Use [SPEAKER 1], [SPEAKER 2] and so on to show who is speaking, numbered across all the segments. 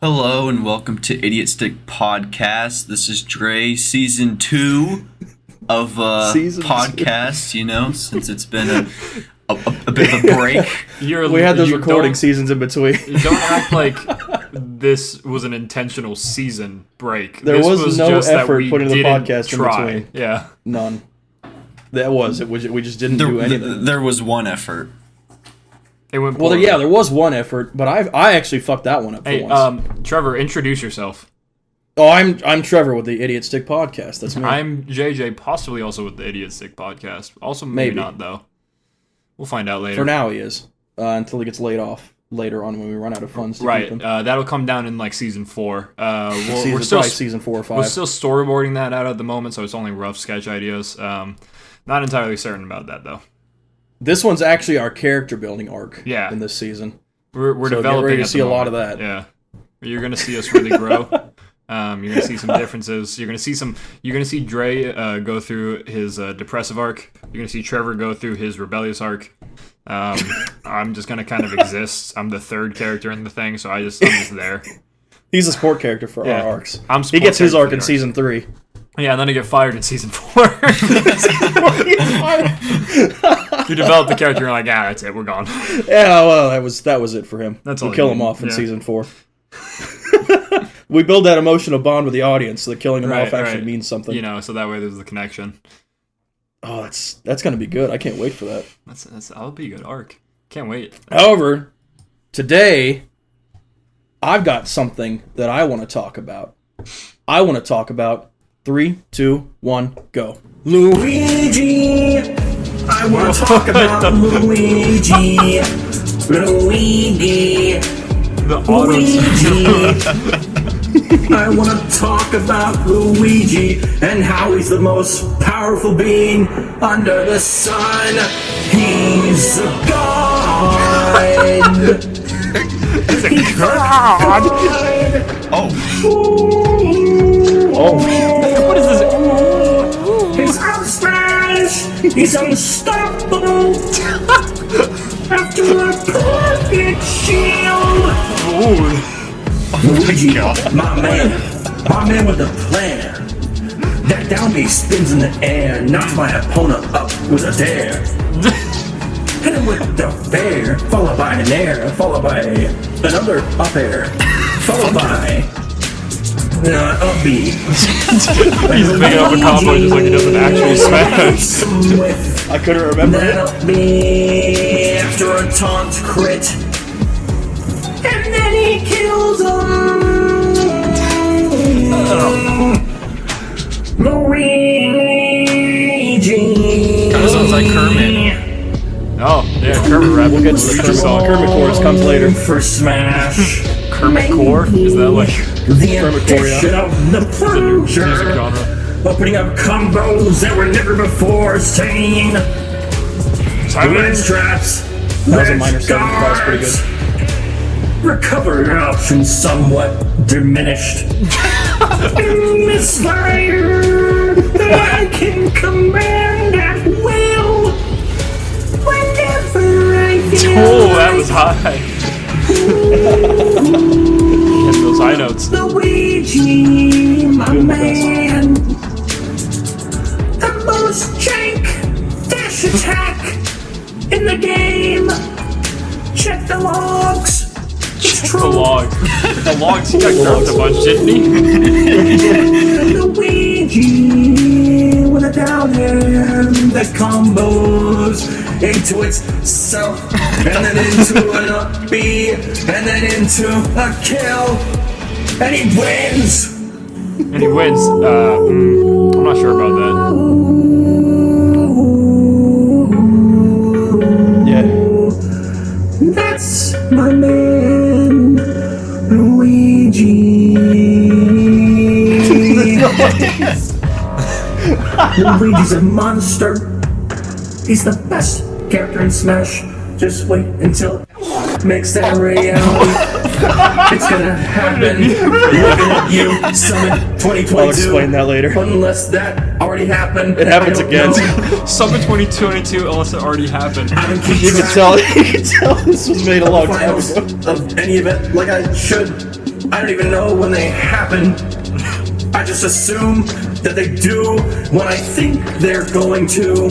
[SPEAKER 1] Hello and welcome to Idiot Stick Podcast. This is Dre, season 2 of podcast, you know, since it's been a bit of a break.
[SPEAKER 2] We had those recording seasons in between.
[SPEAKER 3] Don't act like this was an intentional season break.
[SPEAKER 2] There was no
[SPEAKER 3] just
[SPEAKER 2] effort put into the podcast in between.
[SPEAKER 3] Yeah.
[SPEAKER 2] None. We just didn't do anything.
[SPEAKER 1] There was one effort.
[SPEAKER 3] It went
[SPEAKER 2] well, there was one effort, but I actually fucked that one up for once.
[SPEAKER 3] Trevor, introduce yourself.
[SPEAKER 2] Oh, I'm Trevor with the Idiot Stick Podcast. That's me.
[SPEAKER 3] I'm JJ, possibly also with the Idiot Stick Podcast. Also, maybe not, though. We'll find out later.
[SPEAKER 2] For now, he is. Until he gets laid off later on when we run out of funds to
[SPEAKER 3] right.
[SPEAKER 2] keep him.
[SPEAKER 3] That'll come down in, like, season 4.
[SPEAKER 2] We're still season 4 or 5.
[SPEAKER 3] We're still storyboarding that out at the moment, so it's only rough sketch ideas. Not entirely certain about that, though.
[SPEAKER 2] This one's actually our character building arc in this season.
[SPEAKER 3] We're
[SPEAKER 2] so
[SPEAKER 3] developing.
[SPEAKER 2] Get ready to see a lot of that.
[SPEAKER 3] Yeah, you're going to see us really grow. You're going to see some differences. You're going to see Dre go through his depressive arc. You're going to see Trevor go through his rebellious arc. I'm just going to kind of exist. I'm the third character in the thing, so I'm just there.
[SPEAKER 2] He's a support character for our arcs. He
[SPEAKER 3] gets
[SPEAKER 2] his arc in season 3.
[SPEAKER 3] Yeah, and then I get fired in season 4. You develop the character, you're like, that's it, we're gone.
[SPEAKER 2] Yeah, well, that was it for him.
[SPEAKER 3] That's
[SPEAKER 2] we'll kill him off in season 4. We build that emotional bond with the audience, so that killing him off actually means something.
[SPEAKER 3] You know, so that way there's the connection.
[SPEAKER 2] Oh, that's gonna be good. I can't wait for that.
[SPEAKER 3] That'll be a good arc. Can't wait.
[SPEAKER 2] However, today I've got something that I want to talk about. I want to talk about 3, 2, 1, go.
[SPEAKER 4] Luigi! I want to talk about Luigi! Luigi! I want to talk about Luigi and how he's the most powerful being under the sun. He's a god!
[SPEAKER 3] He's a god! What is this?
[SPEAKER 4] His up smash! He's unstoppable! After a perfect shield! Luigi, my man with a plan. That down B spins in the air, knocks my opponent up with a dare. Hit him with the fair, followed by an air, followed by another up air, followed by up B.
[SPEAKER 3] He's picking up a combo just like he does an actual smash.
[SPEAKER 2] I couldn't remember.
[SPEAKER 4] That up B after a taunt crit. And then he kills him. Luigi.
[SPEAKER 1] Kind of sounds like Kermit.
[SPEAKER 3] Oh, yeah, Kermit rap.
[SPEAKER 2] We'll get to the Kermit chorus comes later.
[SPEAKER 4] For Smash.
[SPEAKER 3] Kermit core? Is that like
[SPEAKER 4] the ambition of the
[SPEAKER 3] music
[SPEAKER 4] plunger?
[SPEAKER 3] genre?
[SPEAKER 4] Opening up combos that were never before seen. Lens traps.
[SPEAKER 2] That was a minor 7, but that was pretty good.
[SPEAKER 4] Recovery options somewhat diminished. Misfire that I can command at will. Whenever I feel
[SPEAKER 3] that was high. Hit those high notes.
[SPEAKER 4] Luigi, my man. The most jank dash attack in the game. Check the logs.
[SPEAKER 3] Check the log. The logs, he got nerfed a bunch, didn't he?
[SPEAKER 4] Luigi with a down air that combos into itself, and then into an up B, and then into a kill, and he wins.
[SPEAKER 3] And he wins. I'm not sure about
[SPEAKER 2] Yeah.
[SPEAKER 4] That's my man, Luigi. Luigi's a monster. He's the best character in Smash. Just wait until it makes that a reality. It's gonna happen. Looking at you, Summit 2022.
[SPEAKER 2] I'll explain that later.
[SPEAKER 4] Unless that already happened.
[SPEAKER 2] It happens again.
[SPEAKER 3] Summit 2022, unless it already happened.
[SPEAKER 2] You can tell this was made a long time ago.
[SPEAKER 4] Of any event, like I should. I don't even know when they happen. I just assume that they do when I think they're going to.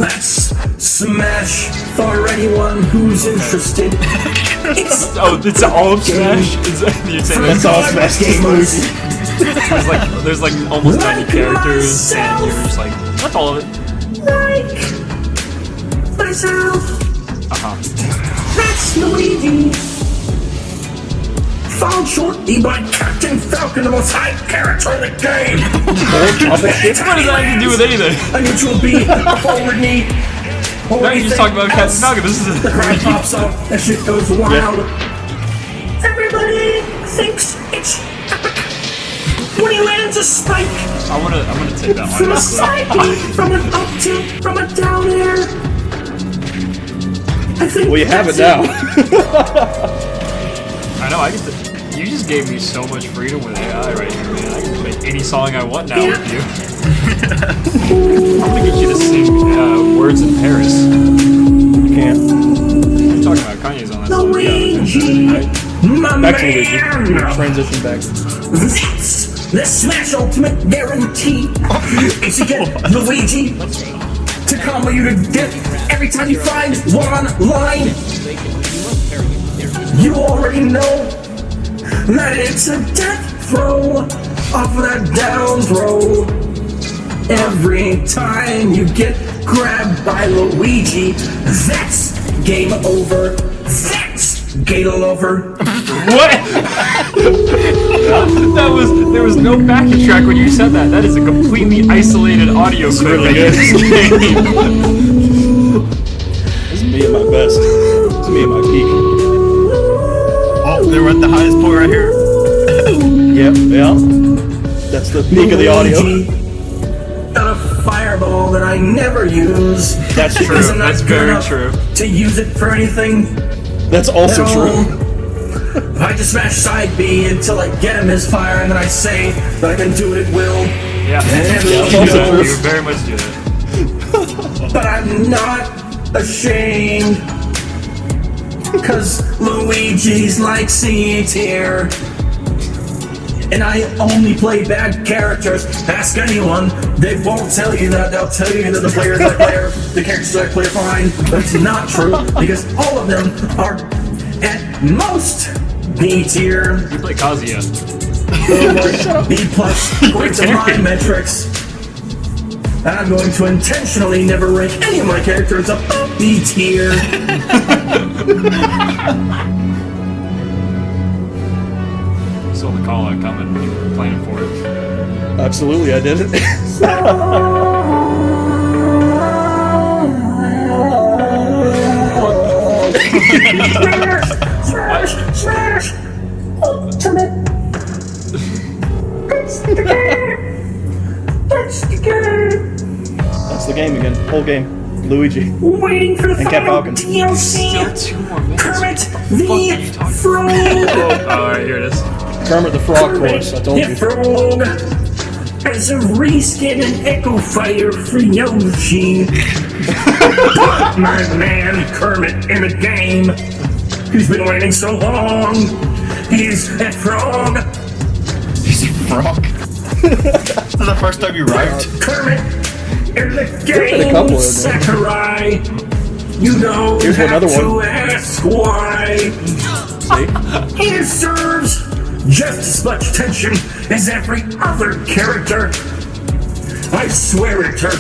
[SPEAKER 4] Let's smash for anyone who's interested.
[SPEAKER 3] It's all of Smash? You're saying
[SPEAKER 2] That's all Smash
[SPEAKER 4] gamers.
[SPEAKER 3] there's like almost 90 characters, and you're just like, that's all of it.
[SPEAKER 4] Like myself. That's Luigi. Found shortly by Captain Falcon, the most hype character in the game.
[SPEAKER 3] What does that have to do with anything?
[SPEAKER 4] A neutral B, a forward knee.
[SPEAKER 3] No, you just talked about Captain Falcon. This is
[SPEAKER 4] the crowd pops up. That shit goes wild. Everybody thinks it's epic. When he lands a spike.
[SPEAKER 3] I'm gonna take that
[SPEAKER 4] From
[SPEAKER 3] one.
[SPEAKER 4] a side B, from an up tilt, from a down air. I think
[SPEAKER 2] Well, you have it now.
[SPEAKER 3] I know. You just gave me so much freedom with AI right here, man. I can make any song I want now with you. I'm gonna get you to sing Words in Paris.
[SPEAKER 2] You can't.
[SPEAKER 3] You're talking about Kanye's on that song.
[SPEAKER 4] Luigi,
[SPEAKER 3] Right?
[SPEAKER 4] my
[SPEAKER 2] Back to Luigi.
[SPEAKER 4] man.
[SPEAKER 2] Transition back.
[SPEAKER 4] That's the Smash Ultimate guarantee. If you get Luigi to combo you to death every time you find one line, you already know that it's a death throw off of that down throw. Every time you get grabbed by Luigi, that's game over. That's game over.
[SPEAKER 3] What? There was no backing track when you said that. That is a completely isolated audio clip
[SPEAKER 2] really
[SPEAKER 3] that
[SPEAKER 2] good.
[SPEAKER 3] you just gave.
[SPEAKER 2] This is me at my best. This is me at my peak.
[SPEAKER 1] Oh, they were at the highest point right here.
[SPEAKER 2] Yep, yeah. That's the peak of the audio.
[SPEAKER 4] Got a fireball that I never use.
[SPEAKER 2] That's true.
[SPEAKER 4] Isn't that
[SPEAKER 3] That's
[SPEAKER 4] good
[SPEAKER 3] very
[SPEAKER 4] enough
[SPEAKER 3] true.
[SPEAKER 4] to use it for anything
[SPEAKER 2] That's also
[SPEAKER 4] at
[SPEAKER 2] true.
[SPEAKER 4] all? I just smash side B until I get him his fire, and then I say that I can do it at will.
[SPEAKER 3] Yeah.
[SPEAKER 4] And
[SPEAKER 2] that's
[SPEAKER 3] You
[SPEAKER 2] also
[SPEAKER 3] do.
[SPEAKER 2] true.
[SPEAKER 3] You very much do that.
[SPEAKER 4] But I'm not ashamed, cause Luigi's like C tier. And I only play bad characters. Ask anyone, they won't tell you that. They'll tell you that the players I play are, the characters I play are fine. But it's not true, because all of them are at most B tier.
[SPEAKER 3] You play Kazuya.
[SPEAKER 4] B plus, according to my metrics. And I'm going to intentionally never rank any of my characters above B tier.
[SPEAKER 3] Saw the call out coming. You were planning for it.
[SPEAKER 2] Absolutely, I did it.
[SPEAKER 4] Smash! Ultimate! That's the game! That's the game!
[SPEAKER 2] That's the game again. Whole game. Luigi.
[SPEAKER 4] Waiting for the
[SPEAKER 2] And Cat
[SPEAKER 4] final
[SPEAKER 2] Falcon.
[SPEAKER 4] DLC!
[SPEAKER 3] Still 2 more minutes.
[SPEAKER 4] Kermit
[SPEAKER 3] What the fuck are you
[SPEAKER 4] the
[SPEAKER 3] talking
[SPEAKER 4] Frog!
[SPEAKER 3] about? Oh, alright, here it is.
[SPEAKER 2] Kermit the Frog course. I told
[SPEAKER 4] the
[SPEAKER 2] you.
[SPEAKER 4] Frog as a reskin and Echo Fighter for Yoshi. Put my man Kermit in the game. He's been waiting so long. He's a frog.
[SPEAKER 1] He's a frog. This is the first time you rhymed.
[SPEAKER 4] Kermit in the
[SPEAKER 2] been a
[SPEAKER 4] game.
[SPEAKER 2] couple of them.
[SPEAKER 4] Sakurai. You don't
[SPEAKER 2] Here's
[SPEAKER 4] have
[SPEAKER 2] another
[SPEAKER 4] to
[SPEAKER 2] one.
[SPEAKER 4] ask why.
[SPEAKER 2] See?
[SPEAKER 4] He deserves just as much attention as every other character. I swear it, her.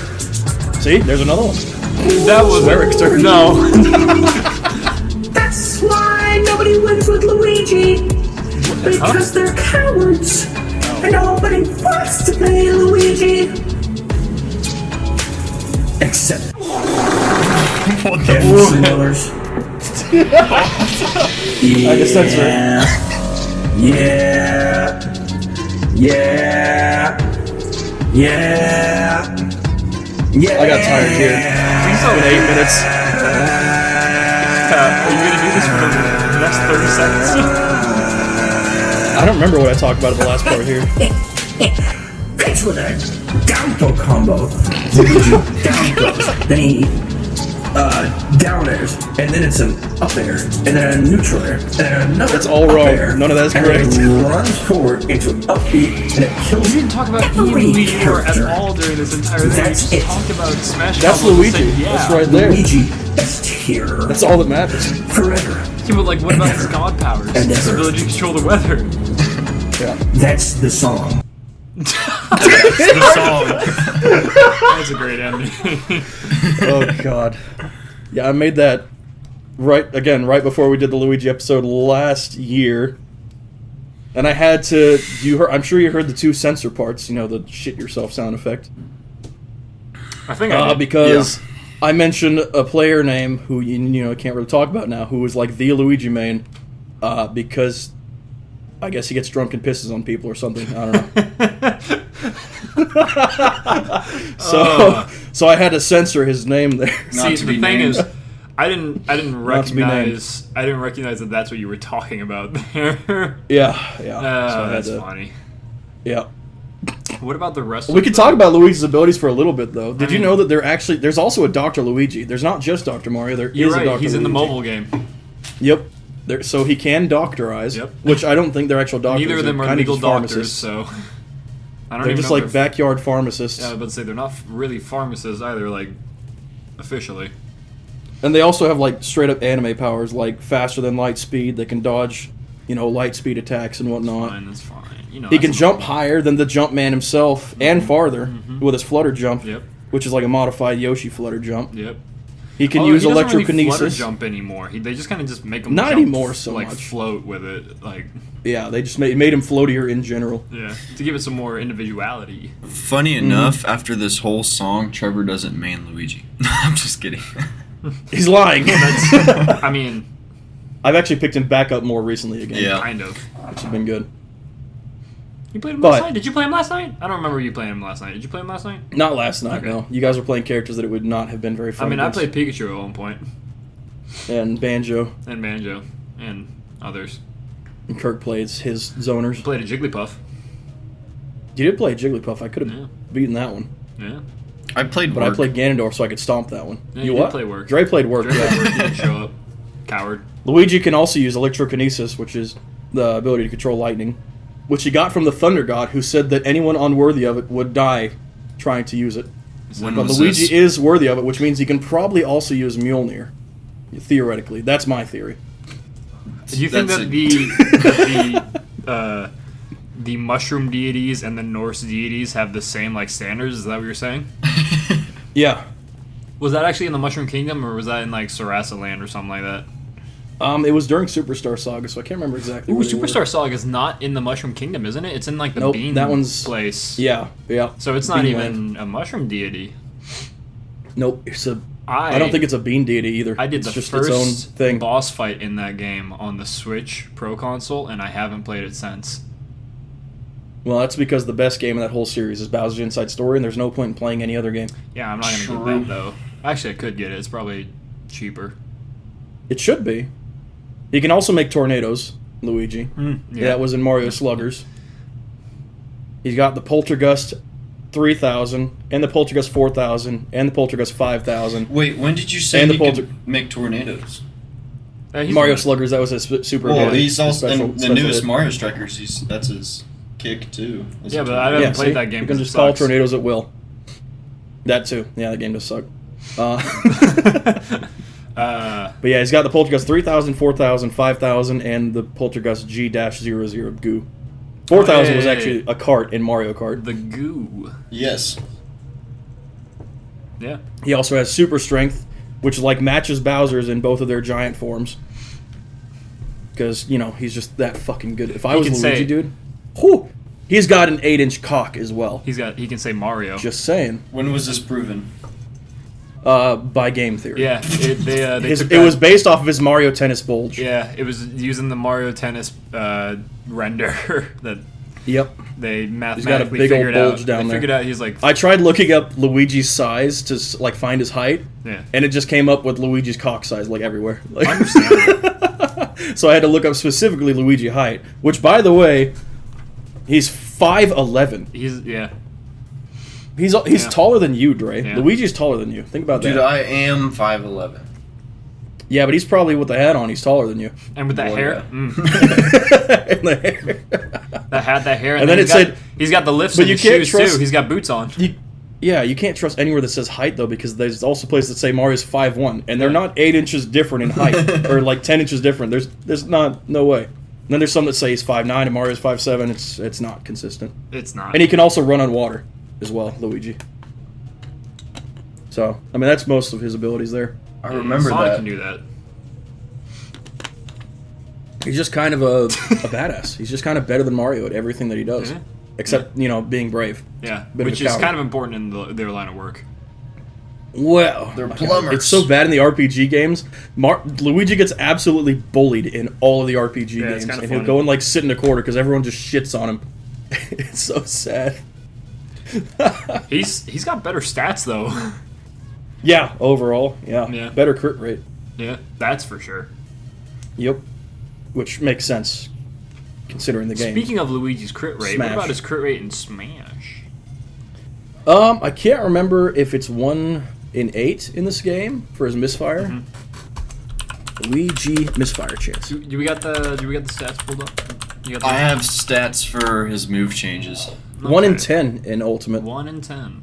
[SPEAKER 2] See? There's another one.
[SPEAKER 3] That was
[SPEAKER 2] Eric's turn.
[SPEAKER 3] No.
[SPEAKER 4] That's why nobody wins with Luigi. Because they're cowards. And nobody wants to play Luigi. Except
[SPEAKER 1] What the
[SPEAKER 4] MC Millers.
[SPEAKER 2] I guess that's right.
[SPEAKER 4] Yeah. Yeah. Yeah. Yeah.
[SPEAKER 2] I got tired here. It's been 8 minutes.
[SPEAKER 3] Are you gonna do this for the next 30 seconds?
[SPEAKER 2] I don't remember what I talked about in the last part here.
[SPEAKER 4] Pitch with a down throw combo. Luigi down throws. Then he down airs, and then it's an up air, and then a neutral air, and then another
[SPEAKER 2] That's all
[SPEAKER 4] up
[SPEAKER 2] wrong.
[SPEAKER 4] air,
[SPEAKER 2] None of that's
[SPEAKER 4] and
[SPEAKER 2] correct.
[SPEAKER 4] then it runs forward into an upbeat, and it kills
[SPEAKER 3] You didn't talk about
[SPEAKER 4] every
[SPEAKER 3] Luigi at
[SPEAKER 4] character.
[SPEAKER 3] all during this entire thing.
[SPEAKER 4] That's
[SPEAKER 3] You
[SPEAKER 4] it.
[SPEAKER 3] just talked about Smash.
[SPEAKER 2] That's
[SPEAKER 3] Bros.
[SPEAKER 2] Luigi.
[SPEAKER 3] Said, yeah.
[SPEAKER 2] That's right there.
[SPEAKER 4] Luigi S tier.
[SPEAKER 2] That's all that matters.
[SPEAKER 4] Forever.
[SPEAKER 3] Yeah, but like, what about his
[SPEAKER 4] Never.
[SPEAKER 3] god powers?
[SPEAKER 4] And
[SPEAKER 3] His
[SPEAKER 4] never.
[SPEAKER 3] ability to control the weather.
[SPEAKER 2] Yeah.
[SPEAKER 4] That's the song.
[SPEAKER 1] The song.
[SPEAKER 3] That's a great ending.
[SPEAKER 2] Oh God. Yeah, I made that right before we did the Luigi episode last year, and I had to. I'm sure you heard the 2 censor parts. You know, the shit yourself sound effect.
[SPEAKER 3] I think I did.
[SPEAKER 2] Because I mentioned a player name who you know can't really talk about now, who was like the Luigi main, because I guess he gets drunk and pisses on people or something. I don't know. So I had to censor his name there.
[SPEAKER 3] See,
[SPEAKER 1] to
[SPEAKER 3] the
[SPEAKER 1] be
[SPEAKER 3] thing
[SPEAKER 1] named.
[SPEAKER 3] is, I didn't
[SPEAKER 2] Not to be
[SPEAKER 3] recognize that that's what you were talking about there.
[SPEAKER 2] Yeah. So I had
[SPEAKER 3] That's
[SPEAKER 2] to-
[SPEAKER 3] funny.
[SPEAKER 2] Yeah.
[SPEAKER 3] What about the rest?
[SPEAKER 2] We
[SPEAKER 3] of
[SPEAKER 2] could
[SPEAKER 3] the-
[SPEAKER 2] talk about Luigi's abilities for a little bit, though. Did you
[SPEAKER 3] mean-
[SPEAKER 2] know that there's also a Dr. Luigi? There's not just Dr. Mario. There
[SPEAKER 3] You're
[SPEAKER 2] is a
[SPEAKER 3] right.
[SPEAKER 2] Dr.
[SPEAKER 3] He's in the
[SPEAKER 2] Luigi.
[SPEAKER 3] mobile game.
[SPEAKER 2] Yep. So he can doctorize,
[SPEAKER 3] Yep.
[SPEAKER 2] which I don't think they're actual doctors.
[SPEAKER 3] Neither of them
[SPEAKER 2] They're
[SPEAKER 3] are
[SPEAKER 2] kinda
[SPEAKER 3] legal
[SPEAKER 2] just
[SPEAKER 3] doctors,
[SPEAKER 2] pharmacists.
[SPEAKER 3] so I don't
[SPEAKER 2] They're
[SPEAKER 3] even
[SPEAKER 2] just
[SPEAKER 3] know
[SPEAKER 2] like
[SPEAKER 3] if they're-
[SPEAKER 2] backyard pharmacists.
[SPEAKER 3] Yeah, I was about to say they're not really pharmacists either, like officially.
[SPEAKER 2] And they also have like straight up anime powers, like faster than light speed. They can dodge, light speed attacks and whatnot.
[SPEAKER 3] Fine, that's fine. You know,
[SPEAKER 2] He can
[SPEAKER 3] that's
[SPEAKER 2] jump
[SPEAKER 3] normal.
[SPEAKER 2] higher than the Jumpman himself and farther with his flutter jump,
[SPEAKER 3] Yep.
[SPEAKER 2] which is like a modified Yoshi flutter jump.
[SPEAKER 3] Yep.
[SPEAKER 2] He can
[SPEAKER 3] Although
[SPEAKER 2] use
[SPEAKER 3] he doesn't really
[SPEAKER 2] electrokinesis.
[SPEAKER 3] flutter jump anymore. They just kind of just make him
[SPEAKER 2] Not
[SPEAKER 3] jump,
[SPEAKER 2] anymore so
[SPEAKER 3] like
[SPEAKER 2] much.
[SPEAKER 3] float with it, like
[SPEAKER 2] Yeah, they just made him floatier in general.
[SPEAKER 3] yeah, to give it some more individuality.
[SPEAKER 1] Funny enough, after this whole song, Trevor doesn't main Luigi. I'm just kidding.
[SPEAKER 2] He's lying.
[SPEAKER 3] I mean,
[SPEAKER 2] I've actually picked him back up more recently again.
[SPEAKER 1] Yeah.
[SPEAKER 3] kind of.
[SPEAKER 2] Which has been good.
[SPEAKER 3] You played him
[SPEAKER 2] But-
[SPEAKER 3] last night? Did you play him last night? I don't remember you playing him last night. Did you play him last night?
[SPEAKER 2] Not last night,
[SPEAKER 3] Okay.
[SPEAKER 2] no. You guys were playing characters that it would not have been very fun
[SPEAKER 3] I mean, I
[SPEAKER 2] against.
[SPEAKER 3] played Pikachu at one point,
[SPEAKER 2] And Banjo.
[SPEAKER 3] and Banjo, and others.
[SPEAKER 2] And Kirk plays his zoners.
[SPEAKER 3] Played a Jigglypuff.
[SPEAKER 2] You did play Jigglypuff. I could have
[SPEAKER 3] Yeah.
[SPEAKER 2] beaten that one.
[SPEAKER 3] Yeah.
[SPEAKER 1] I played
[SPEAKER 2] But
[SPEAKER 1] work.
[SPEAKER 2] I played Ganondorf so I could stomp that one.
[SPEAKER 3] Yeah,
[SPEAKER 2] you
[SPEAKER 3] you
[SPEAKER 2] what?
[SPEAKER 3] did play work.
[SPEAKER 2] Dre played work,
[SPEAKER 3] Dre
[SPEAKER 2] yeah.
[SPEAKER 3] He didn't show up. Coward.
[SPEAKER 2] Luigi can also use electrokinesis, which is the ability to control lightning, which he got from the Thunder God, who said that anyone unworthy of it would die trying to use it.
[SPEAKER 1] When
[SPEAKER 2] But
[SPEAKER 1] was
[SPEAKER 2] Luigi
[SPEAKER 1] this?
[SPEAKER 2] is worthy of it, which means he can probably also use Mjolnir. Theoretically. That's my theory.
[SPEAKER 3] Do you think
[SPEAKER 1] That's
[SPEAKER 3] that the mushroom deities and the Norse deities have the same like standards? Is that what you're saying?
[SPEAKER 2] Yeah.
[SPEAKER 3] Was that actually in the Mushroom Kingdom, or was that in like Sarasa Land or something like that?
[SPEAKER 2] It was during Superstar Saga, so I can't remember exactly.
[SPEAKER 3] Ooh,
[SPEAKER 2] where they were.
[SPEAKER 3] Superstar Saga is not in the Mushroom Kingdom, isn't it? It's in like the
[SPEAKER 2] Nope,
[SPEAKER 3] bean
[SPEAKER 2] that one's-
[SPEAKER 3] place.
[SPEAKER 2] Yeah.
[SPEAKER 3] So it's not
[SPEAKER 2] Bean
[SPEAKER 3] even a mushroom deity.
[SPEAKER 2] Nope. It's a.
[SPEAKER 3] I
[SPEAKER 2] I don't think it's a bean deity either.
[SPEAKER 3] I did
[SPEAKER 2] it's
[SPEAKER 3] the
[SPEAKER 2] just
[SPEAKER 3] first
[SPEAKER 2] its own thing.
[SPEAKER 3] boss fight in that game on the Switch Pro console, and I haven't played it since.
[SPEAKER 2] Well, that's because the best game in that whole series is Bowser's Inside Story, and there's no point in playing any other game.
[SPEAKER 3] Yeah, I'm not gonna
[SPEAKER 1] True.
[SPEAKER 3] get that though. Actually, I could get it. It's probably cheaper.
[SPEAKER 2] It should be. He can also make tornadoes, Luigi.
[SPEAKER 3] Yeah.
[SPEAKER 2] That was in Mario Sluggers. He's got the Poltergust 3000, and the Poltergust 4000, and the Poltergust 5000.
[SPEAKER 1] Wait, when did you say
[SPEAKER 2] And the
[SPEAKER 1] he
[SPEAKER 2] Polter-
[SPEAKER 1] could make tornadoes?
[SPEAKER 3] He's
[SPEAKER 2] Mario
[SPEAKER 3] good.
[SPEAKER 2] Sluggers, that was his super
[SPEAKER 1] Well,
[SPEAKER 2] hit,
[SPEAKER 1] he's also
[SPEAKER 2] special-
[SPEAKER 1] in the
[SPEAKER 2] special
[SPEAKER 1] newest
[SPEAKER 2] hit.
[SPEAKER 1] Mario Strikers. That's his kick too. Is
[SPEAKER 3] Yeah,
[SPEAKER 1] a
[SPEAKER 3] but I
[SPEAKER 1] tornado.
[SPEAKER 3] haven't
[SPEAKER 2] Yeah,
[SPEAKER 3] played
[SPEAKER 2] see?
[SPEAKER 3] that game
[SPEAKER 2] You can
[SPEAKER 3] 'cause it
[SPEAKER 2] just call
[SPEAKER 3] sucks.
[SPEAKER 2] tornadoes at will. That too. Yeah, that game does suck. But yeah, he's got the Poltergust 3000, 4000, 5000, and the Poltergust G-00 Goo. 4000 was
[SPEAKER 3] Hey.
[SPEAKER 2] actually a cart in Mario Kart.
[SPEAKER 3] The goo.
[SPEAKER 1] Yes.
[SPEAKER 3] Yeah.
[SPEAKER 2] He also has Super Strength, which like matches Bowser's in both of their giant forms. Because, he's just that fucking good. If I
[SPEAKER 3] He
[SPEAKER 2] was
[SPEAKER 3] can
[SPEAKER 2] Luigi,
[SPEAKER 3] say-
[SPEAKER 2] dude, whew, he's got an 8-inch cock as well.
[SPEAKER 3] He can say Mario.
[SPEAKER 2] Just saying.
[SPEAKER 1] When was this proven?
[SPEAKER 2] By game theory.
[SPEAKER 3] Yeah, they took
[SPEAKER 2] It was
[SPEAKER 3] that-
[SPEAKER 2] based off of his Mario Tennis bulge.
[SPEAKER 3] Yeah, it was using the Mario Tennis render that
[SPEAKER 2] Yep.
[SPEAKER 3] they
[SPEAKER 2] got a
[SPEAKER 3] mathematically
[SPEAKER 2] big old
[SPEAKER 3] figured
[SPEAKER 2] bulge
[SPEAKER 3] out.
[SPEAKER 2] down
[SPEAKER 3] They
[SPEAKER 2] there.
[SPEAKER 3] figured out he's like
[SPEAKER 2] I tried looking up Luigi's size to like find his height,
[SPEAKER 3] yeah.
[SPEAKER 2] and it just came up with Luigi's cock size like everywhere. Like,
[SPEAKER 3] Understandable.
[SPEAKER 2] so I had to look up specifically Luigi height, which by the way, he's 5'11",
[SPEAKER 3] He's yeah.
[SPEAKER 2] He's
[SPEAKER 3] Yeah.
[SPEAKER 2] taller than you, Dre.
[SPEAKER 3] Yeah.
[SPEAKER 2] Luigi's taller than you. Think about
[SPEAKER 1] Dude,
[SPEAKER 2] that.
[SPEAKER 1] I am 5'11".
[SPEAKER 2] Yeah, but he's probably with the hat on. He's taller than you.
[SPEAKER 3] And with that
[SPEAKER 1] Well,
[SPEAKER 3] hair,
[SPEAKER 1] yeah.
[SPEAKER 2] And the hair.
[SPEAKER 3] that hat, that hair,
[SPEAKER 2] And then
[SPEAKER 3] he's
[SPEAKER 2] it said-
[SPEAKER 3] he's got the lifts
[SPEAKER 2] but
[SPEAKER 3] in
[SPEAKER 2] you
[SPEAKER 3] his
[SPEAKER 2] can't
[SPEAKER 3] shoes
[SPEAKER 2] trust-
[SPEAKER 3] too. He's got boots on.
[SPEAKER 2] You can't trust anywhere that says height though, because there's also places that say Mario's 5'1", and they're not 8 inches different in height, or like 10 inches different. There's no way. And then there's some that say he's 5'9" and Mario's 5'7". It's not consistent.
[SPEAKER 3] It's not.
[SPEAKER 2] And he can also run on water as well, Luigi. So I mean that's most of his abilities there.
[SPEAKER 1] I remember
[SPEAKER 3] Sonic
[SPEAKER 1] that.
[SPEAKER 3] can do that.
[SPEAKER 2] He's just kind of a badass. He's just kind of better than Mario at everything that he does,
[SPEAKER 3] Mhm.
[SPEAKER 2] except being brave.
[SPEAKER 3] Yeah,
[SPEAKER 2] Bit of
[SPEAKER 3] which
[SPEAKER 2] a
[SPEAKER 3] is
[SPEAKER 2] coward.
[SPEAKER 3] kind of important in their line of work.
[SPEAKER 2] Well,
[SPEAKER 1] They're
[SPEAKER 2] my God,
[SPEAKER 1] plumbers.
[SPEAKER 2] it's so bad in the RPG games. Luigi gets absolutely bullied in all of the RPG
[SPEAKER 3] Yeah, it's
[SPEAKER 2] games,
[SPEAKER 3] kinda
[SPEAKER 2] and he'll
[SPEAKER 3] funny.
[SPEAKER 2] go and like sit in a corner because everyone just shits on him. It's so sad.
[SPEAKER 3] He's got better stats though.
[SPEAKER 2] Yeah, overall, yeah,
[SPEAKER 3] Yeah.
[SPEAKER 2] better crit rate.
[SPEAKER 3] Yeah, that's for sure.
[SPEAKER 2] Yep, which makes sense considering the game.
[SPEAKER 3] Speaking of Luigi's crit rate,
[SPEAKER 2] Smash.
[SPEAKER 3] what about his crit rate in Smash?
[SPEAKER 2] I can't remember if it's 1 in 8 in this game for his misfire.
[SPEAKER 3] Mm-hmm.
[SPEAKER 2] Luigi misfire chance.
[SPEAKER 3] Do we got the stats pulled up? You got the,
[SPEAKER 1] I have stats for his move changes.
[SPEAKER 2] 1 in
[SPEAKER 3] Okay.
[SPEAKER 2] 10 in Ultimate.
[SPEAKER 3] 1 in 10.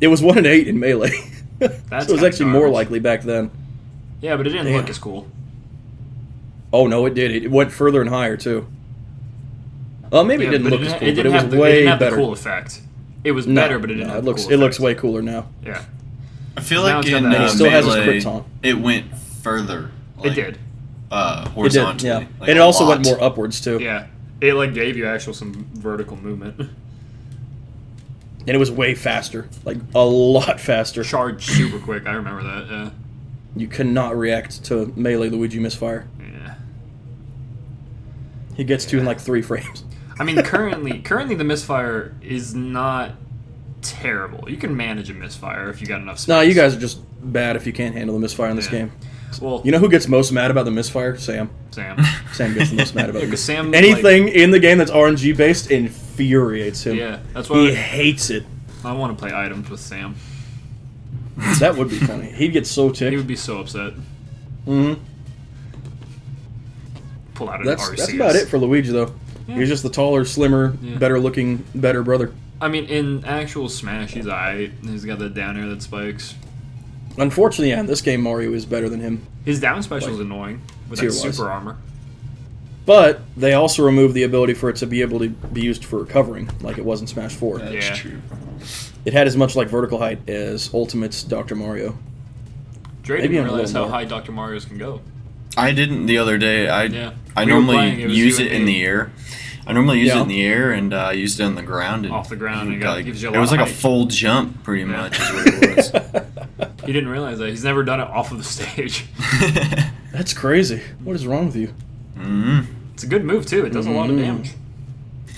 [SPEAKER 2] It was 1 in 8 in Melee.
[SPEAKER 3] That's
[SPEAKER 2] So it was
[SPEAKER 3] kinda
[SPEAKER 2] actually more
[SPEAKER 3] garbage.
[SPEAKER 2] likely back then.
[SPEAKER 3] Yeah, but it didn't
[SPEAKER 2] Damn.
[SPEAKER 3] look as cool.
[SPEAKER 2] Oh no, it did. It went further and higher too. Well, maybe
[SPEAKER 3] Yeah,
[SPEAKER 2] it didn't
[SPEAKER 3] but
[SPEAKER 2] look as
[SPEAKER 3] it
[SPEAKER 2] cool,
[SPEAKER 3] didn't
[SPEAKER 2] but it was
[SPEAKER 3] have the, it
[SPEAKER 2] way
[SPEAKER 3] didn't have
[SPEAKER 2] better.
[SPEAKER 3] the cool effect. It was
[SPEAKER 2] No,
[SPEAKER 3] better, but it didn't
[SPEAKER 2] no,
[SPEAKER 3] have
[SPEAKER 2] it
[SPEAKER 3] the
[SPEAKER 2] looks
[SPEAKER 3] cool
[SPEAKER 2] it looks
[SPEAKER 3] effect.
[SPEAKER 2] way cooler now.
[SPEAKER 3] Yeah,
[SPEAKER 1] I feel
[SPEAKER 3] Now
[SPEAKER 1] like
[SPEAKER 3] it's got
[SPEAKER 1] in
[SPEAKER 3] that- And
[SPEAKER 2] he still has his
[SPEAKER 1] Melee,
[SPEAKER 2] crits on.
[SPEAKER 1] it went further.
[SPEAKER 3] it
[SPEAKER 1] Like,
[SPEAKER 3] did.
[SPEAKER 2] It
[SPEAKER 1] horizontally.
[SPEAKER 2] did, yeah,
[SPEAKER 1] like
[SPEAKER 2] and it
[SPEAKER 1] a
[SPEAKER 2] also went
[SPEAKER 1] lot.
[SPEAKER 2] more upwards too.
[SPEAKER 3] Yeah, it like gave you actual some vertical movement.
[SPEAKER 2] And it was way faster, like a lot faster.
[SPEAKER 3] Charged super quick. I remember that. Yeah.
[SPEAKER 2] You cannot react to Melee Luigi misfire.
[SPEAKER 3] Yeah.
[SPEAKER 2] He gets to in like 3 frames.
[SPEAKER 3] I mean, currently the misfire is not terrible. You can manage a misfire if you got enough space.
[SPEAKER 2] No, you guys are just bad if you can't handle the misfire in this
[SPEAKER 3] Yeah.
[SPEAKER 2] game.
[SPEAKER 3] Well,
[SPEAKER 2] You know who gets most mad about the misfire? Sam.
[SPEAKER 3] Sam.
[SPEAKER 2] Sam gets the most mad about
[SPEAKER 3] Yeah,
[SPEAKER 2] it.
[SPEAKER 3] 'cause Sam,
[SPEAKER 2] Anything in the game that's RNG based infuriates him.
[SPEAKER 3] Yeah, that's
[SPEAKER 2] He
[SPEAKER 3] why
[SPEAKER 2] hates it.
[SPEAKER 3] I want to play items with Sam.
[SPEAKER 2] That would be funny. He'd get so
[SPEAKER 3] He
[SPEAKER 2] ticked.
[SPEAKER 3] would be so upset.
[SPEAKER 2] hmm
[SPEAKER 3] Pull out an
[SPEAKER 2] That's
[SPEAKER 3] Arceus.
[SPEAKER 2] about it for Luigi though.
[SPEAKER 3] Yeah.
[SPEAKER 2] He's just the taller, slimmer,
[SPEAKER 3] Yeah.
[SPEAKER 2] better looking, better brother.
[SPEAKER 3] I mean, in actual Smash, he's alright. He's got the down air that spikes.
[SPEAKER 2] Unfortunately, yeah, in this game Mario is better than him.
[SPEAKER 3] His down special is
[SPEAKER 2] Like,
[SPEAKER 3] annoying with that
[SPEAKER 2] tier-wise.
[SPEAKER 3] super armor.
[SPEAKER 2] But they also removed the ability for it to be able to be used for recovering, like it was in Smash 4.
[SPEAKER 1] That's
[SPEAKER 3] Yeah.
[SPEAKER 1] true.
[SPEAKER 2] It had as much like vertical height as Ultimate's Dr. Mario.
[SPEAKER 3] Dre
[SPEAKER 2] Maybe
[SPEAKER 3] didn't
[SPEAKER 2] a
[SPEAKER 3] realize
[SPEAKER 2] little
[SPEAKER 3] how
[SPEAKER 2] more.
[SPEAKER 3] high Dr. Mario's can go.
[SPEAKER 1] I didn't the other day. I
[SPEAKER 3] Yeah.
[SPEAKER 1] I
[SPEAKER 3] We were
[SPEAKER 1] normally
[SPEAKER 3] playing, it was
[SPEAKER 1] use
[SPEAKER 3] you
[SPEAKER 1] it
[SPEAKER 3] and
[SPEAKER 1] in
[SPEAKER 3] me.
[SPEAKER 1] the air. I normally use
[SPEAKER 2] Yeah.
[SPEAKER 1] it in the air, and I used it on the ground. And
[SPEAKER 3] Off the ground, and it gives you a
[SPEAKER 1] it
[SPEAKER 3] lot
[SPEAKER 1] was
[SPEAKER 3] of
[SPEAKER 1] like a
[SPEAKER 3] height.
[SPEAKER 1] full jump, pretty
[SPEAKER 3] Yeah.
[SPEAKER 1] much, is what it was.
[SPEAKER 3] He didn't realize that. He's never done it off of the stage.
[SPEAKER 2] That's crazy. What is wrong with you?
[SPEAKER 1] mm
[SPEAKER 3] It's a good move, too. It does a lot of
[SPEAKER 2] Mm.
[SPEAKER 3] damage.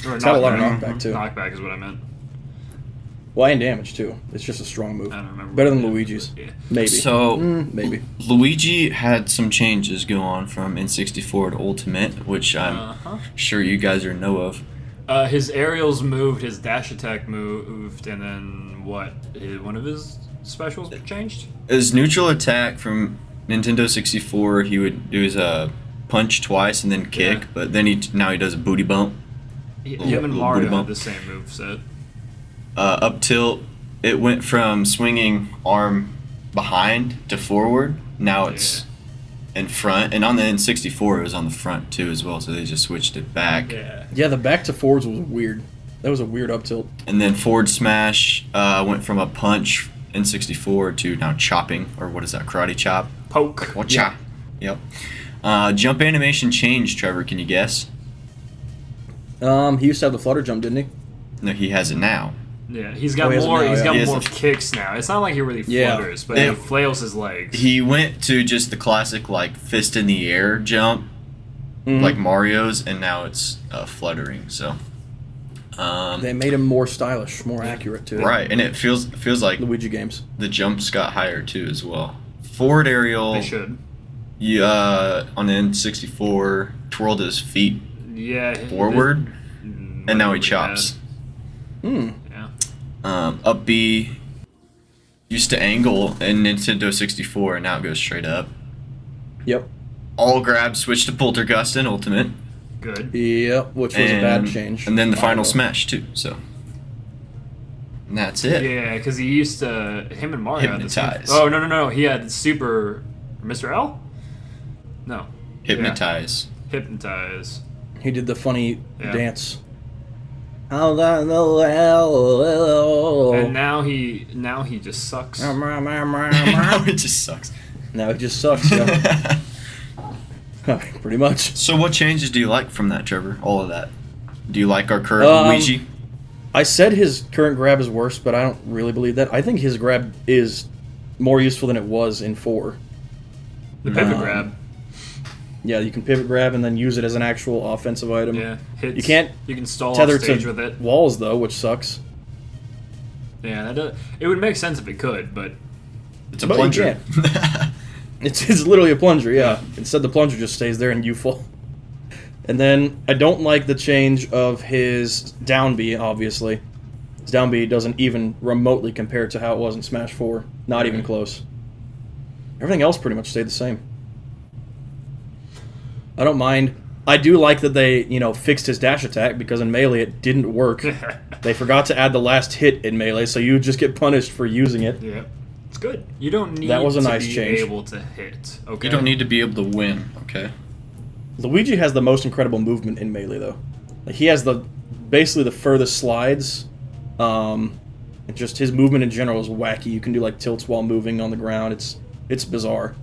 [SPEAKER 3] Or
[SPEAKER 2] It's got a lot of
[SPEAKER 3] knockback.
[SPEAKER 2] knockback too.
[SPEAKER 3] Knockback is what I meant.
[SPEAKER 2] Well, and damage too. It's just a strong move.
[SPEAKER 3] I don't remember.
[SPEAKER 2] Better than
[SPEAKER 3] what it
[SPEAKER 2] Luigi's.
[SPEAKER 3] was. Yeah.
[SPEAKER 2] Maybe.
[SPEAKER 1] So-
[SPEAKER 2] maybe.
[SPEAKER 1] Luigi had some changes go on from N64 to Ultimate, which I'm
[SPEAKER 3] Uh-huh.
[SPEAKER 1] sure you guys are know of.
[SPEAKER 3] His aerials moved, his dash attack moved, and then what? One of his specials changed?
[SPEAKER 1] His neutral attack from Nintendo 64, he would do his punch twice and then kick,
[SPEAKER 3] Yeah.
[SPEAKER 1] but then now he does a booty bump.
[SPEAKER 3] Him
[SPEAKER 1] Little
[SPEAKER 3] and
[SPEAKER 1] booty
[SPEAKER 3] Mario had
[SPEAKER 1] bump.
[SPEAKER 3] the same move set.
[SPEAKER 1] Up tilt, it went from swinging arm behind to forward. Now it's in front, and on the N64 it was on the front too as well. So they just switched it back.
[SPEAKER 3] Yeah.
[SPEAKER 2] Yeah, the back to forwards was weird. That was a weird up tilt.
[SPEAKER 1] And then forward smash went from a punch in 64 to now chopping, or what is that, karate chop?
[SPEAKER 3] Poke.
[SPEAKER 1] Wacha. Yep. Jump animation changed, Trevor. Can you guess?
[SPEAKER 2] He used to have the flutter jump, didn't he?
[SPEAKER 1] No, he has it now.
[SPEAKER 3] Yeah, he's got
[SPEAKER 2] he has it
[SPEAKER 3] more.
[SPEAKER 2] now,
[SPEAKER 3] He's
[SPEAKER 2] yeah.
[SPEAKER 3] got
[SPEAKER 1] He has
[SPEAKER 3] more
[SPEAKER 1] the-
[SPEAKER 3] kicks now. It's not like he really
[SPEAKER 2] Yeah.
[SPEAKER 3] flutters, but
[SPEAKER 1] Yeah.
[SPEAKER 3] he flails his legs.
[SPEAKER 1] He went to just the classic like fist in the air jump,
[SPEAKER 2] Mhm.
[SPEAKER 1] like Mario's, and now it's fluttering. So,
[SPEAKER 2] They made him more stylish, more accurate too.
[SPEAKER 1] right, and it feels like
[SPEAKER 2] Luigi games.
[SPEAKER 1] the jumps got higher too as well. Forward aerial,
[SPEAKER 3] They should.
[SPEAKER 1] on the N64, twirled his feet
[SPEAKER 3] Yeah.
[SPEAKER 1] forward, and now he
[SPEAKER 3] Whatever
[SPEAKER 1] chops.
[SPEAKER 2] Hmm.
[SPEAKER 3] Yeah.
[SPEAKER 1] Up B used to angle in Nintendo 64, and now it goes straight up.
[SPEAKER 2] Yep.
[SPEAKER 1] All grab switched to Poltergust in Ultimate.
[SPEAKER 3] Good.
[SPEAKER 2] Yep, which was a bad change.
[SPEAKER 1] And then the final smash too. So, and that's it.
[SPEAKER 3] Yeah, because he used to him and Mario had the same-
[SPEAKER 1] Hypnotize.
[SPEAKER 3] Oh no! He had Super Mr. L. No.
[SPEAKER 1] Hypnotize.
[SPEAKER 3] Yeah. Hypnotize.
[SPEAKER 2] He did the funny
[SPEAKER 3] Yeah.
[SPEAKER 2] dance. How the hell?
[SPEAKER 3] And now he just sucks.
[SPEAKER 1] Now it just sucks.
[SPEAKER 2] Now it just sucks, yeah. Pretty much.
[SPEAKER 1] So, what changes do you like from that, Trevor? All of that. Do you like our current Luigi?
[SPEAKER 2] I said his current grab is worse, but I don't really believe that. I think his grab is more useful than it was in 4.
[SPEAKER 3] The pivot grab.
[SPEAKER 2] Yeah, you can pivot grab and then use it as an actual offensive item.
[SPEAKER 3] Yeah, hits.
[SPEAKER 2] You can't
[SPEAKER 3] You can stall
[SPEAKER 2] tether
[SPEAKER 3] off stage
[SPEAKER 2] to
[SPEAKER 3] with it.
[SPEAKER 2] walls, though, which sucks.
[SPEAKER 3] Yeah, it would make sense if it could, but
[SPEAKER 1] It's a
[SPEAKER 2] But you
[SPEAKER 1] plunger.
[SPEAKER 2] It's literally a plunger, yeah. Instead, the plunger just stays there and you fall. And then, I don't like the change of his down B, obviously. His down B doesn't even remotely compare to how it was in Smash 4. Not even close. Everything else pretty much stayed the same. I don't mind. I do like that they, fixed his dash attack, because in Melee it didn't work. They forgot to add the last hit in Melee, so you just get punished for using it.
[SPEAKER 3] yeah, it's good. You don't need
[SPEAKER 2] That was a
[SPEAKER 3] to
[SPEAKER 2] nice
[SPEAKER 3] be
[SPEAKER 2] change.
[SPEAKER 3] able to hit. Okay.
[SPEAKER 1] You don't need to be able to win, okay?
[SPEAKER 2] Luigi has the most incredible movement in Melee, though. Like, he has basically the furthest slides. And just his movement in general is wacky. You can do like tilts while moving on the ground. It's bizarre.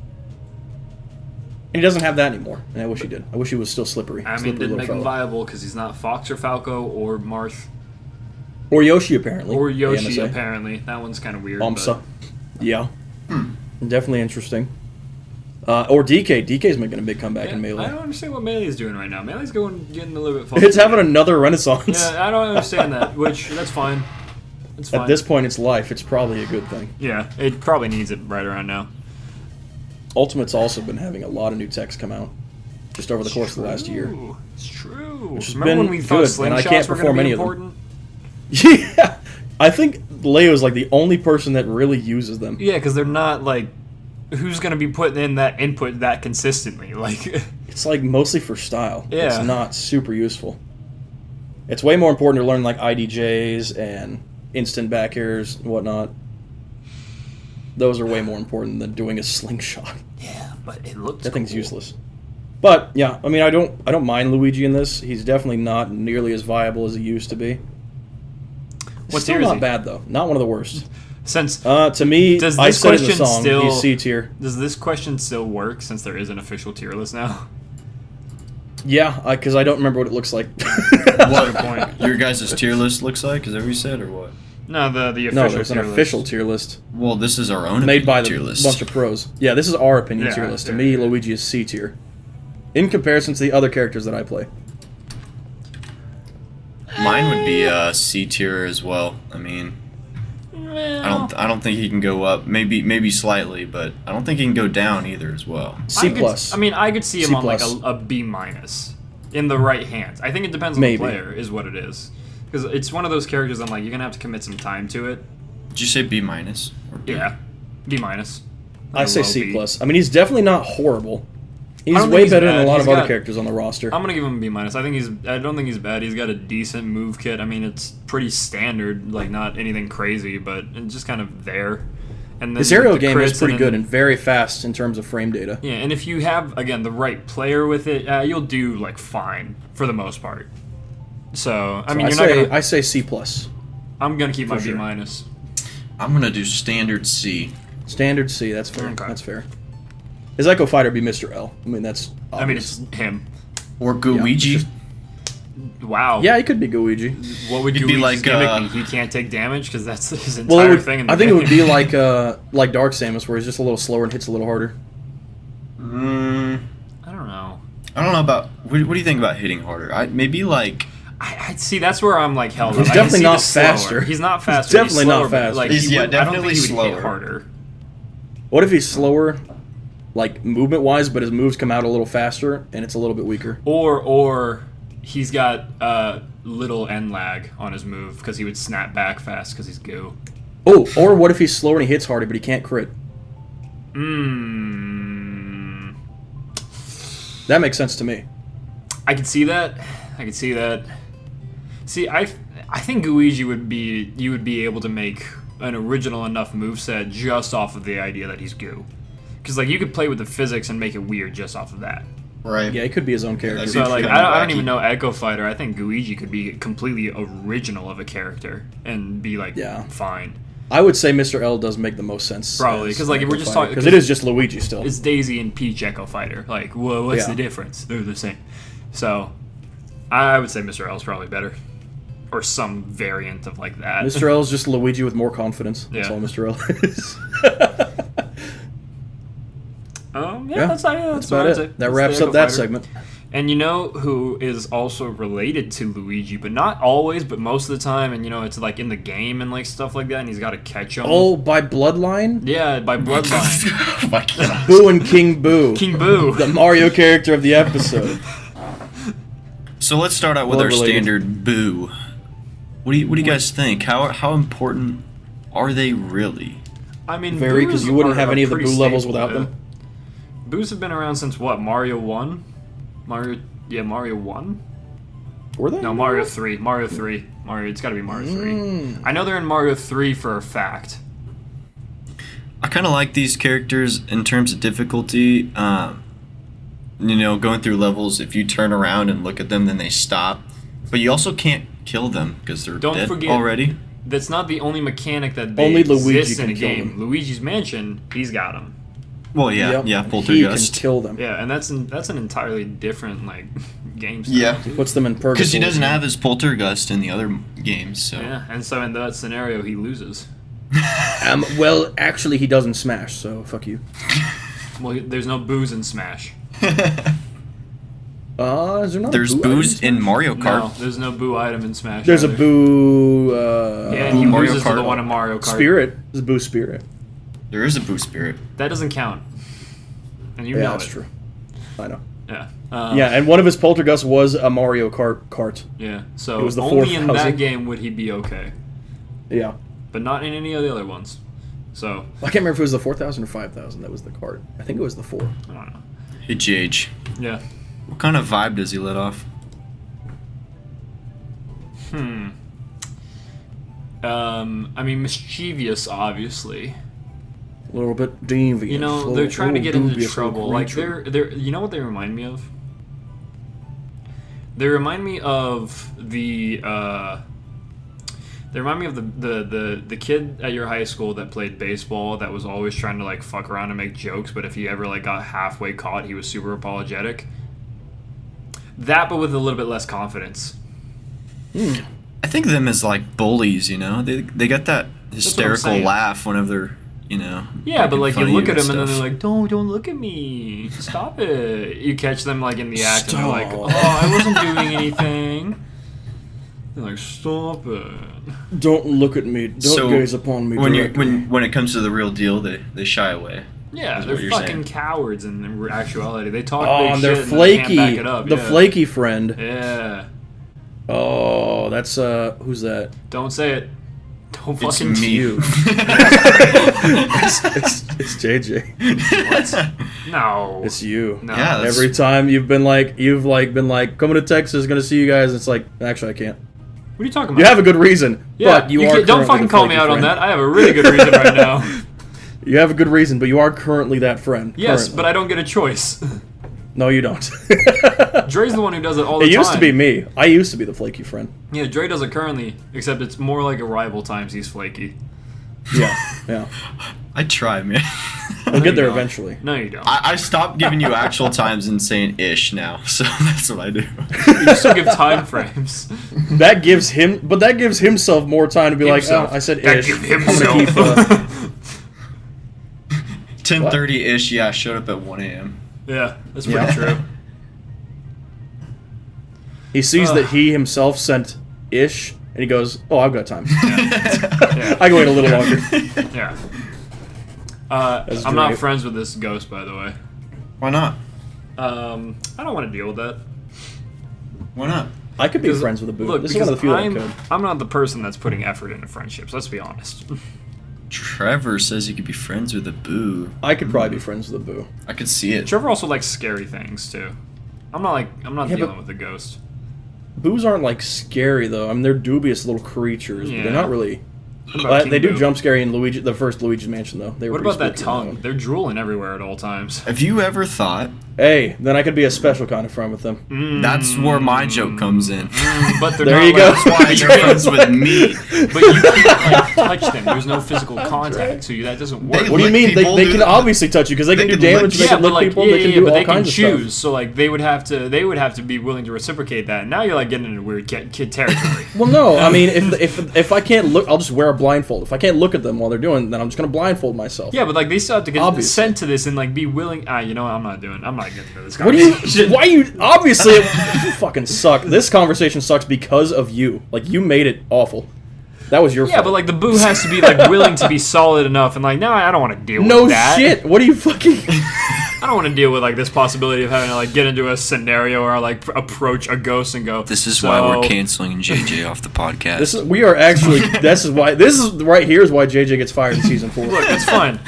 [SPEAKER 2] And he doesn't have that anymore. And I wish he did. I wish he was still slippery.
[SPEAKER 3] I mean,
[SPEAKER 2] Slippery
[SPEAKER 3] didn't
[SPEAKER 2] little
[SPEAKER 3] make him
[SPEAKER 2] fella.
[SPEAKER 3] viable because he's not Fox or Falco or Marth
[SPEAKER 2] Or Yoshi, apparently.
[SPEAKER 3] or
[SPEAKER 2] the
[SPEAKER 3] Yoshi.
[SPEAKER 2] MSA.
[SPEAKER 3] Apparently, that one's kind of weird.
[SPEAKER 2] Amsa. Yeah.
[SPEAKER 1] Hmm.
[SPEAKER 2] Definitely interesting. Or DK. DK's making a big comeback in
[SPEAKER 3] But, yeah,
[SPEAKER 2] Melee.
[SPEAKER 3] I don't understand what Melee's doing right now. Melee's getting a little bit funky.
[SPEAKER 2] It's having another renaissance.
[SPEAKER 3] Yeah, I don't understand that. Which that's fine. It's fine.
[SPEAKER 2] At this point, it's life. It's probably a good thing.
[SPEAKER 3] yeah, it probably needs it right around now.
[SPEAKER 2] Ultimate's also been having a lot of new techs come out just over the course of the last year.
[SPEAKER 3] True. It's true.
[SPEAKER 2] Which has
[SPEAKER 3] Remember when
[SPEAKER 2] been
[SPEAKER 3] we thought
[SPEAKER 2] good, and I
[SPEAKER 3] slingshots
[SPEAKER 2] can't
[SPEAKER 3] were
[SPEAKER 2] perform
[SPEAKER 3] going to
[SPEAKER 2] any
[SPEAKER 3] be
[SPEAKER 2] of them.
[SPEAKER 3] important?
[SPEAKER 2] Yeah, I think Leo's like the only person that really uses them.
[SPEAKER 3] Yeah, because they're not like, who's going to be putting in that input that consistently? Like,
[SPEAKER 2] It's like mostly for style.
[SPEAKER 3] Yeah.
[SPEAKER 2] It's not super useful. It's way more important to learn like IDJs and instant back airs and whatnot. Those are way more important than doing a slingshot.
[SPEAKER 3] yeah, but it looks.
[SPEAKER 2] That thing's
[SPEAKER 3] cool.
[SPEAKER 2] useless. But yeah, I mean, I don't mind Luigi in this. He's definitely not nearly as viable as he used to be.
[SPEAKER 3] What
[SPEAKER 2] Still
[SPEAKER 3] tier is
[SPEAKER 2] not
[SPEAKER 3] he?
[SPEAKER 2] bad though. Not one of the worst.
[SPEAKER 3] Since
[SPEAKER 2] To me,
[SPEAKER 3] Does
[SPEAKER 2] I
[SPEAKER 3] this
[SPEAKER 2] said in the
[SPEAKER 3] question
[SPEAKER 2] song,
[SPEAKER 3] still-
[SPEAKER 2] he's C tier.
[SPEAKER 3] does this question still work since there is an official tier list now?
[SPEAKER 2] Yeah, because I don't remember what it looks like.
[SPEAKER 3] What a point.
[SPEAKER 1] Your guys' tier list looks like? Is that what you said, or what?
[SPEAKER 3] No, the official
[SPEAKER 2] No, there's an
[SPEAKER 3] tier
[SPEAKER 2] official
[SPEAKER 3] list.
[SPEAKER 2] tier list
[SPEAKER 1] Well, this is our own
[SPEAKER 2] made by
[SPEAKER 1] tier
[SPEAKER 2] the
[SPEAKER 1] list.
[SPEAKER 2] bunch of pros. Yeah, this is our opinion
[SPEAKER 3] Yeah,
[SPEAKER 2] tier list. To
[SPEAKER 3] yeah,
[SPEAKER 2] me,
[SPEAKER 3] yeah.
[SPEAKER 2] Luigi is C tier. In comparison to the other characters that I play.
[SPEAKER 1] Mine would be C tier as well. I mean, I don't think he can go up. Maybe slightly, but I don't think he can go down either as well.
[SPEAKER 2] C plus.
[SPEAKER 3] I could see him
[SPEAKER 2] C
[SPEAKER 3] on like
[SPEAKER 2] plus.
[SPEAKER 3] a B minus in the right hands. I think it depends on
[SPEAKER 2] Maybe.
[SPEAKER 3] the player, is what it is. Because it's one of those characters I'm like, you're gonna have to commit some time to it.
[SPEAKER 1] Did you say B minus? Or B?
[SPEAKER 3] Yeah, B minus.
[SPEAKER 2] I say
[SPEAKER 3] Low
[SPEAKER 2] C
[SPEAKER 3] B.
[SPEAKER 2] plus. I mean, he's definitely not horrible. He's
[SPEAKER 3] don't think
[SPEAKER 2] way
[SPEAKER 3] he's
[SPEAKER 2] better than
[SPEAKER 3] bad.
[SPEAKER 2] a lot
[SPEAKER 3] He's
[SPEAKER 2] of other
[SPEAKER 3] got-
[SPEAKER 2] characters on the roster.
[SPEAKER 3] I'm gonna give him a B minus. I don't think he's bad. He's got a decent move kit. I mean, it's pretty standard, like not anything crazy, but it's just kind of there. And then
[SPEAKER 2] His aerial
[SPEAKER 3] the
[SPEAKER 2] game is
[SPEAKER 3] crits
[SPEAKER 2] pretty
[SPEAKER 3] and
[SPEAKER 2] good
[SPEAKER 3] then-
[SPEAKER 2] and very fast in terms of frame data.
[SPEAKER 3] Yeah, and if you have again the right player with it, you'll do like fine for the most part. So I mean,
[SPEAKER 2] I say C plus.
[SPEAKER 3] I'm gonna keep my
[SPEAKER 2] for
[SPEAKER 3] B
[SPEAKER 2] sure.
[SPEAKER 3] minus.
[SPEAKER 1] I'm gonna do standard C.
[SPEAKER 2] Standard C. That's fair.
[SPEAKER 3] Okay.
[SPEAKER 2] That's fair. His Echo Fighter would be Mr. L. I mean, that's obvious.
[SPEAKER 3] I mean, it's him.
[SPEAKER 1] Or Luigi.
[SPEAKER 3] Wow.
[SPEAKER 2] Yeah, he could be Luigi.
[SPEAKER 3] What would
[SPEAKER 1] He'd
[SPEAKER 3] you
[SPEAKER 1] be
[SPEAKER 3] be
[SPEAKER 1] like,
[SPEAKER 3] gimmick be? He can't take damage because that's his entire
[SPEAKER 2] Well, it would,
[SPEAKER 3] thing. In the
[SPEAKER 2] I think it would
[SPEAKER 3] game.
[SPEAKER 2] be like Dark Samus, where he's just a little slower and hits a little harder.
[SPEAKER 3] I don't know.
[SPEAKER 1] I don't know about. What do you think about hitting harder? Maybe like.
[SPEAKER 3] I see. That's where I'm like held.
[SPEAKER 2] He's
[SPEAKER 3] up. I can
[SPEAKER 2] definitely
[SPEAKER 3] see
[SPEAKER 2] not
[SPEAKER 3] the slower.
[SPEAKER 2] faster.
[SPEAKER 3] He's not faster.
[SPEAKER 2] He's definitely not
[SPEAKER 3] slower, but,
[SPEAKER 2] faster.
[SPEAKER 3] Like,
[SPEAKER 1] He's-
[SPEAKER 3] he
[SPEAKER 1] yeah,
[SPEAKER 3] would, I don't
[SPEAKER 1] definitely
[SPEAKER 3] think he would hit
[SPEAKER 1] slower.
[SPEAKER 3] harder.
[SPEAKER 2] What if he's slower, like movement wise, but his moves come out a little faster and it's a little bit weaker?
[SPEAKER 3] Or he's got little end lag on his move because he would snap back fast because he's goo.
[SPEAKER 2] Oh, or what if he's slow and he hits harder, but he can't crit? That makes sense to me.
[SPEAKER 3] I could see that. See, I think Luigi you would be able to make an original enough moveset just off of the idea that he's goo. Because like you could play with the physics and make it weird just off of that.
[SPEAKER 1] Right.
[SPEAKER 2] Yeah, he could be his own character.
[SPEAKER 3] So like
[SPEAKER 1] kinda
[SPEAKER 3] I don't
[SPEAKER 1] wacky.
[SPEAKER 3] even know Echo Fighter. I think Luigi could be completely original of a character and be like fine.
[SPEAKER 2] I would say Mr. L does make the most sense.
[SPEAKER 3] Probably, 'cause, like, if we're just talking-
[SPEAKER 2] because it is just Luigi still.
[SPEAKER 3] It's Daisy and Peach Echo Fighter. Like, whoa, what's
[SPEAKER 2] Yeah.
[SPEAKER 3] the difference? They're the same. So, I would say Mr. L's probably better, or some variant of like that.
[SPEAKER 2] Mr. L is just Luigi with more confidence. That's
[SPEAKER 3] Yeah.
[SPEAKER 2] all Mr. L is.
[SPEAKER 3] That's
[SPEAKER 2] about
[SPEAKER 3] what I'd
[SPEAKER 2] it.
[SPEAKER 3] say.
[SPEAKER 2] That
[SPEAKER 3] That's
[SPEAKER 2] wraps
[SPEAKER 3] the
[SPEAKER 2] up
[SPEAKER 3] Echo
[SPEAKER 2] that
[SPEAKER 3] Fighter.
[SPEAKER 2] segment.
[SPEAKER 3] And you know who is also related to Luigi, but not always, but most of the time, and you know it's like in the game and like stuff like that, and he's got to catch him.
[SPEAKER 2] Oh, by bloodline?
[SPEAKER 3] Yeah, by bloodline.
[SPEAKER 1] Oh my God.
[SPEAKER 2] Boo and King Boo.
[SPEAKER 3] King Boo.
[SPEAKER 2] The Mario character of the episode.
[SPEAKER 1] So let's start out with
[SPEAKER 2] Blood
[SPEAKER 1] our
[SPEAKER 2] related.
[SPEAKER 1] standard boo. What do you guys think? How important are they really?
[SPEAKER 3] I mean,
[SPEAKER 2] Very, because
[SPEAKER 3] Boos
[SPEAKER 2] you wouldn't
[SPEAKER 3] are
[SPEAKER 2] have any of the
[SPEAKER 3] pretty
[SPEAKER 2] Boo levels
[SPEAKER 3] staple,
[SPEAKER 2] without
[SPEAKER 3] yeah.
[SPEAKER 2] them.
[SPEAKER 3] Boos have been around since what? Mario 1? Mario 1?
[SPEAKER 2] Were they?
[SPEAKER 3] No, Mario 3. Mario 3. It's gotta be Mario 3.
[SPEAKER 2] Mm.
[SPEAKER 3] I know they're in Mario 3 for a fact.
[SPEAKER 1] I kind of like these characters in terms of difficulty. You know, going through levels, if you turn around and look at them, then they stop. But you also can't kill them because they're
[SPEAKER 3] Don't
[SPEAKER 1] dead
[SPEAKER 3] forget-
[SPEAKER 1] already.
[SPEAKER 3] That's not the only mechanic that
[SPEAKER 2] Only
[SPEAKER 3] exists
[SPEAKER 2] Luigi
[SPEAKER 3] in a
[SPEAKER 2] can kill
[SPEAKER 3] game.
[SPEAKER 2] them.
[SPEAKER 3] Luigi's Mansion, he's got them.
[SPEAKER 1] Well, yeah,
[SPEAKER 2] Yep.
[SPEAKER 1] yeah,
[SPEAKER 2] He
[SPEAKER 1] Poltergust.
[SPEAKER 2] can kill them.
[SPEAKER 3] Yeah, and that's an entirely different like game style.
[SPEAKER 1] Yeah.
[SPEAKER 3] too.
[SPEAKER 2] Puts them in purgatory.
[SPEAKER 1] Because he doesn't have his Poltergust in the other games, so.
[SPEAKER 3] Yeah, and so in that scenario, he loses.
[SPEAKER 2] Well, actually, he doesn't smash, so fuck you.
[SPEAKER 3] Well, there's no booze in Smash.
[SPEAKER 2] Is there not
[SPEAKER 1] There's
[SPEAKER 2] a Boo
[SPEAKER 1] booze
[SPEAKER 2] item?
[SPEAKER 1] in Mario
[SPEAKER 3] No,
[SPEAKER 1] Kart.
[SPEAKER 3] there's no boo item in Smash.
[SPEAKER 2] There's a
[SPEAKER 3] either.
[SPEAKER 2] Boo.
[SPEAKER 3] Yeah, and
[SPEAKER 1] Boo
[SPEAKER 3] he
[SPEAKER 1] Mario
[SPEAKER 3] loses to the
[SPEAKER 1] Kart.
[SPEAKER 3] one in Mario Kart.
[SPEAKER 2] Spirit. There's a Boo Spirit.
[SPEAKER 1] There is a Boo Spirit.
[SPEAKER 3] That doesn't count. And you
[SPEAKER 2] Yeah,
[SPEAKER 3] know
[SPEAKER 2] that's
[SPEAKER 3] it.
[SPEAKER 2] true. I know.
[SPEAKER 3] Yeah.
[SPEAKER 2] Yeah, and one of his Poltergusts was a Mario Kart.
[SPEAKER 3] Yeah. So
[SPEAKER 2] It was the
[SPEAKER 3] only in
[SPEAKER 2] 4,000.
[SPEAKER 3] that game would he be okay,
[SPEAKER 2] Yeah.
[SPEAKER 3] but not in any of the other ones. So
[SPEAKER 2] I can't remember if it was the 4,000 or 5,000 that was the cart. I think it was the 4.
[SPEAKER 3] I don't know.
[SPEAKER 1] Hey, GH.
[SPEAKER 3] Yeah.
[SPEAKER 1] What kind of vibe does he let off?
[SPEAKER 3] I mean, mischievous, obviously.
[SPEAKER 2] A little bit devious.
[SPEAKER 3] You know,
[SPEAKER 2] a
[SPEAKER 3] they're
[SPEAKER 2] little-
[SPEAKER 3] trying to
[SPEAKER 2] little
[SPEAKER 3] get into
[SPEAKER 2] dubious little
[SPEAKER 3] trouble. Like
[SPEAKER 2] creature.
[SPEAKER 3] they're. You know what they remind me of? They remind me of the. They remind me of the kid at your high school that played baseball that was always trying to like fuck around and make jokes, but if he ever like got halfway caught, he was super apologetic. That, but with a little bit less confidence.
[SPEAKER 1] I think of them as like bullies, you know? They got that hysterical
[SPEAKER 3] saying.
[SPEAKER 1] laugh whenever they're, you know.
[SPEAKER 3] Yeah, but
[SPEAKER 1] making
[SPEAKER 3] like
[SPEAKER 1] fun
[SPEAKER 3] you
[SPEAKER 1] of
[SPEAKER 3] look at them and then
[SPEAKER 1] stuff.
[SPEAKER 3] they're like, don't look at me, stop it. You catch them like in the act and they're like,
[SPEAKER 2] Stop.
[SPEAKER 3] oh, I wasn't doing anything. They're like, stop it.
[SPEAKER 2] Don't look at me. Don't
[SPEAKER 1] So,
[SPEAKER 2] gaze upon me
[SPEAKER 1] when
[SPEAKER 2] directly.
[SPEAKER 1] when it comes to the real deal, they shy away.
[SPEAKER 3] Yeah,
[SPEAKER 1] Is
[SPEAKER 3] they're
[SPEAKER 1] what you're
[SPEAKER 3] fucking
[SPEAKER 1] saying.
[SPEAKER 3] cowards in actuality. They talk
[SPEAKER 2] Oh,
[SPEAKER 3] big
[SPEAKER 2] and they're
[SPEAKER 3] shit and they
[SPEAKER 2] flaky.
[SPEAKER 3] can't back it up.
[SPEAKER 2] The
[SPEAKER 3] yeah.
[SPEAKER 2] flaky friend.
[SPEAKER 3] Yeah.
[SPEAKER 2] Oh, that's who's that?
[SPEAKER 3] Don't say it. Don't
[SPEAKER 1] It's
[SPEAKER 3] fucking
[SPEAKER 1] me.
[SPEAKER 2] You. it's JJ.
[SPEAKER 3] No.
[SPEAKER 2] It's you.
[SPEAKER 3] No.
[SPEAKER 1] Yeah, that's-
[SPEAKER 2] Every time you've been like coming to Texas, gonna see you guys. It's like actually I can't.
[SPEAKER 3] What are you talking about?
[SPEAKER 2] You have a good reason,
[SPEAKER 3] yeah,
[SPEAKER 2] but you are.
[SPEAKER 3] don't
[SPEAKER 2] currently
[SPEAKER 3] fucking
[SPEAKER 2] the
[SPEAKER 3] call me
[SPEAKER 2] flaky
[SPEAKER 3] out on
[SPEAKER 2] friend.
[SPEAKER 3] that. I have a really good reason right now.
[SPEAKER 2] You have a good reason, but you are currently that friend.
[SPEAKER 3] Yes,
[SPEAKER 2] currently.
[SPEAKER 3] but I don't get a choice.
[SPEAKER 2] No, you don't.
[SPEAKER 3] Dre's the one who does it all the
[SPEAKER 2] It
[SPEAKER 3] time.
[SPEAKER 2] used to be me. I used to be the flaky friend.
[SPEAKER 3] Yeah, Dre does it currently, except it's more like arrival times he's flaky.
[SPEAKER 2] Yeah, yeah.
[SPEAKER 1] I try, man.
[SPEAKER 2] We'll get there
[SPEAKER 3] you don't.
[SPEAKER 2] eventually.
[SPEAKER 3] No, you don't.
[SPEAKER 1] I stopped giving you actual times and saying ish now, so that's what I do.
[SPEAKER 3] You still give time frames.
[SPEAKER 2] That gives himself more time to be
[SPEAKER 3] Himself.
[SPEAKER 2] like, oh, I said
[SPEAKER 3] That
[SPEAKER 2] ish.
[SPEAKER 3] give
[SPEAKER 2] I'm gonna keep.
[SPEAKER 3] himself.
[SPEAKER 1] 10:30 ish. Yeah, I showed up at 1 a.m.
[SPEAKER 3] Yeah, that's pretty
[SPEAKER 2] Yeah.
[SPEAKER 3] true.
[SPEAKER 2] He sees that he himself sent ish, and he goes, "Oh, I've got time.
[SPEAKER 3] Yeah.
[SPEAKER 2] I can wait a little longer."
[SPEAKER 3] Yeah.
[SPEAKER 2] That's
[SPEAKER 3] I'm not
[SPEAKER 2] great.
[SPEAKER 3] friends with this ghost, by the way.
[SPEAKER 1] Why not?
[SPEAKER 3] I don't want to deal with that.
[SPEAKER 1] Why not?
[SPEAKER 2] I could be friends with a Boo.
[SPEAKER 3] Look,
[SPEAKER 2] This is one of the few that I could.
[SPEAKER 3] I'm not the person that's putting effort into friendships. Let's be honest.
[SPEAKER 1] Trevor says you could be friends with a Boo.
[SPEAKER 2] I could probably be friends with a Boo.
[SPEAKER 1] I could see it.
[SPEAKER 3] Trevor also likes scary things too. I'm not
[SPEAKER 2] Yeah,
[SPEAKER 3] dealing
[SPEAKER 2] but-
[SPEAKER 3] with a ghost.
[SPEAKER 2] Boos aren't like scary though. I mean, they're dubious little creatures, but
[SPEAKER 3] Yeah.
[SPEAKER 2] they're not really.
[SPEAKER 3] What about King
[SPEAKER 2] They do
[SPEAKER 3] Boo?
[SPEAKER 2] jumk scary in Luigi, the first Luigi's Mansion though. They were
[SPEAKER 3] What
[SPEAKER 2] pretty
[SPEAKER 3] about that
[SPEAKER 2] spooky in
[SPEAKER 3] tongue?
[SPEAKER 2] one.
[SPEAKER 3] They're drooling everywhere at all times.
[SPEAKER 1] Have you ever thought
[SPEAKER 2] Hey, then I could be a special kind of friend with them.
[SPEAKER 1] that's where my joke comes in?
[SPEAKER 3] But they're
[SPEAKER 2] There
[SPEAKER 3] not
[SPEAKER 2] you go.
[SPEAKER 3] like,
[SPEAKER 1] That's why you're friends with me.
[SPEAKER 3] But you can't like touch them. There's no physical contact, so that doesn't work.
[SPEAKER 1] They
[SPEAKER 2] What do you
[SPEAKER 1] lick
[SPEAKER 2] mean? They
[SPEAKER 1] people,
[SPEAKER 2] can
[SPEAKER 1] do-
[SPEAKER 2] obviously touch you because they can do
[SPEAKER 1] can lick
[SPEAKER 2] damage. They
[SPEAKER 1] you.
[SPEAKER 2] can
[SPEAKER 3] but
[SPEAKER 2] lick
[SPEAKER 3] like,
[SPEAKER 2] people. They can do
[SPEAKER 3] but
[SPEAKER 2] all
[SPEAKER 3] they can
[SPEAKER 2] kinds of
[SPEAKER 3] choose.
[SPEAKER 2] stuff.
[SPEAKER 3] So like, they would have to be willing to reciprocate that. Now you're like getting into weird kid territory.
[SPEAKER 2] Well, no. I mean, if I can't look, I'll just wear a blindfold. If I can't look at them while they're doing, then I'm just gonna blindfold myself.
[SPEAKER 3] Yeah, but like they still have to get
[SPEAKER 2] Obviously.
[SPEAKER 3] sent to this and like be willing. You know what? I'm not getting into this
[SPEAKER 2] What do you?
[SPEAKER 3] conversation.
[SPEAKER 2] Why you? Obviously, you fucking suck. This conversation sucks because of you. Like you made it awful. That was your
[SPEAKER 3] Yeah,
[SPEAKER 2] fault.
[SPEAKER 3] but like the boo has to be like willing to be solid enough and like, no, I don't want to deal
[SPEAKER 2] no
[SPEAKER 3] with that.
[SPEAKER 2] shit. What are you fucking?
[SPEAKER 3] I don't want to deal with like this possibility of having to like get into a scenario or like approach a ghost and go.
[SPEAKER 1] This is
[SPEAKER 3] so,
[SPEAKER 1] why we're canceling JJ off the podcast.
[SPEAKER 2] We are actually. This is right here is why JJ gets fired in season 4.
[SPEAKER 3] Look, it's fine.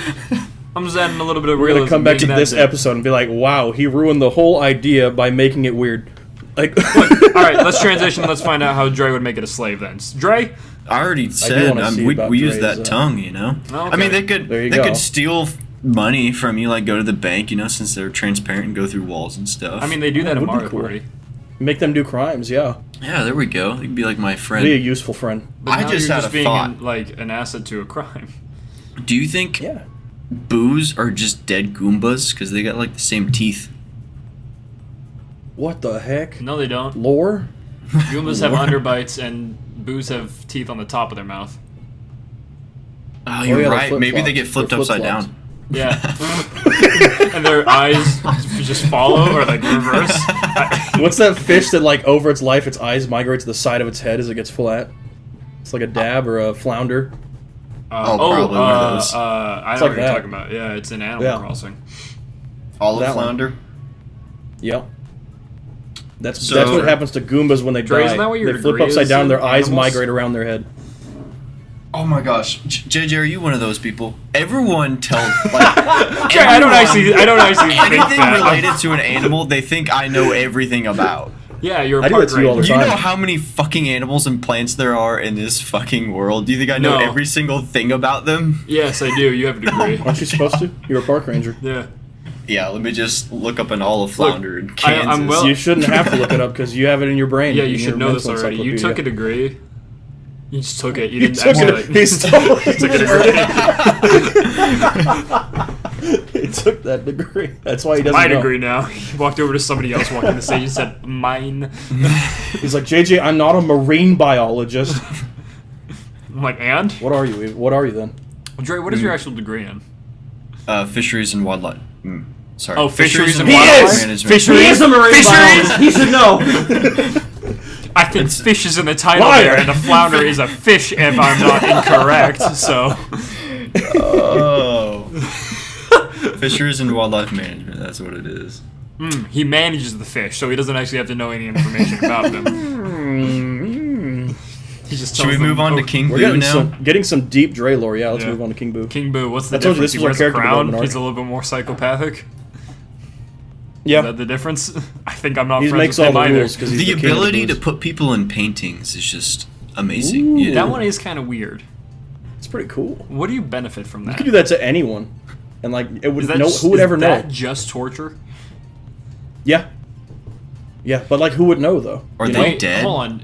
[SPEAKER 3] I'm just adding a little bit of
[SPEAKER 2] We're
[SPEAKER 3] realism.
[SPEAKER 2] gonna come back to
[SPEAKER 3] making that
[SPEAKER 2] this
[SPEAKER 3] bit.
[SPEAKER 2] episode and be like, "Wow, he ruined the whole idea by making it weird." Like,
[SPEAKER 3] All right, let's transition. Let's find out how Dre would make it a slave then. Dre?
[SPEAKER 1] I already said
[SPEAKER 2] wanna see
[SPEAKER 1] we
[SPEAKER 2] about
[SPEAKER 1] use
[SPEAKER 2] Dre's,
[SPEAKER 1] that tongue, you know.
[SPEAKER 3] Oh,
[SPEAKER 1] I mean,
[SPEAKER 3] okay.
[SPEAKER 2] There you
[SPEAKER 1] they
[SPEAKER 2] go.
[SPEAKER 1] could steal money from you, like go to the bank, you know, since they're transparent and go through walls and stuff.
[SPEAKER 3] I mean, they do that in
[SPEAKER 2] would be
[SPEAKER 3] Mario
[SPEAKER 2] cool.
[SPEAKER 3] Party.
[SPEAKER 2] make them do crimes. Yeah,
[SPEAKER 1] yeah, there we go. They could be like my friend.
[SPEAKER 2] be a useful friend.
[SPEAKER 3] But
[SPEAKER 1] I
[SPEAKER 3] now
[SPEAKER 1] just
[SPEAKER 3] you're
[SPEAKER 1] had
[SPEAKER 3] just
[SPEAKER 1] a
[SPEAKER 3] being
[SPEAKER 1] thought.
[SPEAKER 3] like an asset to a crime.
[SPEAKER 1] Do you think
[SPEAKER 2] Yeah.
[SPEAKER 1] Boos are just dead Goombas because they got like the same teeth?
[SPEAKER 2] What the heck?
[SPEAKER 3] No, they don't.
[SPEAKER 2] Lore?
[SPEAKER 3] Goombas have underbites and boos have teeth on the top of their mouth.
[SPEAKER 1] Oh, you're
[SPEAKER 2] yeah, they're
[SPEAKER 1] right. Maybe they
[SPEAKER 2] flip-flops.
[SPEAKER 1] get flipped
[SPEAKER 2] They're
[SPEAKER 1] upside
[SPEAKER 2] flip-flops.
[SPEAKER 1] down.
[SPEAKER 3] Yeah. And their eyes just follow or like reverse.
[SPEAKER 2] What's that fish that, like, over its life, its eyes migrate to the side of its head as it gets flat? It's like a dab or a flounder.
[SPEAKER 1] Probably one of those.
[SPEAKER 3] I know
[SPEAKER 2] like
[SPEAKER 3] what you're
[SPEAKER 2] that.
[SPEAKER 3] talking about. Yeah, it's in Animal
[SPEAKER 2] Yeah.
[SPEAKER 3] Crossing.
[SPEAKER 1] Olive
[SPEAKER 2] that one.
[SPEAKER 1] flounder.
[SPEAKER 2] Yep. That's
[SPEAKER 1] So-
[SPEAKER 2] what happens to Goombas when they
[SPEAKER 3] Dre,
[SPEAKER 2] die.
[SPEAKER 3] isn't that what your
[SPEAKER 2] They flip
[SPEAKER 3] degree
[SPEAKER 2] upside
[SPEAKER 3] is
[SPEAKER 2] down,
[SPEAKER 3] in
[SPEAKER 2] their eyes
[SPEAKER 3] animals?
[SPEAKER 2] migrate around their head.
[SPEAKER 1] Oh my gosh, JJ, are you one of those people? Everyone tells like
[SPEAKER 3] Dre, I don't actually think
[SPEAKER 1] anything
[SPEAKER 3] that.
[SPEAKER 1] related to an animal. They think I know everything about.
[SPEAKER 3] Yeah, you're a
[SPEAKER 2] I do
[SPEAKER 3] park
[SPEAKER 2] that to you all the
[SPEAKER 3] ranger.
[SPEAKER 1] You
[SPEAKER 2] time.
[SPEAKER 1] know how many fucking animals and plants there are in this fucking world? Do you think I know
[SPEAKER 3] No.
[SPEAKER 1] every single thing about them?
[SPEAKER 3] Yes, I do. You have a degree.
[SPEAKER 2] Aren't you supposed to? You're a park ranger.
[SPEAKER 3] Yeah.
[SPEAKER 1] Yeah, let me just look up an olive flounder in Kansas.
[SPEAKER 3] I'm well-
[SPEAKER 2] You shouldn't have to look it up because you have it in your brain.
[SPEAKER 3] Yeah,
[SPEAKER 2] in
[SPEAKER 3] you
[SPEAKER 2] your
[SPEAKER 3] should know this
[SPEAKER 2] mental
[SPEAKER 3] already. You took a
[SPEAKER 2] encyclopedia.
[SPEAKER 3] degree. You just took it. You
[SPEAKER 2] He
[SPEAKER 3] didn't
[SPEAKER 2] took
[SPEAKER 3] actually.
[SPEAKER 2] it. He stole it.
[SPEAKER 3] He took a degree.
[SPEAKER 2] He took that degree. That's why he doesn't
[SPEAKER 3] My
[SPEAKER 2] know.
[SPEAKER 3] degree now. He walked over to somebody else walking the stage and said, "Mine."
[SPEAKER 2] He's like, JJ, I'm not a marine biologist.
[SPEAKER 3] I'm like, and?
[SPEAKER 2] What are you? What are you then?
[SPEAKER 3] Dre, what is your actual degree in?
[SPEAKER 1] Fisheries and wildlife. Sorry.
[SPEAKER 3] Oh, fisheries and
[SPEAKER 2] He
[SPEAKER 3] wildlife.
[SPEAKER 2] is!
[SPEAKER 1] management.
[SPEAKER 3] Fisheries.
[SPEAKER 2] He is a marine
[SPEAKER 3] Fisheries.
[SPEAKER 2] biologist. He should know.
[SPEAKER 3] I think fish is in the title
[SPEAKER 2] Liar.
[SPEAKER 3] there, and a flounder is a fish if I'm not incorrect. So,
[SPEAKER 1] Oh. Fisheries and wildlife management. That's what it is.
[SPEAKER 3] he manages the fish, so he doesn't actually have to know any information about them. He just
[SPEAKER 1] Should we
[SPEAKER 3] tells them,
[SPEAKER 1] move on to
[SPEAKER 3] "Oh,
[SPEAKER 1] King
[SPEAKER 2] We're
[SPEAKER 1] Boo now?
[SPEAKER 2] getting some deep Dre lore. Yeah, let's
[SPEAKER 3] Yeah.
[SPEAKER 2] move on to King Boo.
[SPEAKER 3] King Boo, what's the
[SPEAKER 2] I told you
[SPEAKER 3] difference?
[SPEAKER 2] this
[SPEAKER 3] He
[SPEAKER 2] was our
[SPEAKER 3] wears a
[SPEAKER 2] character
[SPEAKER 3] crown.
[SPEAKER 2] development
[SPEAKER 3] He's
[SPEAKER 2] arc.
[SPEAKER 3] a little bit more psychopathic.
[SPEAKER 2] Yeah,
[SPEAKER 3] Is that the difference? I think I'm not
[SPEAKER 2] he
[SPEAKER 3] friends
[SPEAKER 2] makes
[SPEAKER 3] with
[SPEAKER 2] all
[SPEAKER 3] him
[SPEAKER 2] the
[SPEAKER 3] either.
[SPEAKER 2] rules because he's
[SPEAKER 1] The
[SPEAKER 2] the king of the
[SPEAKER 1] ability to
[SPEAKER 2] blues.
[SPEAKER 1] put people in paintings is just amazing.
[SPEAKER 2] Ooh.
[SPEAKER 1] You know?
[SPEAKER 3] That one is kind of weird.
[SPEAKER 2] It's pretty cool.
[SPEAKER 3] What do you benefit from
[SPEAKER 2] You
[SPEAKER 3] that?
[SPEAKER 2] could do that to anyone, and like it would
[SPEAKER 3] Is that
[SPEAKER 2] no.
[SPEAKER 3] just-
[SPEAKER 2] Who would
[SPEAKER 3] is
[SPEAKER 2] ever know?
[SPEAKER 3] that just torture?
[SPEAKER 2] Yeah, yeah, but like who would know though?
[SPEAKER 1] Are
[SPEAKER 2] You
[SPEAKER 1] they
[SPEAKER 2] know?
[SPEAKER 3] Wait,
[SPEAKER 1] dead?
[SPEAKER 3] hold on.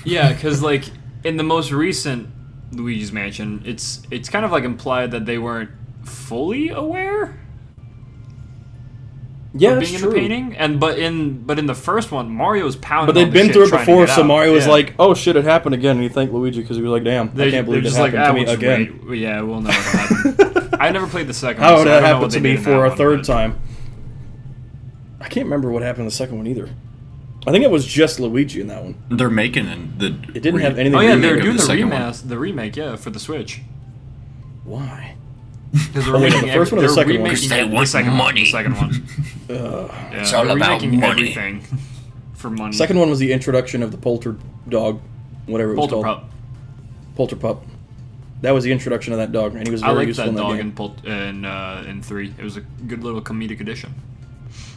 [SPEAKER 3] Yeah, because like in the most recent Luigi's Mansion, it's kind of like implied that they weren't fully aware
[SPEAKER 2] Yeah,
[SPEAKER 3] of
[SPEAKER 2] that's
[SPEAKER 3] being
[SPEAKER 2] true.
[SPEAKER 3] in the painting, and but in the first one, Mario's pounding.
[SPEAKER 2] But they've
[SPEAKER 3] on the
[SPEAKER 2] been
[SPEAKER 3] shit
[SPEAKER 2] through it
[SPEAKER 3] trying to
[SPEAKER 2] before,
[SPEAKER 3] get
[SPEAKER 2] so
[SPEAKER 3] out.
[SPEAKER 2] Mario was
[SPEAKER 3] Yeah.
[SPEAKER 2] like, "Oh shit, it happened again," and he thanked Luigi because he was like, "Damn, I can't believe
[SPEAKER 3] they're
[SPEAKER 2] it
[SPEAKER 3] just like,
[SPEAKER 2] happened to me
[SPEAKER 3] we'll just
[SPEAKER 2] again."
[SPEAKER 3] wait. Yeah, we'll know what'll happen. I never played the second
[SPEAKER 2] How
[SPEAKER 3] one.
[SPEAKER 2] did
[SPEAKER 3] so I
[SPEAKER 2] that
[SPEAKER 3] don't know
[SPEAKER 2] happen
[SPEAKER 3] what
[SPEAKER 2] to
[SPEAKER 3] they
[SPEAKER 2] me
[SPEAKER 3] did in
[SPEAKER 2] for
[SPEAKER 3] that
[SPEAKER 2] a
[SPEAKER 3] one,
[SPEAKER 2] third
[SPEAKER 3] but-
[SPEAKER 2] time? I can't remember what happened in the second one either. I think it was just Luigi in that one.
[SPEAKER 1] They're making the.
[SPEAKER 2] It didn't have anything
[SPEAKER 3] Oh
[SPEAKER 2] to
[SPEAKER 3] yeah,
[SPEAKER 2] do
[SPEAKER 3] they're
[SPEAKER 2] with
[SPEAKER 3] doing
[SPEAKER 1] the
[SPEAKER 3] the
[SPEAKER 1] second one.
[SPEAKER 3] remake, yeah, for the Switch.
[SPEAKER 2] Why?
[SPEAKER 3] Because
[SPEAKER 2] Oh, wait, the first one or the second one?
[SPEAKER 1] 'Cause they want money.
[SPEAKER 3] The second one.
[SPEAKER 2] Ugh.
[SPEAKER 3] Yeah,
[SPEAKER 1] It's all
[SPEAKER 3] they're
[SPEAKER 1] about
[SPEAKER 3] remaking
[SPEAKER 1] money.
[SPEAKER 3] everything for money.
[SPEAKER 2] Second one was the introduction of the Polter dog, whatever it was
[SPEAKER 3] Polter
[SPEAKER 2] called.
[SPEAKER 3] Pup.
[SPEAKER 2] Polter Pup. That was the introduction of that dog, and he was
[SPEAKER 3] I
[SPEAKER 2] very
[SPEAKER 3] liked
[SPEAKER 2] useful
[SPEAKER 3] that
[SPEAKER 2] in that
[SPEAKER 3] dog
[SPEAKER 2] game.
[SPEAKER 3] in 3. It was a good little comedic addition.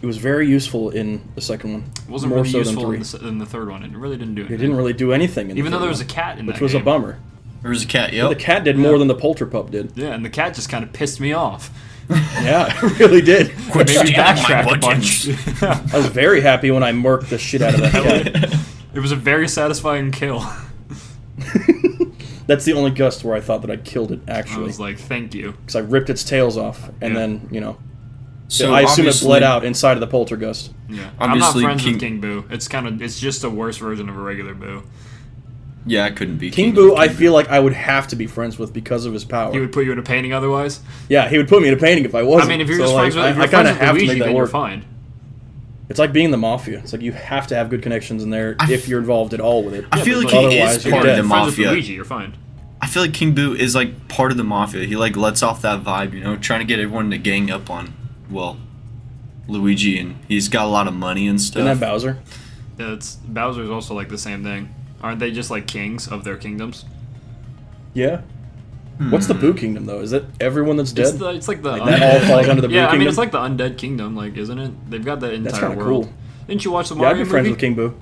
[SPEAKER 2] It was very useful in the second one.
[SPEAKER 3] It wasn't
[SPEAKER 2] more
[SPEAKER 3] really
[SPEAKER 2] so
[SPEAKER 3] useful
[SPEAKER 2] than 3.
[SPEAKER 3] in the third one. It really didn't do anything.
[SPEAKER 2] It didn't really do anything in
[SPEAKER 3] Even
[SPEAKER 2] the
[SPEAKER 3] though
[SPEAKER 2] third
[SPEAKER 3] there was a
[SPEAKER 2] one,
[SPEAKER 3] cat in that
[SPEAKER 2] which was a
[SPEAKER 3] game.
[SPEAKER 2] bummer.
[SPEAKER 1] There was a cat.
[SPEAKER 2] But
[SPEAKER 1] Yep.
[SPEAKER 2] the cat did more than the Polter Pup did.
[SPEAKER 3] Yeah, and the cat just kind of pissed me off.
[SPEAKER 2] Yeah, it really did.
[SPEAKER 1] Quit
[SPEAKER 3] Maybe
[SPEAKER 1] stealing my
[SPEAKER 3] backtrack a bunch.
[SPEAKER 1] buttons.
[SPEAKER 2] I was very happy when I murked the shit out of that cat.
[SPEAKER 3] It was a very satisfying kill.
[SPEAKER 2] That's the only gust where I thought that I killed it,
[SPEAKER 3] I
[SPEAKER 2] actually.
[SPEAKER 3] was like, thank you.
[SPEAKER 2] Because I ripped its tails off, and
[SPEAKER 3] Yeah.
[SPEAKER 2] then, you know,
[SPEAKER 1] So
[SPEAKER 2] I assume it
[SPEAKER 1] obviously-
[SPEAKER 2] bled out inside of the poltergust.
[SPEAKER 3] Yeah, I'm not
[SPEAKER 1] Obviously,
[SPEAKER 3] friends
[SPEAKER 1] King-
[SPEAKER 3] with King Boo. It's just a worse version of a regular Boo.
[SPEAKER 1] Yeah, I couldn't be
[SPEAKER 2] King Boo, I feel like I would have to be friends with because of his power.
[SPEAKER 3] He would put you in a painting otherwise.
[SPEAKER 2] Yeah, he would put me in a painting if I
[SPEAKER 3] I
[SPEAKER 2] wasn't.
[SPEAKER 3] mean, if you're
[SPEAKER 2] So,
[SPEAKER 3] just
[SPEAKER 2] like,
[SPEAKER 3] friends with, if
[SPEAKER 2] I
[SPEAKER 3] you're
[SPEAKER 2] kind
[SPEAKER 3] friends
[SPEAKER 2] of
[SPEAKER 3] with
[SPEAKER 2] have to
[SPEAKER 3] Luigi,
[SPEAKER 2] make that
[SPEAKER 3] then you're
[SPEAKER 2] work.
[SPEAKER 3] fine.
[SPEAKER 2] It's like being the mafia. It's like you have to have good connections in there if you're involved at all with it.
[SPEAKER 1] I feel
[SPEAKER 3] but
[SPEAKER 1] like he
[SPEAKER 2] otherwise
[SPEAKER 1] is
[SPEAKER 2] you're
[SPEAKER 1] part
[SPEAKER 2] dead.
[SPEAKER 1] of the
[SPEAKER 3] Friends with
[SPEAKER 1] mafia.
[SPEAKER 3] Luigi, you're fine.
[SPEAKER 1] I feel like King Boo is like part of the mafia. He like lets off that vibe, you know, trying to get everyone to gang up on, well, Luigi, and he's got a lot of money and
[SPEAKER 2] Isn't that
[SPEAKER 1] stuff.
[SPEAKER 2] Bowser?
[SPEAKER 3] Yeah, Bowser's also like the same thing. Aren't they just like kings of their kingdoms?
[SPEAKER 2] Yeah. What's the Boo Kingdom, though? Is it everyone that's dead?
[SPEAKER 3] It's like the
[SPEAKER 2] Like, that all falls under the Boo
[SPEAKER 3] yeah. I
[SPEAKER 2] Kingdom?
[SPEAKER 3] mean, it's like the undead kingdom, like isn't it? They've got that entire
[SPEAKER 2] That's kind of
[SPEAKER 3] world.
[SPEAKER 2] cool.
[SPEAKER 3] Didn't you watch the
[SPEAKER 2] Yeah, I'd
[SPEAKER 3] Mario
[SPEAKER 2] be friends
[SPEAKER 3] movie?
[SPEAKER 2] with King Boo.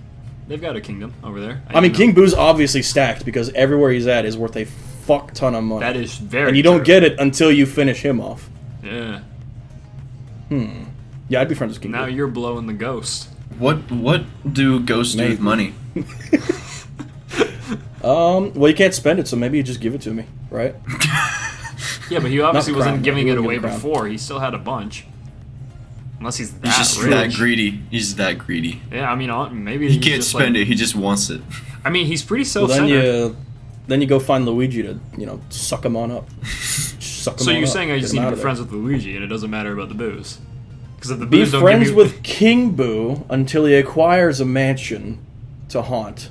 [SPEAKER 3] They've got a kingdom over there.
[SPEAKER 2] I mean,
[SPEAKER 3] know.
[SPEAKER 2] King Boo's obviously stacked because everywhere he's at is worth a fuck ton of money.
[SPEAKER 3] That is very.
[SPEAKER 2] and you don't
[SPEAKER 3] true.
[SPEAKER 2] get it until you finish him off.
[SPEAKER 3] Yeah.
[SPEAKER 2] Yeah, I'd be friends with King
[SPEAKER 3] Now
[SPEAKER 2] Boo.
[SPEAKER 3] you're blowing the ghost.
[SPEAKER 1] What do ghosts do with
[SPEAKER 2] Maybe.
[SPEAKER 1] money?
[SPEAKER 2] Well, you can't spend it, so maybe you just give it to me, right?
[SPEAKER 3] Yeah, but he obviously
[SPEAKER 2] the crown,
[SPEAKER 3] wasn't giving
[SPEAKER 2] he
[SPEAKER 3] it
[SPEAKER 2] wouldn't
[SPEAKER 3] away
[SPEAKER 2] give the crown.
[SPEAKER 3] before. He still had a bunch. Unless he's that
[SPEAKER 1] He's just
[SPEAKER 3] rich.
[SPEAKER 1] that greedy. He's that greedy.
[SPEAKER 3] Yeah, I mean, maybe
[SPEAKER 1] He
[SPEAKER 3] he's
[SPEAKER 1] can't
[SPEAKER 3] just
[SPEAKER 1] spend
[SPEAKER 3] like,
[SPEAKER 1] it. He just wants it.
[SPEAKER 3] I mean, he's pretty
[SPEAKER 2] Well,
[SPEAKER 3] self-centered.
[SPEAKER 2] then you go find Luigi to, suck him on up. Suck him
[SPEAKER 3] So
[SPEAKER 2] on
[SPEAKER 3] you're
[SPEAKER 2] up,
[SPEAKER 3] saying I
[SPEAKER 2] get
[SPEAKER 3] just
[SPEAKER 2] him
[SPEAKER 3] need to
[SPEAKER 2] out
[SPEAKER 3] be
[SPEAKER 2] of there.
[SPEAKER 3] friends with Luigi, and it doesn't matter about the booze? Because if the
[SPEAKER 2] Be
[SPEAKER 3] booze don't
[SPEAKER 2] friends
[SPEAKER 3] give you...
[SPEAKER 2] with King Boo until he acquires a mansion to haunt.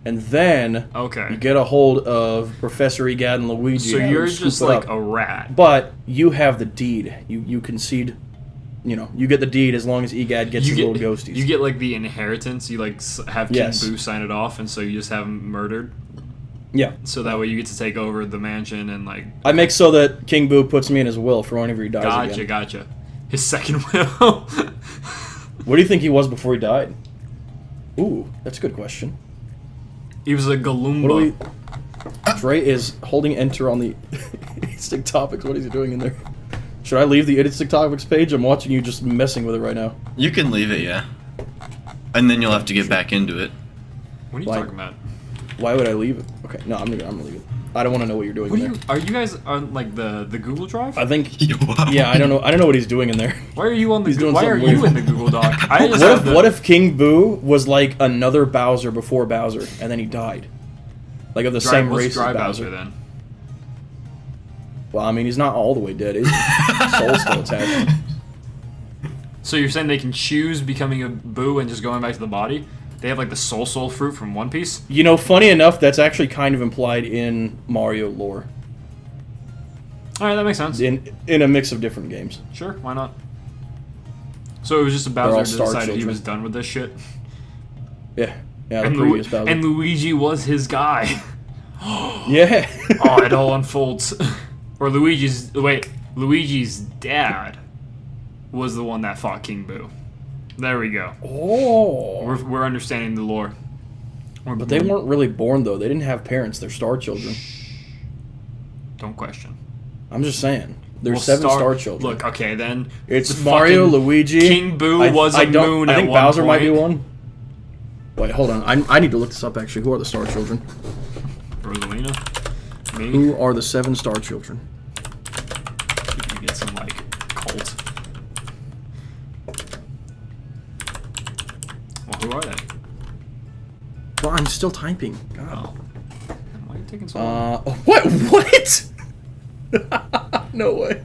[SPEAKER 2] And then
[SPEAKER 3] Okay.
[SPEAKER 2] you get a hold of Professor Egad and Luigi.
[SPEAKER 3] So
[SPEAKER 2] and
[SPEAKER 3] you're
[SPEAKER 2] scoop
[SPEAKER 3] just
[SPEAKER 2] it
[SPEAKER 3] like
[SPEAKER 2] up.
[SPEAKER 3] a rat.
[SPEAKER 2] But you have the deed. You concede. You get the deed as long as Egad gets
[SPEAKER 3] You
[SPEAKER 2] his
[SPEAKER 3] get,
[SPEAKER 2] little ghosties.
[SPEAKER 3] you get like the inheritance. You like have King
[SPEAKER 2] Yes.
[SPEAKER 3] Boo sign it off, and so you just have him murdered.
[SPEAKER 2] Yeah.
[SPEAKER 3] So that way you get to take over the mansion and like...
[SPEAKER 2] I make so that King Boo puts me in his will for whenever he dies
[SPEAKER 3] Gotcha,
[SPEAKER 2] again.
[SPEAKER 3] gotcha. His second will.
[SPEAKER 2] What do you think he was before he died? Ooh, that's a good question.
[SPEAKER 3] He was a
[SPEAKER 2] What do
[SPEAKER 3] Galumba.
[SPEAKER 2] we... Dre is holding enter on the Instinct Topics. What is he doing in there? Should I leave the Instinct Topics page? I'm watching you just messing with it right now.
[SPEAKER 1] You can leave it, yeah. And then you'll have to get back into it.
[SPEAKER 3] What are you
[SPEAKER 2] Like-
[SPEAKER 3] talking about?
[SPEAKER 2] Why would I leave it? Okay, no, I'm gonna leave it. I don't want to know what you're doing
[SPEAKER 3] What
[SPEAKER 2] in
[SPEAKER 3] are you?
[SPEAKER 2] there.
[SPEAKER 3] Are you guys on like the Google Drive?
[SPEAKER 2] I think... Yeah, I don't know. I don't know what he's doing in there.
[SPEAKER 3] Why are you on the?
[SPEAKER 2] He's doing
[SPEAKER 3] Why are
[SPEAKER 2] something
[SPEAKER 3] you
[SPEAKER 2] weird.
[SPEAKER 3] in the Google Doc? I just have the,
[SPEAKER 2] What if King Boo was like another Bowser before Bowser, and then he died? Like of the same
[SPEAKER 3] what's
[SPEAKER 2] race
[SPEAKER 3] Dry
[SPEAKER 2] as Bowser.
[SPEAKER 3] then?
[SPEAKER 2] Well, I mean, he's not all the way dead, is he? Soul's still attached.
[SPEAKER 3] So you're saying they can choose becoming a Boo and just going back to the body? They have like the soul fruit from One Piece.
[SPEAKER 2] Funny enough, that's actually kind of implied in Mario lore.
[SPEAKER 3] All right, that makes sense.
[SPEAKER 2] In a mix of different games.
[SPEAKER 3] Sure, why not? So it was just a
[SPEAKER 2] all
[SPEAKER 3] Bowser that
[SPEAKER 2] star
[SPEAKER 3] decided he
[SPEAKER 2] children.
[SPEAKER 3] was done with this shit.
[SPEAKER 2] Yeah. Yeah, the
[SPEAKER 3] And,
[SPEAKER 2] previous Bowser.
[SPEAKER 3] and Luigi was his guy.
[SPEAKER 2] Yeah.
[SPEAKER 3] Oh, it all unfolds. Or Luigi's dad was the one that fought King Boo. There we go.
[SPEAKER 2] Oh.
[SPEAKER 3] We're understanding the lore.
[SPEAKER 2] But they weren't really born, though. They didn't have parents. They're star children.
[SPEAKER 3] Don't question.
[SPEAKER 2] I'm just saying. There's
[SPEAKER 3] Well,
[SPEAKER 2] 7 star children.
[SPEAKER 3] Look, okay, then
[SPEAKER 2] It's
[SPEAKER 3] the
[SPEAKER 2] Mario,
[SPEAKER 3] fucking
[SPEAKER 2] Luigi.
[SPEAKER 3] King Boo was a moon
[SPEAKER 2] I
[SPEAKER 3] at
[SPEAKER 2] think
[SPEAKER 3] one
[SPEAKER 2] Bowser might be
[SPEAKER 3] point.
[SPEAKER 2] one. Wait, hold on. I need to look this up, actually. Who are the star children?
[SPEAKER 3] Rosalina. Me.
[SPEAKER 2] Who are the 7 star children?
[SPEAKER 3] You get some like cult. Well, who are they?
[SPEAKER 2] Well, I'm still typing. God.
[SPEAKER 3] Oh. Why are you taking so long?
[SPEAKER 2] What? What? No way.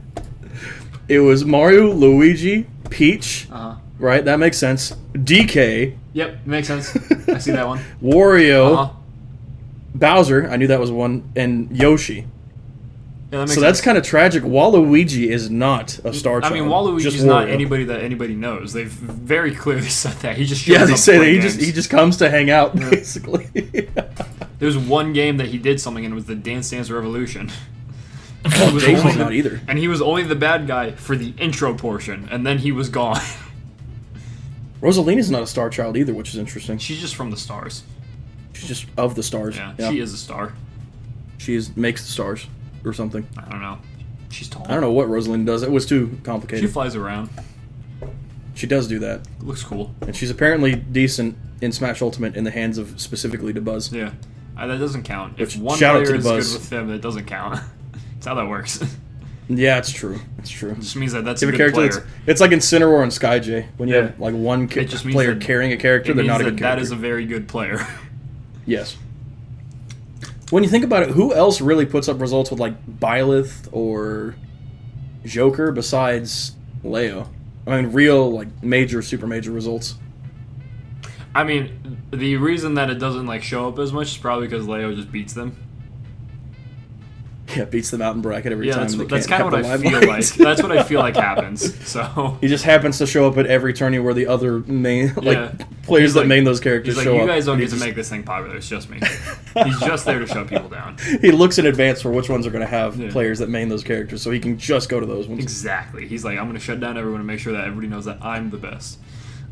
[SPEAKER 2] It was Mario, Luigi, Peach,
[SPEAKER 3] Uh-huh.
[SPEAKER 2] right? That makes sense. DK,
[SPEAKER 3] Yep, makes sense. I see that one.
[SPEAKER 2] Wario,
[SPEAKER 3] Uh-huh.
[SPEAKER 2] Bowser, I knew that was one, and Yoshi.
[SPEAKER 3] Yeah, that makes
[SPEAKER 2] So that's
[SPEAKER 3] sense.
[SPEAKER 2] kind of tragic. Waluigi is not a star child.
[SPEAKER 3] I mean,
[SPEAKER 2] just
[SPEAKER 3] Waluigi's not
[SPEAKER 2] Wario.
[SPEAKER 3] anybody that anybody knows. They've very clearly said that. He just shows
[SPEAKER 2] Yeah,
[SPEAKER 3] up
[SPEAKER 2] they
[SPEAKER 3] to
[SPEAKER 2] say that
[SPEAKER 3] play
[SPEAKER 2] he
[SPEAKER 3] games.
[SPEAKER 2] just comes to hang out, basically.
[SPEAKER 3] There's one game that he did something in. It was the Dance Dance Revolution.
[SPEAKER 2] Oh, Jason's not either.
[SPEAKER 3] And he was only the bad guy for the intro portion, and then he was gone.
[SPEAKER 2] Rosalina's not a star child either, which is interesting.
[SPEAKER 3] She's just from the stars.
[SPEAKER 2] She's just of the stars.
[SPEAKER 3] Yeah, she is a star.
[SPEAKER 2] Makes the stars or something.
[SPEAKER 3] I don't know. She's tall.
[SPEAKER 2] I don't know what Rosalina does. It was too
[SPEAKER 3] She
[SPEAKER 2] complicated.
[SPEAKER 3] flies around.
[SPEAKER 2] She does do that.
[SPEAKER 3] It looks cool.
[SPEAKER 2] And she's apparently decent in Smash Ultimate in the hands of specifically DeBuzz.
[SPEAKER 3] Yeah. That doesn't count. If
[SPEAKER 2] Which,
[SPEAKER 3] one
[SPEAKER 2] shout out
[SPEAKER 3] player
[SPEAKER 2] to
[SPEAKER 3] is
[SPEAKER 2] Buzz.
[SPEAKER 3] good with them, it doesn't count. That's how that works. It
[SPEAKER 2] Yeah, it's true. It's true.
[SPEAKER 3] just means that that's
[SPEAKER 2] If
[SPEAKER 3] a
[SPEAKER 2] a
[SPEAKER 3] good
[SPEAKER 2] character
[SPEAKER 3] player.
[SPEAKER 2] it's like in Cineroar and Skyj. When you
[SPEAKER 3] Yeah.
[SPEAKER 2] have like one
[SPEAKER 3] It just means
[SPEAKER 2] player
[SPEAKER 3] that-
[SPEAKER 2] carrying a character,
[SPEAKER 3] It
[SPEAKER 2] they're
[SPEAKER 3] means
[SPEAKER 2] not a
[SPEAKER 3] that
[SPEAKER 2] good
[SPEAKER 3] that
[SPEAKER 2] character.
[SPEAKER 3] is a very good player.
[SPEAKER 2] Yes. When you think about it, who else really puts up results with like Byleth or Joker besides Leo? I mean, real like major, super major results.
[SPEAKER 3] I mean, the reason that it doesn't like show up as much is probably because Leo just beats them.
[SPEAKER 2] Yeah, beats them out in bracket every
[SPEAKER 3] Yeah,
[SPEAKER 2] time.
[SPEAKER 3] that's,
[SPEAKER 2] They
[SPEAKER 3] that's
[SPEAKER 2] can't
[SPEAKER 3] kind of what I
[SPEAKER 2] capitalize.
[SPEAKER 3] feel like. That's what I feel like happens. So
[SPEAKER 2] He just happens to show up at every tourney where the other main
[SPEAKER 3] Yeah.
[SPEAKER 2] players
[SPEAKER 3] He's
[SPEAKER 2] that
[SPEAKER 3] like-
[SPEAKER 2] main those characters
[SPEAKER 3] he's like,
[SPEAKER 2] show
[SPEAKER 3] you
[SPEAKER 2] up.
[SPEAKER 3] guys don't
[SPEAKER 2] and
[SPEAKER 3] get
[SPEAKER 2] he
[SPEAKER 3] to
[SPEAKER 2] just-
[SPEAKER 3] make this thing popular. It's just me. He's just there to shut people down.
[SPEAKER 2] He looks in advance for which ones are going to have
[SPEAKER 3] Yeah.
[SPEAKER 2] players that main those characters, so he can just go to those ones.
[SPEAKER 3] Exactly. He's like, I'm going to shut down everyone and make sure that everybody knows that I'm the best.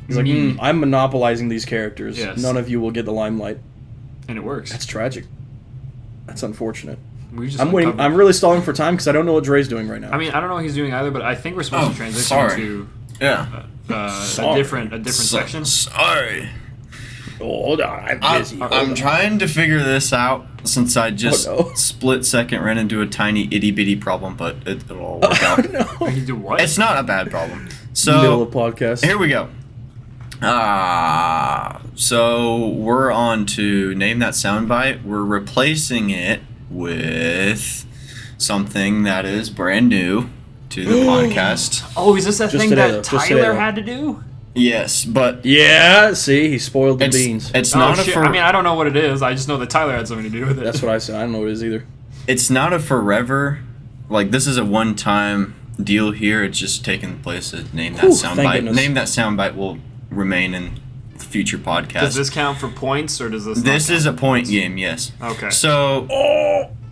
[SPEAKER 2] He's like,
[SPEAKER 3] Me.
[SPEAKER 2] I'm monopolizing these characters.
[SPEAKER 3] Yes.
[SPEAKER 2] None of you will get the limelight.
[SPEAKER 3] And it works.
[SPEAKER 2] That's tragic. That's unfortunate.
[SPEAKER 3] We just
[SPEAKER 2] I'm waiting.
[SPEAKER 3] uncovered-
[SPEAKER 2] I'm really stalling for time because I don't know what Dre's doing right now.
[SPEAKER 3] I mean, I don't know what he's doing either, but I think we're supposed to transition
[SPEAKER 1] sorry.
[SPEAKER 3] to
[SPEAKER 1] Yeah.
[SPEAKER 3] a different section.
[SPEAKER 1] Sorry.
[SPEAKER 2] hold on, I'm busy.
[SPEAKER 1] I'm trying to figure this out since I just
[SPEAKER 2] Oh, no.
[SPEAKER 1] split second ran into a tiny itty bitty problem, but it'll all work out.
[SPEAKER 2] no.
[SPEAKER 3] You do what?
[SPEAKER 1] It's not a bad problem.
[SPEAKER 2] Middle
[SPEAKER 1] So
[SPEAKER 2] of podcast.
[SPEAKER 1] here we go. So we're on to name that soundbite. We're replacing it with something that is brand new to the podcast.
[SPEAKER 3] Oh, is this that
[SPEAKER 2] Just
[SPEAKER 3] thing
[SPEAKER 2] today,
[SPEAKER 3] that
[SPEAKER 2] though. Just today,
[SPEAKER 3] Tyler
[SPEAKER 2] though.
[SPEAKER 3] had to do?
[SPEAKER 1] Yes, but
[SPEAKER 2] Yeah, see, he spoiled the beans.
[SPEAKER 1] it's
[SPEAKER 3] Oh,
[SPEAKER 1] not a
[SPEAKER 3] shit.
[SPEAKER 1] for,
[SPEAKER 3] I mean, I don't know what it is. I just know that Tyler had something to do with it.
[SPEAKER 2] That's what I said. I don't know what it is either.
[SPEAKER 1] it's not a forever. Like this is a one-time deal here. It's just taking the place of name that
[SPEAKER 2] Whew, thank
[SPEAKER 1] soundbite.
[SPEAKER 2] goodness.
[SPEAKER 1] Name that soundbite will remain in future podcasts.
[SPEAKER 3] Does this count for points, or does this?
[SPEAKER 1] This is a point game, yes.
[SPEAKER 3] Okay.
[SPEAKER 1] So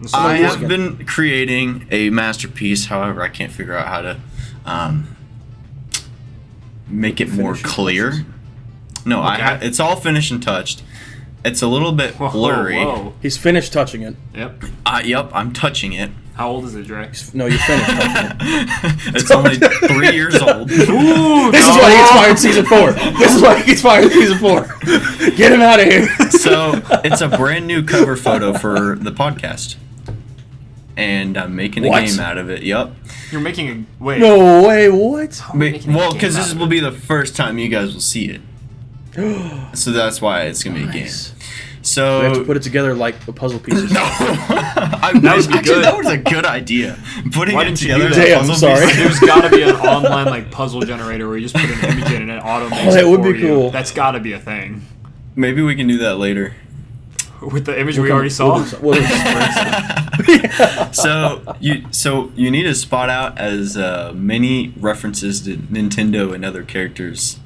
[SPEAKER 3] So
[SPEAKER 1] I
[SPEAKER 2] lose
[SPEAKER 1] have
[SPEAKER 2] again.
[SPEAKER 1] been creating a masterpiece. However, I can't figure out how to make it more
[SPEAKER 2] Finishing
[SPEAKER 1] clear.
[SPEAKER 2] touches?
[SPEAKER 1] No,
[SPEAKER 3] Okay.
[SPEAKER 1] it's all finished and touched. It's a little bit
[SPEAKER 3] Whoa,
[SPEAKER 1] blurry.
[SPEAKER 3] whoa.
[SPEAKER 2] He's finished touching it.
[SPEAKER 3] Yep.
[SPEAKER 1] Yep, I'm touching it.
[SPEAKER 3] How old is it, Dre?
[SPEAKER 2] No, you finished touching it.
[SPEAKER 1] It's only 3 years old.
[SPEAKER 3] Ooh,
[SPEAKER 2] This is why he gets fired in season 4. This is why he gets fired in season 4. Get him out of here.
[SPEAKER 1] So it's a brand new cover photo for the podcast. And I'm making a
[SPEAKER 2] What?
[SPEAKER 1] game out of it. Yep.
[SPEAKER 3] You're making a wait.
[SPEAKER 2] No way, what?
[SPEAKER 3] Making a
[SPEAKER 1] Well,
[SPEAKER 3] game
[SPEAKER 1] because
[SPEAKER 3] out
[SPEAKER 1] this
[SPEAKER 3] of
[SPEAKER 1] will
[SPEAKER 3] it.
[SPEAKER 1] be the first time you guys will see it. So that's why it's going to be a game.
[SPEAKER 2] Nice.
[SPEAKER 1] So
[SPEAKER 2] We have to put it together like the puzzle pieces.
[SPEAKER 1] No,
[SPEAKER 3] That would be
[SPEAKER 1] actually,
[SPEAKER 3] good.
[SPEAKER 1] that was a good idea. Putting
[SPEAKER 3] Why
[SPEAKER 1] it
[SPEAKER 3] didn't you
[SPEAKER 1] together.
[SPEAKER 3] do
[SPEAKER 1] as
[SPEAKER 3] that?
[SPEAKER 1] a
[SPEAKER 2] Damn,
[SPEAKER 1] puzzle
[SPEAKER 2] sorry.
[SPEAKER 1] piece-
[SPEAKER 3] There's got to be an online like puzzle generator where you just put an image in and it auto makes
[SPEAKER 2] Oh, that
[SPEAKER 3] it
[SPEAKER 2] would
[SPEAKER 3] for
[SPEAKER 2] be
[SPEAKER 3] you.
[SPEAKER 2] cool.
[SPEAKER 3] That's got to be a thing.
[SPEAKER 1] Maybe we can do that later.
[SPEAKER 3] With the image we already saw.
[SPEAKER 1] So you need to spot out as many references to Nintendo and other characters.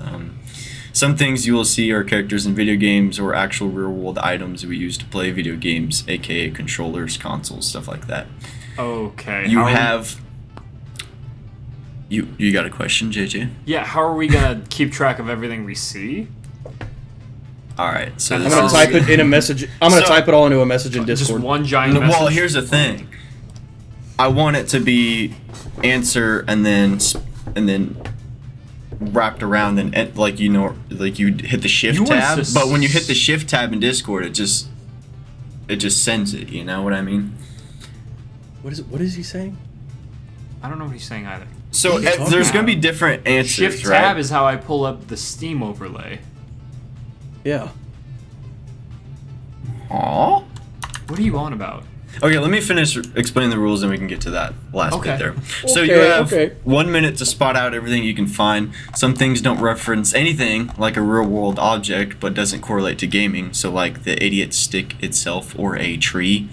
[SPEAKER 1] Some things you will see are characters in video games or actual real-world items we use to play video games, aka controllers, consoles, stuff like that.
[SPEAKER 3] Okay.
[SPEAKER 1] You
[SPEAKER 3] how are we-
[SPEAKER 1] have. You got a question, JJ?
[SPEAKER 3] Yeah. How are we gonna keep track of everything we see?
[SPEAKER 1] All right. So
[SPEAKER 3] I'm
[SPEAKER 2] I'm
[SPEAKER 1] this
[SPEAKER 2] gonna
[SPEAKER 1] is-
[SPEAKER 2] type it in a message. I'm gonna
[SPEAKER 1] So-
[SPEAKER 2] type it all into a message in
[SPEAKER 3] Just
[SPEAKER 2] Discord.
[SPEAKER 3] one giant message.
[SPEAKER 1] Well, here's the thing. I want it to be answer and then wrapped around and like like you hit the shift
[SPEAKER 3] You want
[SPEAKER 1] tab.
[SPEAKER 3] us to
[SPEAKER 1] But when you hit the shift tab in Discord, it just sends it. You know what I mean?
[SPEAKER 2] What is it? What is he saying?
[SPEAKER 3] I don't know what he's saying either.
[SPEAKER 1] So
[SPEAKER 2] What are you talking
[SPEAKER 1] there's gonna
[SPEAKER 2] about?
[SPEAKER 1] be different answers,
[SPEAKER 3] Shift
[SPEAKER 1] right?
[SPEAKER 3] tab is how I pull up the Steam overlay.
[SPEAKER 2] Yeah.
[SPEAKER 1] Aw.
[SPEAKER 3] What are you on about?
[SPEAKER 1] Okay, let me finish explaining the rules and we can get to that last
[SPEAKER 3] Okay.
[SPEAKER 1] bit there. So you
[SPEAKER 2] Okay,
[SPEAKER 1] have
[SPEAKER 2] okay.
[SPEAKER 1] 1 minute to spot out everything you can find. Some things don't reference anything like a real world object but doesn't correlate to gaming. So like the idiot stick itself or a tree.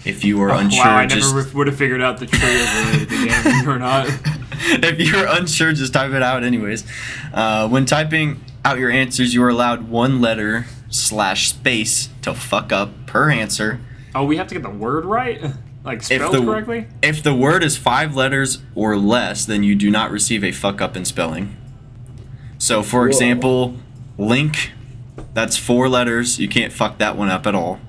[SPEAKER 1] If you are unsure,
[SPEAKER 3] wow, I
[SPEAKER 1] just
[SPEAKER 3] never would have figured out the tree is related to gaming or not.
[SPEAKER 1] if you're unsure, just type it out anyways. When typing out your answers, you are allowed one letter / space to fuck up per answer.
[SPEAKER 3] Oh, we have to get the word right? Like spelled correctly?
[SPEAKER 1] If the word is 5 letters or less, then you do not receive a fuck up in spelling. So, for example, Link, that's 4 letters. You can't fuck that one up at all.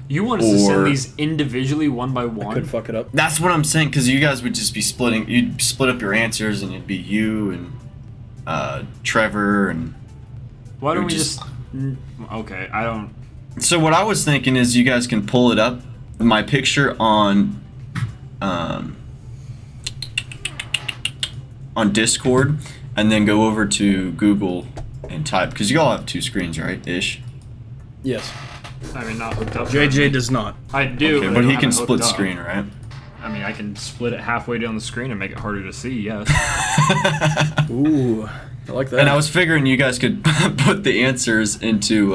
[SPEAKER 3] You want us to send these individually one by one?
[SPEAKER 2] Could fuck it up.
[SPEAKER 1] That's what I'm saying, because you guys would just be splitting. You'd split up your answers, and it'd be you and Trevor and.
[SPEAKER 3] Why don't we just? Okay, I don't.
[SPEAKER 1] So what I was thinking is you guys can pull it up, my picture on Discord, and then go over to Google and type, because you all have 2 screens, right? Ish.
[SPEAKER 2] Yes.
[SPEAKER 3] I mean, not hooked up.
[SPEAKER 2] JJ does not.
[SPEAKER 3] I do,
[SPEAKER 1] Okay,
[SPEAKER 3] but,
[SPEAKER 1] but
[SPEAKER 3] I
[SPEAKER 1] he
[SPEAKER 3] don't
[SPEAKER 1] can
[SPEAKER 3] have it
[SPEAKER 1] split
[SPEAKER 3] hooked up.
[SPEAKER 1] screen, right?
[SPEAKER 3] I mean, I can split it halfway down the screen and make it harder to see. Yes.
[SPEAKER 2] Ooh, I like that.
[SPEAKER 1] And I was figuring you guys could put the answers into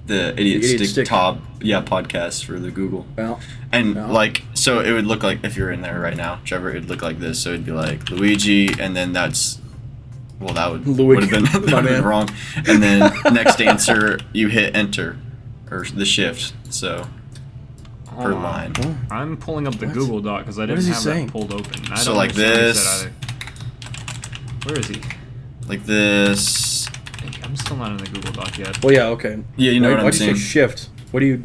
[SPEAKER 1] the Idiot Stick top podcast for the Google.
[SPEAKER 2] Well,
[SPEAKER 1] And
[SPEAKER 2] no.
[SPEAKER 1] like, so it would look like, if you're in there right now, Trevor, it'd look like this. So it'd be like Luigi, and then that's, well, that would
[SPEAKER 2] Luigi,
[SPEAKER 1] have been,
[SPEAKER 2] my man.
[SPEAKER 1] wrong. And then next answer, you hit enter or the shift. So per line.
[SPEAKER 3] I'm pulling up the Google Doc because I
[SPEAKER 2] is
[SPEAKER 3] didn't
[SPEAKER 2] he
[SPEAKER 3] have
[SPEAKER 2] saying?
[SPEAKER 3] that pulled open. I
[SPEAKER 1] So
[SPEAKER 3] don't
[SPEAKER 1] like
[SPEAKER 3] understand what he
[SPEAKER 1] this.
[SPEAKER 3] said either. Where is he?
[SPEAKER 1] Like this.
[SPEAKER 3] I'm still not in the Google Doc yet.
[SPEAKER 2] well, yeah, okay.
[SPEAKER 1] Yeah, you know what I'm
[SPEAKER 2] Why'd you
[SPEAKER 1] saying.
[SPEAKER 2] say shift? What do you?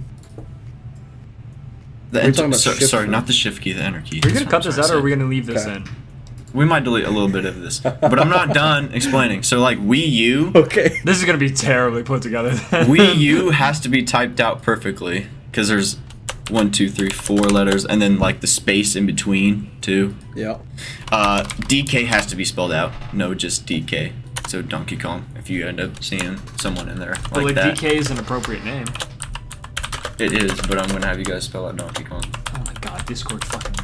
[SPEAKER 1] The
[SPEAKER 2] We're talking about shift
[SPEAKER 1] sorry,
[SPEAKER 2] for-
[SPEAKER 1] not the shift key, the enter key.
[SPEAKER 3] Are we
[SPEAKER 1] That's
[SPEAKER 3] gonna
[SPEAKER 1] what
[SPEAKER 3] cut
[SPEAKER 1] I'm
[SPEAKER 3] this
[SPEAKER 1] trying
[SPEAKER 3] out,
[SPEAKER 1] to
[SPEAKER 3] or are
[SPEAKER 1] say.
[SPEAKER 3] we gonna leave this
[SPEAKER 2] Okay.
[SPEAKER 3] in?
[SPEAKER 1] We might delete a little bit of this, but I'm not done explaining. So like Wii U,
[SPEAKER 2] Okay.
[SPEAKER 3] This is gonna be terribly put together. Then.
[SPEAKER 1] Wii U has to be typed out perfectly because there's 1, 2, 3, 4 letters, and then like the space in between too.
[SPEAKER 2] Yeah.
[SPEAKER 1] DK has to be spelled out. No, just DK. So Donkey Kong. If you end up seeing someone in there
[SPEAKER 3] But like
[SPEAKER 1] that,
[SPEAKER 3] DK is an appropriate name.
[SPEAKER 1] it is. But I'm gonna have you guys spell out Donkey Kong.
[SPEAKER 3] Oh my god, Discord fucking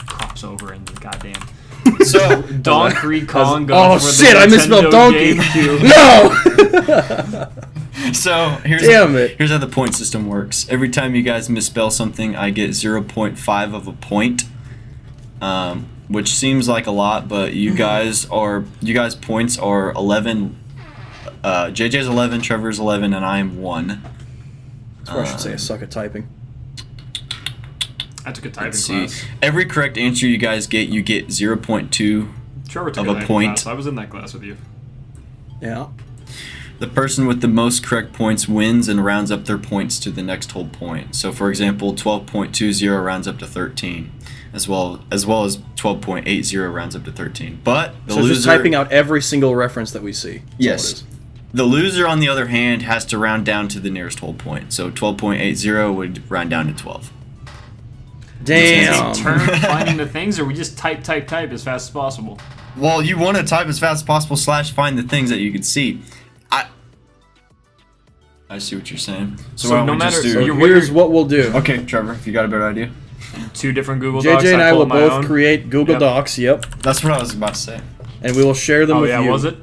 [SPEAKER 3] crops over and goddamn.
[SPEAKER 1] So
[SPEAKER 3] Donkey Kong.
[SPEAKER 2] Oh
[SPEAKER 3] for the
[SPEAKER 2] shit! I misspelled
[SPEAKER 3] Nintendo
[SPEAKER 2] donkey.
[SPEAKER 3] GameCube.
[SPEAKER 2] No.
[SPEAKER 1] So
[SPEAKER 2] Damn it.
[SPEAKER 1] here's how the point system works. Every time you guys misspell something, I get 0.5 of a point, which seems like a lot, but you guys points are 11. JJ's 11, Trevor's 11, and I am 1.
[SPEAKER 2] That's what I should say. I suck at typing.
[SPEAKER 3] I took a typing
[SPEAKER 1] Let's see.
[SPEAKER 3] class.
[SPEAKER 1] Every correct answer you guys get, you get 0.2.
[SPEAKER 3] Trevor took
[SPEAKER 1] of a
[SPEAKER 3] typing
[SPEAKER 1] point.
[SPEAKER 3] class. I was in that class with you.
[SPEAKER 2] Yeah.
[SPEAKER 1] The person with the most correct points wins and rounds up their points to the next whole point. So, for example, 12.20 rounds up to 13, as well as 12.80 rounds up to 13. But the
[SPEAKER 2] So
[SPEAKER 1] loser,
[SPEAKER 2] just typing out every single reference that we see. That's all it
[SPEAKER 1] yes,
[SPEAKER 2] is.
[SPEAKER 1] the loser on the other hand has to round down to the nearest whole point. So 12.80 would round down to 12.
[SPEAKER 2] Damn.
[SPEAKER 3] Is it turn finding the things, or we just type as fast as possible?
[SPEAKER 1] Well, you want to type as fast as possible / find the things that you could see. I see what you're saying.
[SPEAKER 3] So
[SPEAKER 1] why don't
[SPEAKER 3] no
[SPEAKER 1] we just
[SPEAKER 3] matter-
[SPEAKER 1] do-
[SPEAKER 3] so
[SPEAKER 2] So here's what we'll do.
[SPEAKER 1] Okay, Trevor, if you got a better idea.
[SPEAKER 3] 2 different Google Docs.
[SPEAKER 2] JJ and I
[SPEAKER 3] pull
[SPEAKER 2] will
[SPEAKER 3] up my
[SPEAKER 2] both
[SPEAKER 3] own.
[SPEAKER 2] create Google
[SPEAKER 3] Yep.
[SPEAKER 2] Docs. Yep.
[SPEAKER 1] That's what I was about to say.
[SPEAKER 2] And we will share them
[SPEAKER 3] Oh
[SPEAKER 2] with
[SPEAKER 3] yeah,
[SPEAKER 2] you.
[SPEAKER 3] was it?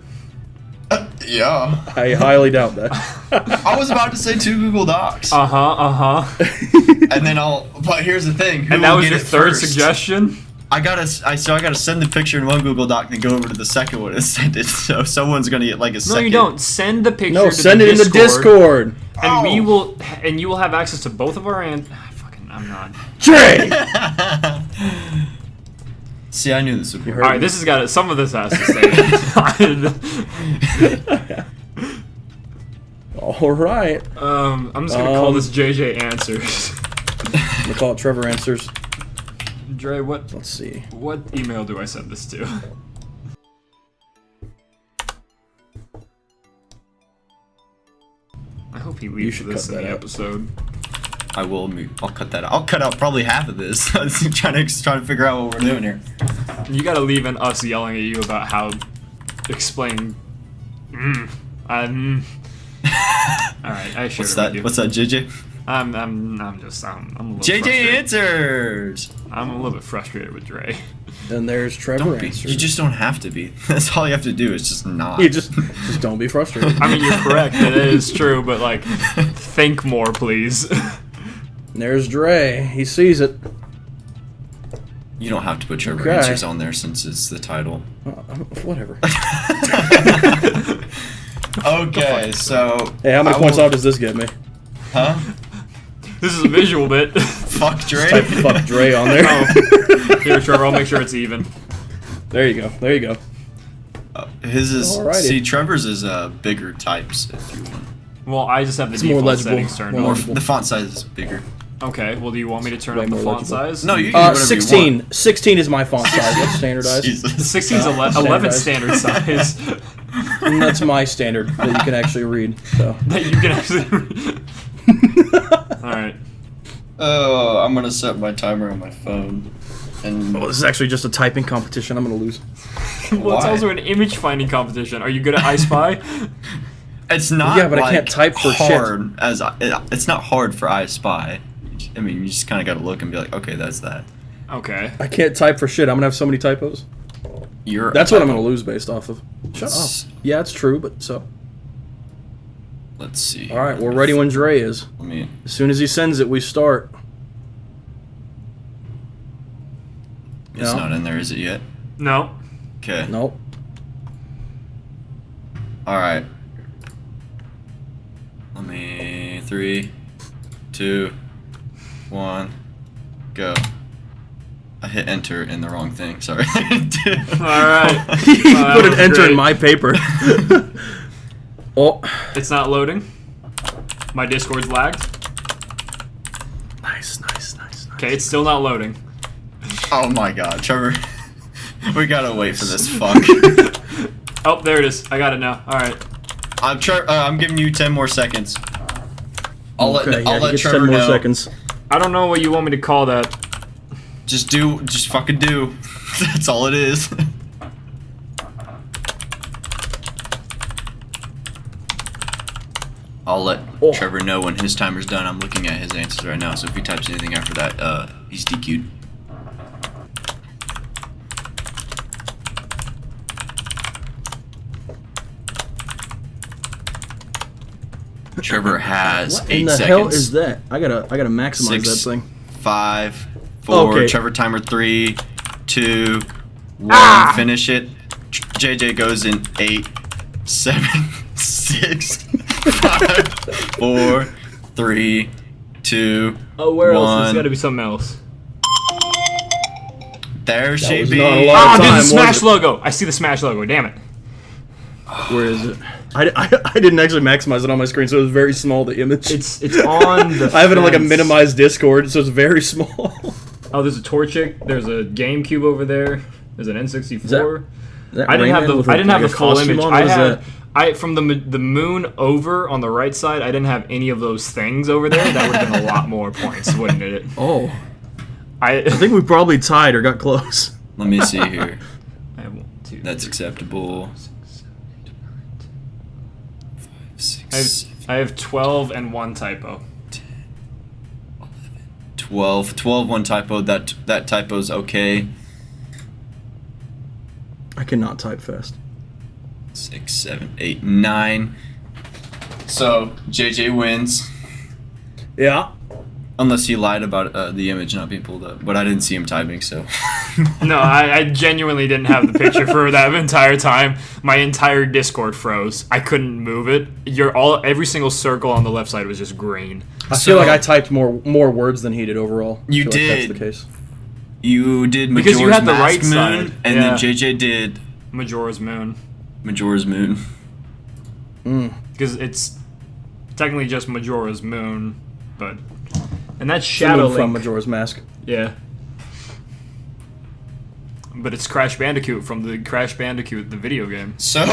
[SPEAKER 1] Yeah.
[SPEAKER 2] I highly doubt that.
[SPEAKER 1] I was about to say 2 Google Docs.
[SPEAKER 3] Uh-huh.
[SPEAKER 1] And then but here's the thing. Who
[SPEAKER 3] And that
[SPEAKER 1] will
[SPEAKER 3] was
[SPEAKER 1] get
[SPEAKER 3] your
[SPEAKER 1] it
[SPEAKER 3] third
[SPEAKER 1] first?
[SPEAKER 3] suggestion?
[SPEAKER 1] I gotta send the picture in one Google Doc, then go over to the second one and send it. So someone's gonna get like a
[SPEAKER 3] No,
[SPEAKER 1] second.
[SPEAKER 3] you don't. Send the picture
[SPEAKER 2] No,
[SPEAKER 3] to
[SPEAKER 2] send
[SPEAKER 3] the
[SPEAKER 2] it in the Discord.
[SPEAKER 3] And
[SPEAKER 1] Oh.
[SPEAKER 3] you will have access to both of our I'm not.
[SPEAKER 2] Trey!
[SPEAKER 1] See, I knew this would
[SPEAKER 2] You
[SPEAKER 1] work.
[SPEAKER 2] heard-
[SPEAKER 3] Alright, this has got some of this has to stay.
[SPEAKER 2] All right.
[SPEAKER 3] I'm just gonna call this JJ Answers.
[SPEAKER 2] I'm gonna call it Trevor Answers.
[SPEAKER 3] Dre, what
[SPEAKER 2] Let's see.
[SPEAKER 3] email do I send this to? I hope he leaves
[SPEAKER 2] should
[SPEAKER 3] this
[SPEAKER 2] cut
[SPEAKER 3] in the
[SPEAKER 2] that out.
[SPEAKER 3] episode.
[SPEAKER 1] I will. I'll cut that out. I'll cut out probably half of this. I'm trying to figure out what we're doing here.
[SPEAKER 3] You gotta leave in us yelling at you about how explain. Alright, I should.
[SPEAKER 1] What's that? What's that, JJ?
[SPEAKER 3] I'm a little
[SPEAKER 1] JJ
[SPEAKER 3] frustrated.
[SPEAKER 1] Answers.
[SPEAKER 3] I'm a little bit frustrated with Dre.
[SPEAKER 2] Then there's Trevor
[SPEAKER 1] Don't be.
[SPEAKER 2] Answers.
[SPEAKER 1] You just don't have to be. That's all you have to do. Is just not.
[SPEAKER 2] You just don't be frustrated.
[SPEAKER 3] I mean, you're correct. That is true, but like, think more, please.
[SPEAKER 2] And there's Dre. He sees it.
[SPEAKER 1] You don't have to put Trevor
[SPEAKER 2] Okay.
[SPEAKER 1] Answers on there since it's the title.
[SPEAKER 2] Whatever.
[SPEAKER 1] Okay, so...
[SPEAKER 2] Hey, how many points off does this get me?
[SPEAKER 1] Huh?
[SPEAKER 3] This is a visual bit.
[SPEAKER 1] Fuck Dre?
[SPEAKER 2] Type fuck Dre on there.
[SPEAKER 3] Oh. Here, Trevor, I'll make sure it's even.
[SPEAKER 2] There you go. There you go.
[SPEAKER 1] His is...
[SPEAKER 2] Alrighty.
[SPEAKER 1] See, Trevor's is bigger types, if you want.
[SPEAKER 3] Well, I just have the
[SPEAKER 2] It's more
[SPEAKER 3] default
[SPEAKER 2] legible.
[SPEAKER 3] settings turned
[SPEAKER 2] More
[SPEAKER 3] on.
[SPEAKER 2] legible.
[SPEAKER 1] The font size is bigger.
[SPEAKER 3] Okay, well, do you want me to turn
[SPEAKER 2] Way
[SPEAKER 3] up the
[SPEAKER 2] more
[SPEAKER 3] font
[SPEAKER 2] legible.
[SPEAKER 3] size?
[SPEAKER 1] No, you can do whatever
[SPEAKER 2] 16.
[SPEAKER 1] you want.
[SPEAKER 2] 16 is my font size. That's standardized.
[SPEAKER 1] Jesus.
[SPEAKER 3] 16's 11 standard size.
[SPEAKER 2] And that's my standard that you can actually read. So.
[SPEAKER 3] That you can actually read. Alright.
[SPEAKER 1] Oh, I'm gonna set my timer on my phone. And
[SPEAKER 2] Oh, this is actually just a typing competition. I'm gonna lose.
[SPEAKER 3] Well, it's
[SPEAKER 1] Why?
[SPEAKER 3] also an image finding competition. Are you good at I Spy?
[SPEAKER 1] it's not
[SPEAKER 2] Yeah, but I
[SPEAKER 1] like,
[SPEAKER 2] can't type for shit.
[SPEAKER 1] hard as it's not hard for I Spy. I mean, you just kind of got to look and be like, okay, that's that.
[SPEAKER 3] Okay.
[SPEAKER 2] I can't type for shit. I'm gonna have so many typos.
[SPEAKER 1] You're
[SPEAKER 2] That's what I'm gonna lose based off of. Shut
[SPEAKER 1] Let's-
[SPEAKER 2] up. Yeah, it's true, but so.
[SPEAKER 1] Let's see.
[SPEAKER 2] All right, we're ready when Dre is.
[SPEAKER 1] Let me.
[SPEAKER 2] As soon as he sends it, we start.
[SPEAKER 1] It's
[SPEAKER 2] No.
[SPEAKER 1] not in there, is it yet?
[SPEAKER 3] No.
[SPEAKER 1] Okay.
[SPEAKER 2] Nope.
[SPEAKER 1] All right. Let me 3, 2, 1, go. I hit enter in the wrong thing. Sorry.
[SPEAKER 3] Alright.
[SPEAKER 2] He
[SPEAKER 3] that
[SPEAKER 2] put an
[SPEAKER 3] was
[SPEAKER 2] enter
[SPEAKER 3] great.
[SPEAKER 2] in my paper. Oh.
[SPEAKER 3] It's not loading. My Discord's lagged.
[SPEAKER 2] Nice, nice, nice, nice.
[SPEAKER 3] Okay, it's still not loading.
[SPEAKER 1] Oh my God, Trevor. We gotta wait for this fuck.
[SPEAKER 3] Oh, there it is. I got it now. Alright.
[SPEAKER 1] I'm giving you 10 more seconds. I'll
[SPEAKER 2] Okay,
[SPEAKER 1] let,
[SPEAKER 2] yeah,
[SPEAKER 1] I'll
[SPEAKER 2] he
[SPEAKER 1] let
[SPEAKER 2] gets
[SPEAKER 1] Trevor
[SPEAKER 2] 10 more
[SPEAKER 1] know.
[SPEAKER 2] seconds.
[SPEAKER 3] I don't know what you want me to call that.
[SPEAKER 1] Just fucking do. That's all it is. I'll let
[SPEAKER 2] Oh.
[SPEAKER 1] Trevor know when his timer's done. I'm looking at his answers right now, so if he types anything after that, he's DQ'd. Trevor has
[SPEAKER 2] What
[SPEAKER 1] 8
[SPEAKER 2] in the
[SPEAKER 1] seconds.
[SPEAKER 2] hell is that? I gotta maximize
[SPEAKER 1] 6,
[SPEAKER 2] that thing.
[SPEAKER 1] 5, 4.
[SPEAKER 2] Okay.
[SPEAKER 1] Trevor timer 3, 2, 1. Finish it. JJ goes in 8, 7, 6, 5, 4, 3, 2.
[SPEAKER 3] Oh, where else?
[SPEAKER 1] One.
[SPEAKER 3] There's gotta be something else.
[SPEAKER 2] That
[SPEAKER 1] There she
[SPEAKER 2] was
[SPEAKER 1] be.
[SPEAKER 2] not a lot.
[SPEAKER 3] Ah,
[SPEAKER 2] Time,
[SPEAKER 3] there's
[SPEAKER 2] was
[SPEAKER 3] the Smash
[SPEAKER 2] it?
[SPEAKER 3] logo. I see the Smash logo. Damn it.
[SPEAKER 2] Where is it? I didn't actually maximize it on my screen, so it was very small, the image.
[SPEAKER 3] It's on the
[SPEAKER 2] I have it on like a
[SPEAKER 3] fence.
[SPEAKER 2] minimized Discord, so it's very small.
[SPEAKER 3] Oh, there's a Torchic. There's a GameCube over there. There's an N64.
[SPEAKER 2] That
[SPEAKER 3] I didn't have
[SPEAKER 2] Rayman
[SPEAKER 3] the
[SPEAKER 2] with
[SPEAKER 3] I didn't have
[SPEAKER 2] like
[SPEAKER 3] the
[SPEAKER 2] a
[SPEAKER 3] full
[SPEAKER 2] costume
[SPEAKER 3] image.
[SPEAKER 2] on?
[SPEAKER 3] I
[SPEAKER 2] What is
[SPEAKER 3] had
[SPEAKER 2] that?
[SPEAKER 3] from the moon over on the right side. I didn't have any of those things over there. That would have been a lot more points, wouldn't it?
[SPEAKER 2] Oh,
[SPEAKER 3] I
[SPEAKER 2] I think we probably tied or got close.
[SPEAKER 1] Let me see here.
[SPEAKER 3] I have 1, 2.
[SPEAKER 1] That's acceptable. 6,
[SPEAKER 3] I have 12 and 1 typo.
[SPEAKER 1] 12. 12, 1 typo. That typo's okay.
[SPEAKER 2] I cannot type fast.
[SPEAKER 1] 6, 7, 8, 9. So JJ wins.
[SPEAKER 2] Yeah.
[SPEAKER 1] Unless he lied about the image not being pulled up. But I didn't see him typing, so.
[SPEAKER 3] No, I genuinely didn't have the picture for that entire time. My entire Discord froze. I couldn't move it. Every single circle on the left side was just green.
[SPEAKER 2] I feel like I typed more words than he did overall. I
[SPEAKER 1] You
[SPEAKER 2] feel like
[SPEAKER 1] did.
[SPEAKER 2] That's the case.
[SPEAKER 1] You did Majora's
[SPEAKER 3] Because you had the
[SPEAKER 1] Mask
[SPEAKER 3] right
[SPEAKER 1] Moon,
[SPEAKER 3] side,
[SPEAKER 1] and
[SPEAKER 3] yeah.
[SPEAKER 1] then JJ did
[SPEAKER 3] Majora's Moon.
[SPEAKER 1] Majora's Moon.
[SPEAKER 3] Because it's technically just Majora's Moon, but... And that's
[SPEAKER 2] The
[SPEAKER 3] Shadow
[SPEAKER 2] moon from
[SPEAKER 3] Link.
[SPEAKER 2] Majora's Mask.
[SPEAKER 3] Yeah. But it's Crash Bandicoot from the Crash Bandicoot, the video game.
[SPEAKER 1] So,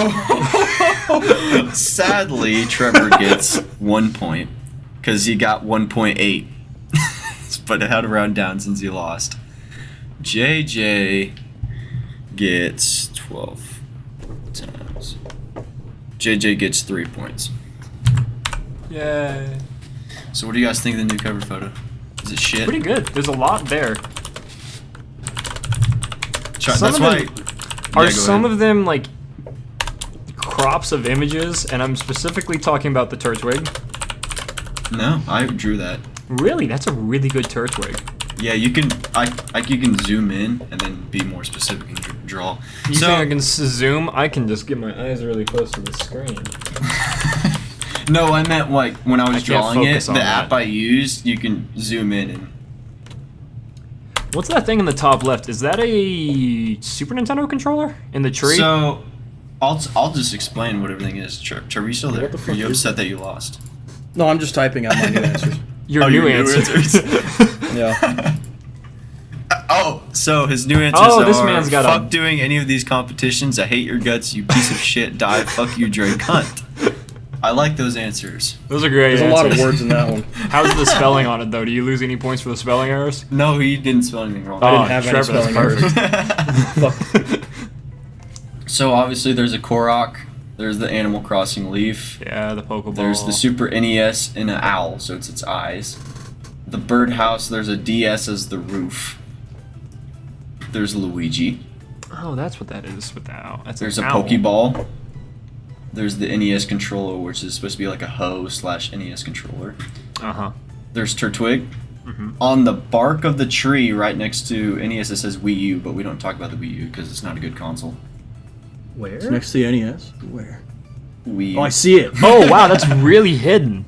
[SPEAKER 1] sadly, Trevor gets 1 point because he got 1.8, but it had to round down since he lost. JJ gets 12 times. JJ gets 3 points.
[SPEAKER 3] Yay.
[SPEAKER 1] So, what do you guys think of the new cover photo? Is it shit?
[SPEAKER 3] Pretty good. There's a lot there.
[SPEAKER 1] That's
[SPEAKER 3] Some of
[SPEAKER 1] why.
[SPEAKER 3] them Are
[SPEAKER 1] Yeah, go
[SPEAKER 3] some
[SPEAKER 1] ahead.
[SPEAKER 3] of them like crops of images? And I'm specifically talking about the Turtwig.
[SPEAKER 1] No, I drew that.
[SPEAKER 3] Really? That's a really good Turtwig.
[SPEAKER 1] Yeah, you can. You can zoom in and then be more specific and draw.
[SPEAKER 3] You think I can zoom? I can just get my eyes really close to the screen.
[SPEAKER 1] No, I meant like when I was drawing it,
[SPEAKER 3] focus on
[SPEAKER 1] the
[SPEAKER 3] that.
[SPEAKER 1] app I used, you can zoom in and.
[SPEAKER 3] What's that thing in the top left? Is that a Super Nintendo controller in the tree?
[SPEAKER 1] So, I'll just explain what everything is. Trevor, you still there?
[SPEAKER 2] What the
[SPEAKER 1] Are
[SPEAKER 2] fuck
[SPEAKER 1] you
[SPEAKER 2] is
[SPEAKER 1] upset that you lost?
[SPEAKER 2] No, I'm just typing out my new answers.
[SPEAKER 3] Your new answers.
[SPEAKER 2] Yeah.
[SPEAKER 1] Oh, so his new answers
[SPEAKER 3] Oh, this
[SPEAKER 1] are,
[SPEAKER 3] man's got
[SPEAKER 1] fuck
[SPEAKER 3] a-
[SPEAKER 1] doing any of these competitions. I hate your guts, you piece of shit. Die. Fuck you, Dre cunt. I like those answers.
[SPEAKER 3] Those are great
[SPEAKER 2] There's a lot of words in that one.
[SPEAKER 3] How's the spelling on it, though? Do you lose any points for the spelling errors?
[SPEAKER 1] No, he didn't spell anything wrong.
[SPEAKER 2] I didn't have any
[SPEAKER 3] Trevor, that's
[SPEAKER 2] spelling errors. Fuck.
[SPEAKER 1] So obviously there's a Korok, there's the Animal Crossing leaf,
[SPEAKER 3] Yeah, the Pokeball.
[SPEAKER 1] there's the Super NES and an owl, so it's eyes. The birdhouse, there's a DS as the roof. There's Luigi.
[SPEAKER 3] Oh, that's what that is with the owl. That's
[SPEAKER 1] There's a
[SPEAKER 3] an owl.
[SPEAKER 1] Pokeball. There's the NES controller, which is supposed to be like a hoe/NES controller.
[SPEAKER 3] Uh-huh.
[SPEAKER 1] There's Turtwig. On the bark of the tree right next to NES it says Wii U, but we don't talk about the Wii U because it's not a good console.
[SPEAKER 3] Where?
[SPEAKER 2] It's next to the NES. Where?
[SPEAKER 1] Wii U.
[SPEAKER 2] Oh, I see it.
[SPEAKER 3] Oh, wow, that's really hidden.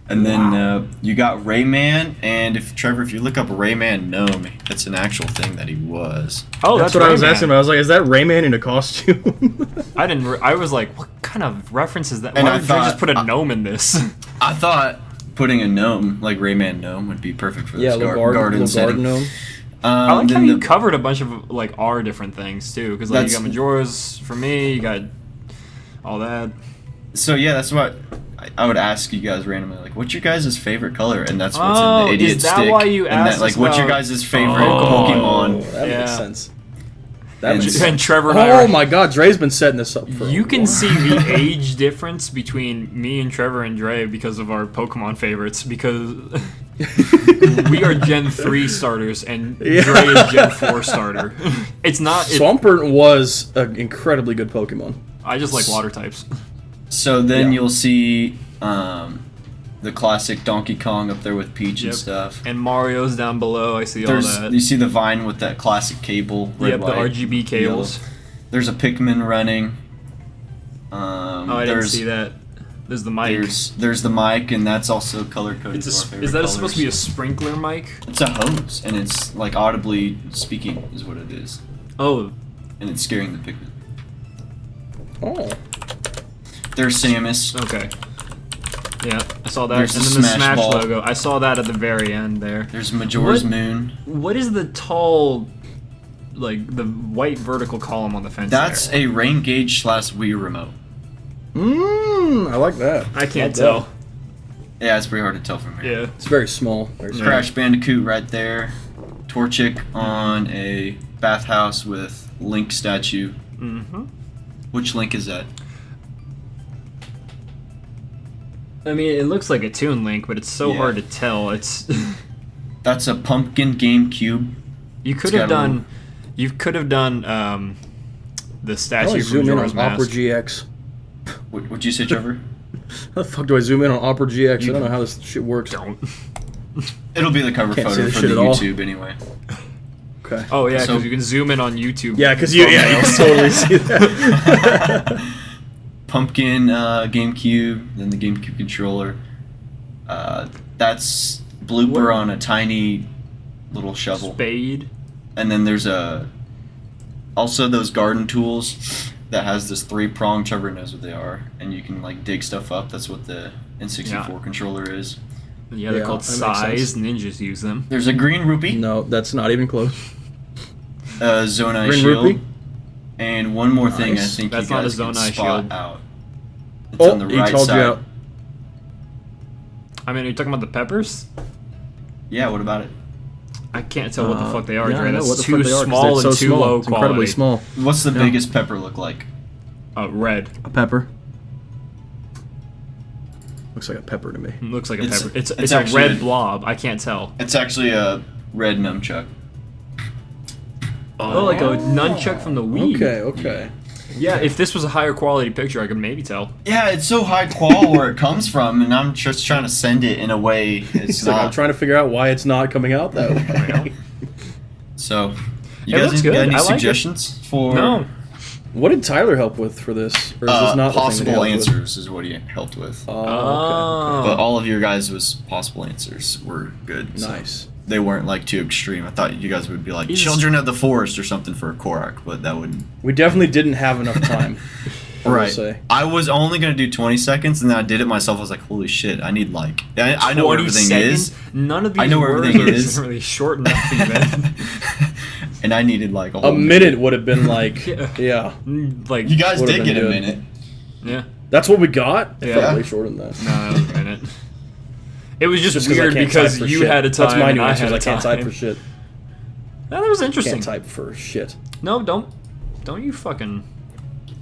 [SPEAKER 1] And then you got Rayman, and if you look up Rayman Gnome, it's an actual thing that he was.
[SPEAKER 3] Oh,
[SPEAKER 2] That's
[SPEAKER 3] that's
[SPEAKER 2] what I was
[SPEAKER 3] Rayman.
[SPEAKER 2] asking about. I was like, is that Rayman in a costume?
[SPEAKER 3] I was like, what kind of reference is that?
[SPEAKER 1] And
[SPEAKER 3] Why
[SPEAKER 1] I
[SPEAKER 3] would they just
[SPEAKER 1] thought-
[SPEAKER 3] put a gnome in this?
[SPEAKER 1] I thought putting a gnome like Rayman Gnome would be perfect for
[SPEAKER 2] Yeah,
[SPEAKER 1] this
[SPEAKER 2] little
[SPEAKER 1] garden setting.
[SPEAKER 2] gnome.
[SPEAKER 3] I like how
[SPEAKER 1] then
[SPEAKER 3] you
[SPEAKER 1] the-
[SPEAKER 3] covered a bunch of like R different things too, because like you got
[SPEAKER 1] That's-
[SPEAKER 3] Majora's for me, you got all that.
[SPEAKER 1] So yeah, that's what I would ask you guys randomly, like, what's your guys' favorite color? And that's what's
[SPEAKER 3] Oh,
[SPEAKER 1] in the idiot
[SPEAKER 3] is that
[SPEAKER 1] stick.
[SPEAKER 3] why you
[SPEAKER 1] and
[SPEAKER 3] asked
[SPEAKER 1] like,
[SPEAKER 3] us
[SPEAKER 1] what's your
[SPEAKER 3] about-
[SPEAKER 1] guys' favorite
[SPEAKER 3] Oh.
[SPEAKER 1] Pokemon?
[SPEAKER 2] That
[SPEAKER 3] Yeah.
[SPEAKER 2] makes sense. That
[SPEAKER 1] And-
[SPEAKER 2] makes sense.
[SPEAKER 3] And Trevor and I
[SPEAKER 2] Oh
[SPEAKER 3] are-
[SPEAKER 2] my God, Dre's been setting this up for.
[SPEAKER 3] You
[SPEAKER 2] a
[SPEAKER 3] can
[SPEAKER 2] while.
[SPEAKER 3] see the age difference between me and Trevor and Dre because of our Pokemon favorites. Because we are Gen 3 starters and
[SPEAKER 2] Yeah.
[SPEAKER 3] Dre is Gen 4 starter. It's not.
[SPEAKER 2] Swampert was an incredibly good Pokemon.
[SPEAKER 3] I just like water types.
[SPEAKER 1] So then
[SPEAKER 2] Yeah.
[SPEAKER 1] you'll see the classic Donkey Kong up there with Peach
[SPEAKER 3] Yep.
[SPEAKER 1] and stuff.
[SPEAKER 3] And Mario's down below. I see all
[SPEAKER 1] There's
[SPEAKER 3] that.
[SPEAKER 1] you see the vine with that classic cable. Red,
[SPEAKER 3] Yep, the
[SPEAKER 1] white,
[SPEAKER 3] RGB cables.
[SPEAKER 1] yellow. There's a Pikmin running.
[SPEAKER 3] Oh, I didn't see that. There's the mic.
[SPEAKER 1] There's the mic, and that's also color coded.
[SPEAKER 3] Is that supposed to be a sprinkler mic?
[SPEAKER 1] It's a hose, and it's like audibly speaking is what it is,
[SPEAKER 3] Oh,
[SPEAKER 1] and it's scaring the Pikmin.
[SPEAKER 2] Oh.
[SPEAKER 1] There's Samus.
[SPEAKER 3] okay. Yeah, I saw that.
[SPEAKER 1] There's
[SPEAKER 3] and
[SPEAKER 1] the
[SPEAKER 3] then the
[SPEAKER 1] Smash
[SPEAKER 3] Smash
[SPEAKER 1] Ball.
[SPEAKER 3] logo. I saw that at the very end there.
[SPEAKER 1] There's Majora's
[SPEAKER 3] What?
[SPEAKER 1] Moon.
[SPEAKER 3] What is the tall, like the white vertical column on the fence?
[SPEAKER 1] That's
[SPEAKER 3] there?
[SPEAKER 1] a rain gauge / Wii remote.
[SPEAKER 2] I like that.
[SPEAKER 3] I can't
[SPEAKER 2] Like
[SPEAKER 3] tell.
[SPEAKER 2] that.
[SPEAKER 1] Yeah, it's pretty hard to tell from here.
[SPEAKER 3] Yeah.
[SPEAKER 2] It's very small. Very small.
[SPEAKER 1] Crash Bandicoot right there. Torchic on a bathhouse with Link statue.
[SPEAKER 3] Mm-hmm.
[SPEAKER 1] Which Link is that?
[SPEAKER 3] I mean, it looks like a Toon Link, but it's so
[SPEAKER 1] Yeah.
[SPEAKER 3] hard to tell. It's
[SPEAKER 1] That's a pumpkin GameCube.
[SPEAKER 3] you could
[SPEAKER 1] It's
[SPEAKER 3] have
[SPEAKER 1] got a
[SPEAKER 3] done, you could have done the
[SPEAKER 2] How do
[SPEAKER 3] statue
[SPEAKER 2] I
[SPEAKER 3] from
[SPEAKER 2] zoom in
[SPEAKER 3] Majora's
[SPEAKER 2] on Opera
[SPEAKER 3] Mask.
[SPEAKER 2] GX?
[SPEAKER 1] What'd you say, Trevor?
[SPEAKER 2] How the fuck do I zoom in on Opera GX? I don't know how this shit works.
[SPEAKER 3] Don't.
[SPEAKER 1] It'll be the cover
[SPEAKER 2] Can't see
[SPEAKER 1] photo
[SPEAKER 2] this
[SPEAKER 1] for
[SPEAKER 2] shit
[SPEAKER 1] the
[SPEAKER 2] at all.
[SPEAKER 1] YouTube anyway.
[SPEAKER 2] Okay.
[SPEAKER 3] Oh yeah, because
[SPEAKER 1] So-
[SPEAKER 3] you can zoom in on YouTube.
[SPEAKER 2] Yeah, because you can totally see that.
[SPEAKER 1] Pumpkin GameCube, then the GameCube controller. That's Blooper
[SPEAKER 3] What?
[SPEAKER 1] on a tiny little shovel.
[SPEAKER 3] Spade.
[SPEAKER 1] And then there's also those garden tools that has this 3-prong. Trevor knows what they are, and you can like dig stuff up. That's what the N64
[SPEAKER 3] Yeah.
[SPEAKER 1] controller is.
[SPEAKER 3] Yeah, they're
[SPEAKER 2] Yeah,
[SPEAKER 3] called
[SPEAKER 2] that makes
[SPEAKER 3] size.
[SPEAKER 2] sense.
[SPEAKER 3] Ninjas use them.
[SPEAKER 1] There's a green rupee,
[SPEAKER 2] No, that's not even close.
[SPEAKER 1] Zonai
[SPEAKER 2] Green
[SPEAKER 1] shield,
[SPEAKER 2] rupee?
[SPEAKER 1] and one more thing I
[SPEAKER 2] Nice.
[SPEAKER 1] think
[SPEAKER 3] That's
[SPEAKER 1] you
[SPEAKER 3] not a
[SPEAKER 1] guys can
[SPEAKER 3] Zonai
[SPEAKER 1] spot
[SPEAKER 3] shield.
[SPEAKER 1] out. It's
[SPEAKER 2] Oh,
[SPEAKER 1] on the
[SPEAKER 2] he
[SPEAKER 1] right
[SPEAKER 2] called
[SPEAKER 1] side.
[SPEAKER 2] you out.
[SPEAKER 3] I mean, are you talking about the peppers?
[SPEAKER 1] Yeah, what about it?
[SPEAKER 3] I can't tell what the fuck they are,
[SPEAKER 2] Yeah, I
[SPEAKER 3] Dre.
[SPEAKER 2] know
[SPEAKER 3] That's
[SPEAKER 2] what the
[SPEAKER 3] too
[SPEAKER 2] fuck they are, 'cause
[SPEAKER 3] small
[SPEAKER 2] it's
[SPEAKER 3] and
[SPEAKER 2] so
[SPEAKER 3] too
[SPEAKER 2] small.
[SPEAKER 3] low
[SPEAKER 2] It's incredibly
[SPEAKER 3] quality.
[SPEAKER 2] small.
[SPEAKER 1] What's the
[SPEAKER 2] Yeah.
[SPEAKER 1] biggest pepper look like?
[SPEAKER 3] Red.
[SPEAKER 2] A pepper. Looks like a pepper to me.
[SPEAKER 3] Looks like a
[SPEAKER 1] It's-
[SPEAKER 3] pepper. It's
[SPEAKER 1] it's
[SPEAKER 3] a
[SPEAKER 1] actually
[SPEAKER 3] red
[SPEAKER 1] a-
[SPEAKER 3] blob. I can't tell.
[SPEAKER 1] It's actually a red nunchuck.
[SPEAKER 3] Oh, like a nunchuck from the Wii.
[SPEAKER 2] Okay, okay.
[SPEAKER 3] Yeah, if this was a higher quality picture, I could maybe tell.
[SPEAKER 1] Yeah, it's so high qual where it comes from, and I'm just trying to send it in a way it's
[SPEAKER 2] It's like, I'm
[SPEAKER 1] not.
[SPEAKER 2] trying to figure out why it's not coming out that way.
[SPEAKER 1] So, you
[SPEAKER 3] It
[SPEAKER 1] guys
[SPEAKER 3] looks
[SPEAKER 1] got
[SPEAKER 3] good.
[SPEAKER 1] any
[SPEAKER 3] I like it.
[SPEAKER 1] suggestions for
[SPEAKER 3] No.
[SPEAKER 2] What did Tyler help with for this? Or is this not the thing that he
[SPEAKER 1] possible
[SPEAKER 2] helped with?
[SPEAKER 1] answers is what he helped with.
[SPEAKER 2] Oh,
[SPEAKER 3] Oh.
[SPEAKER 1] But all of your guys was possible answers were good.
[SPEAKER 2] okay.
[SPEAKER 1] so
[SPEAKER 2] Nice.
[SPEAKER 1] They weren't like too extreme. I thought you guys would be like
[SPEAKER 3] He's-
[SPEAKER 1] Children of the Forest or something for a Korak, but that wouldn't.
[SPEAKER 2] We definitely didn't have enough time. I will
[SPEAKER 1] Right.
[SPEAKER 2] say.
[SPEAKER 1] I was only gonna do 20 seconds, and then I did it myself. I was like, "Holy shit! I need like I know what
[SPEAKER 3] 20
[SPEAKER 1] everything
[SPEAKER 3] seconds?
[SPEAKER 1] is,
[SPEAKER 3] None of these
[SPEAKER 1] I know where
[SPEAKER 3] words
[SPEAKER 1] everything
[SPEAKER 3] are
[SPEAKER 1] is.
[SPEAKER 3] really short enough even.
[SPEAKER 1] and I needed like a
[SPEAKER 2] A
[SPEAKER 1] whole
[SPEAKER 2] minute would have been like,
[SPEAKER 3] Yeah.
[SPEAKER 2] yeah.
[SPEAKER 3] Like,
[SPEAKER 1] You guys
[SPEAKER 2] Would've
[SPEAKER 1] did
[SPEAKER 2] been
[SPEAKER 1] get a
[SPEAKER 2] good.
[SPEAKER 1] minute.
[SPEAKER 3] yeah.
[SPEAKER 2] That's what we got? It
[SPEAKER 3] Yeah.
[SPEAKER 2] felt way shorter than that.
[SPEAKER 3] No, that was a minute. It was just,
[SPEAKER 2] Just 'cause I
[SPEAKER 3] weird
[SPEAKER 2] can't
[SPEAKER 3] because
[SPEAKER 2] type for
[SPEAKER 3] you
[SPEAKER 2] shit.
[SPEAKER 3] had a time
[SPEAKER 2] That's my
[SPEAKER 3] and
[SPEAKER 2] new
[SPEAKER 3] I
[SPEAKER 2] answer.
[SPEAKER 3] had a
[SPEAKER 2] I can't
[SPEAKER 3] time.
[SPEAKER 2] type for shit.
[SPEAKER 3] No, that was interesting.
[SPEAKER 2] Can't type for shit.
[SPEAKER 3] No, don't you fucking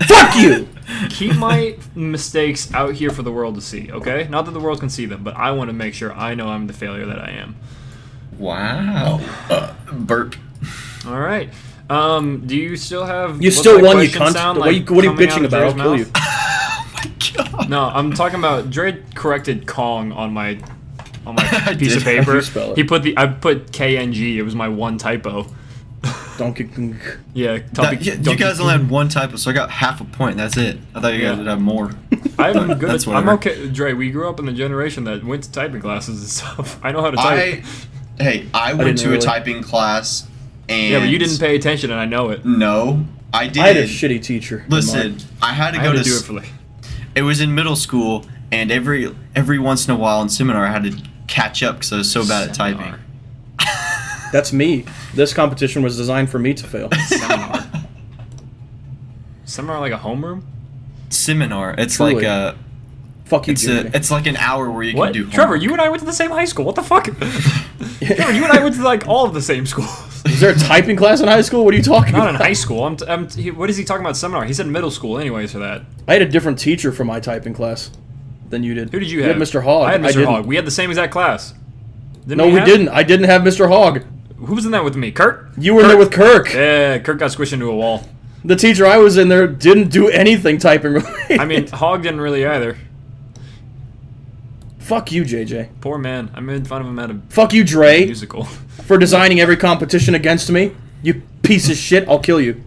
[SPEAKER 2] Fuck you!
[SPEAKER 3] keep my mistakes out here for the world to see, okay? Not that the world can see them, but I want to make sure I know I'm the failure that I am.
[SPEAKER 1] Wow. Burp.
[SPEAKER 3] All right. Do you still have?
[SPEAKER 2] You
[SPEAKER 3] what's
[SPEAKER 2] still
[SPEAKER 3] that
[SPEAKER 2] won, you
[SPEAKER 3] question
[SPEAKER 2] cunt.
[SPEAKER 3] sound
[SPEAKER 2] What are you
[SPEAKER 3] coming out
[SPEAKER 2] bitching
[SPEAKER 3] of
[SPEAKER 2] about? I'll
[SPEAKER 3] Dre's
[SPEAKER 2] kill you.
[SPEAKER 3] mouth?
[SPEAKER 1] Oh my god.
[SPEAKER 3] No, I'm talking about Dre corrected Kong on my
[SPEAKER 1] I
[SPEAKER 3] piece
[SPEAKER 1] did.
[SPEAKER 3] of paper.
[SPEAKER 2] How'd you spell it?
[SPEAKER 3] I put KNG. It was my one typo.
[SPEAKER 2] Donkey Kong.
[SPEAKER 3] Yeah,
[SPEAKER 1] You guys only had one typo, so I got half a point. That's it. I thought you guys
[SPEAKER 3] Yeah.
[SPEAKER 1] would have more.
[SPEAKER 3] I'm good.
[SPEAKER 1] That's
[SPEAKER 3] I'm
[SPEAKER 1] whatever.
[SPEAKER 3] okay. Dre, we grew up in the generation that went to typing classes and stuff. I know how to type.
[SPEAKER 1] I went
[SPEAKER 2] didn't
[SPEAKER 1] to
[SPEAKER 2] really.
[SPEAKER 1] a typing class, and
[SPEAKER 3] Yeah, but you didn't pay attention, and I know it.
[SPEAKER 1] No, I did.
[SPEAKER 2] I had a shitty teacher. in
[SPEAKER 1] Listen,
[SPEAKER 2] mine.
[SPEAKER 1] I had to
[SPEAKER 3] I
[SPEAKER 1] go
[SPEAKER 3] had to
[SPEAKER 1] to.
[SPEAKER 3] do it for like.
[SPEAKER 1] It was in middle school, and every once in a while in seminar, I had to catch up because I was so bad at typing.
[SPEAKER 3] Seminar.
[SPEAKER 2] That's me. This competition was designed for me to fail.
[SPEAKER 3] Seminar. Seminar like a homeroom?
[SPEAKER 1] Seminar. It's
[SPEAKER 2] Truly.
[SPEAKER 1] like a.
[SPEAKER 2] Fuck you,
[SPEAKER 1] It's
[SPEAKER 2] Jeremy.
[SPEAKER 1] it's like an hour where you
[SPEAKER 3] What?
[SPEAKER 1] can do.
[SPEAKER 3] Trevor,
[SPEAKER 1] homework.
[SPEAKER 3] you and I went to the same high school. What the fuck? Trevor, you and I went to like all of the same schools.
[SPEAKER 2] Is there a typing class in high school? What are you talking
[SPEAKER 3] Not
[SPEAKER 2] about?
[SPEAKER 3] in high school. What is he talking about seminar? He said middle school anyways for that.
[SPEAKER 2] I had a different teacher for my typing class than you did.
[SPEAKER 3] Who did you
[SPEAKER 2] You
[SPEAKER 3] have?
[SPEAKER 2] had Mr. Hogg.
[SPEAKER 3] I had Mr.
[SPEAKER 2] didn't.
[SPEAKER 3] Hogg. We had the same exact class.
[SPEAKER 2] No, we
[SPEAKER 3] have?
[SPEAKER 2] didn't. I didn't have Mr. Hogg.
[SPEAKER 3] Who was in that with me? Kurt?
[SPEAKER 2] You were there with Kirk.
[SPEAKER 3] Yeah, Kurt got squished into a wall.
[SPEAKER 2] The teacher I was in there didn't do anything typing related.
[SPEAKER 3] I mean, Hogg didn't really either.
[SPEAKER 2] fuck you, JJ.
[SPEAKER 3] Poor man. I made fun of him at a
[SPEAKER 2] Fuck you, Dre,
[SPEAKER 3] musical.
[SPEAKER 2] for designing every competition against me. You piece of shit. I'll kill you.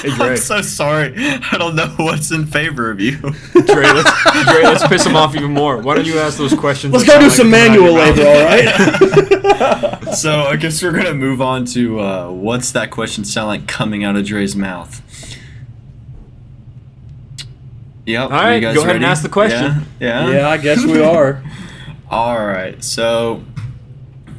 [SPEAKER 3] Hey, Dre.
[SPEAKER 1] I'm so sorry. I don't know what's in favor of you.
[SPEAKER 3] Dre, let's piss him off even more. Why don't you ask those questions?
[SPEAKER 2] Let's
[SPEAKER 3] that
[SPEAKER 2] go do
[SPEAKER 3] sound like
[SPEAKER 2] some
[SPEAKER 3] they're coming
[SPEAKER 2] manual
[SPEAKER 3] out of your
[SPEAKER 2] labor,
[SPEAKER 3] mouth?
[SPEAKER 2] all right?
[SPEAKER 1] So I guess we're gonna move on to what's that question sound like coming out of Dre's mouth? Yep.
[SPEAKER 3] All right,
[SPEAKER 1] you guys
[SPEAKER 3] go ahead and
[SPEAKER 1] ready?
[SPEAKER 3] ask the question.
[SPEAKER 1] Yeah.
[SPEAKER 2] Yeah, I guess we are.
[SPEAKER 1] All right. So,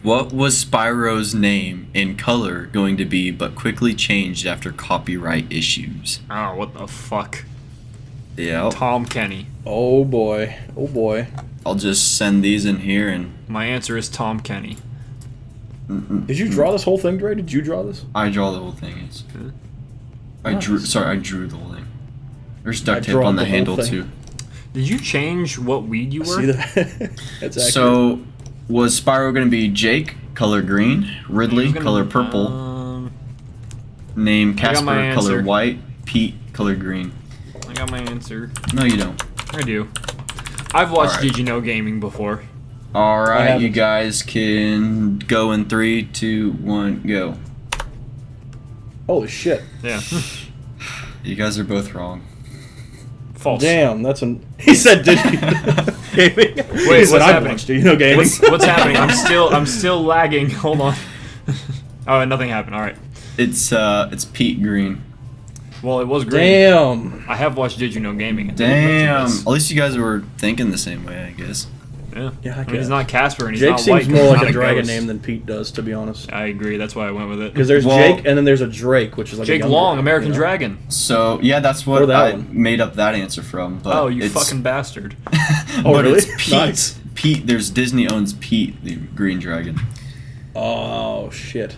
[SPEAKER 1] what was Spyro's name in color going to be, but quickly changed after copyright issues?
[SPEAKER 3] Oh, what the fuck?
[SPEAKER 1] Yep.
[SPEAKER 3] Tom Kenny.
[SPEAKER 2] Oh boy. Oh boy.
[SPEAKER 1] I'll just send these in here and
[SPEAKER 3] My answer is Tom Kenny.
[SPEAKER 2] Did you draw this whole thing, Dre? Did you draw this?
[SPEAKER 1] I draw the whole thing. It's, I
[SPEAKER 2] Nice.
[SPEAKER 1] drew. Sorry, I drew the whole thing. There's
[SPEAKER 2] I
[SPEAKER 1] duct tape
[SPEAKER 2] draw
[SPEAKER 1] on the
[SPEAKER 2] the whole
[SPEAKER 1] handle
[SPEAKER 2] thing.
[SPEAKER 1] too.
[SPEAKER 3] Did you change what weed you were?
[SPEAKER 2] See that? That's accurate.
[SPEAKER 1] So, was Spyro going to be Jake, color green, Ridley,
[SPEAKER 3] Who's gonna-
[SPEAKER 1] color purple, name
[SPEAKER 3] I got my
[SPEAKER 1] Casper, color
[SPEAKER 3] answer.
[SPEAKER 1] white, Pete, color green?
[SPEAKER 3] I got my answer.
[SPEAKER 1] No, you don't.
[SPEAKER 3] I do. I've watched
[SPEAKER 1] Alright.
[SPEAKER 3] Did You Know Gaming before.
[SPEAKER 1] All right, you
[SPEAKER 2] haven't.
[SPEAKER 1] guys can go in 3, 2, 1, go.
[SPEAKER 2] Holy shit.
[SPEAKER 3] Yeah.
[SPEAKER 1] You guys are both wrong.
[SPEAKER 3] False.
[SPEAKER 2] Damn, that's an. He said, "Did you gaming?"
[SPEAKER 3] Wait,
[SPEAKER 2] he said,
[SPEAKER 3] what's
[SPEAKER 2] "I
[SPEAKER 3] happening?
[SPEAKER 2] watched it. You know gaming."
[SPEAKER 3] What's happening? I'm still lagging. Hold on. Oh, nothing happened. All right.
[SPEAKER 1] It's Pete Green.
[SPEAKER 3] Well, it was green.
[SPEAKER 2] Damn.
[SPEAKER 3] I have watched Did You Know Gaming. and
[SPEAKER 1] Damn.
[SPEAKER 3] it's-
[SPEAKER 1] At least you guys were thinking the same way, I guess.
[SPEAKER 3] Yeah.
[SPEAKER 2] Yeah, I
[SPEAKER 3] I mean, he's
[SPEAKER 2] guess.
[SPEAKER 3] not Casper and he's
[SPEAKER 2] Jake
[SPEAKER 3] not
[SPEAKER 2] seems
[SPEAKER 3] white.
[SPEAKER 2] more
[SPEAKER 3] he's
[SPEAKER 2] like
[SPEAKER 3] not
[SPEAKER 2] a dragon
[SPEAKER 3] ghost.
[SPEAKER 2] name than Pete does, to be honest.
[SPEAKER 3] I agree. That's why I went with it.
[SPEAKER 2] Because there's
[SPEAKER 1] Well-
[SPEAKER 2] Jake, and then there's a Drake, which is like a
[SPEAKER 3] Jake
[SPEAKER 2] younger,
[SPEAKER 3] Long, American
[SPEAKER 2] you know?
[SPEAKER 3] Dragon.
[SPEAKER 1] So yeah, that's
[SPEAKER 2] Or
[SPEAKER 1] what
[SPEAKER 2] that
[SPEAKER 1] I
[SPEAKER 2] one.
[SPEAKER 1] made up that answer from. But
[SPEAKER 3] Oh, you
[SPEAKER 1] it's,
[SPEAKER 3] fucking bastard.
[SPEAKER 2] Oh,
[SPEAKER 1] but
[SPEAKER 2] really?
[SPEAKER 1] it's Pete.
[SPEAKER 2] Nice.
[SPEAKER 1] Pete. There's Disney owns Pete, the Green Dragon,
[SPEAKER 2] Oh shit.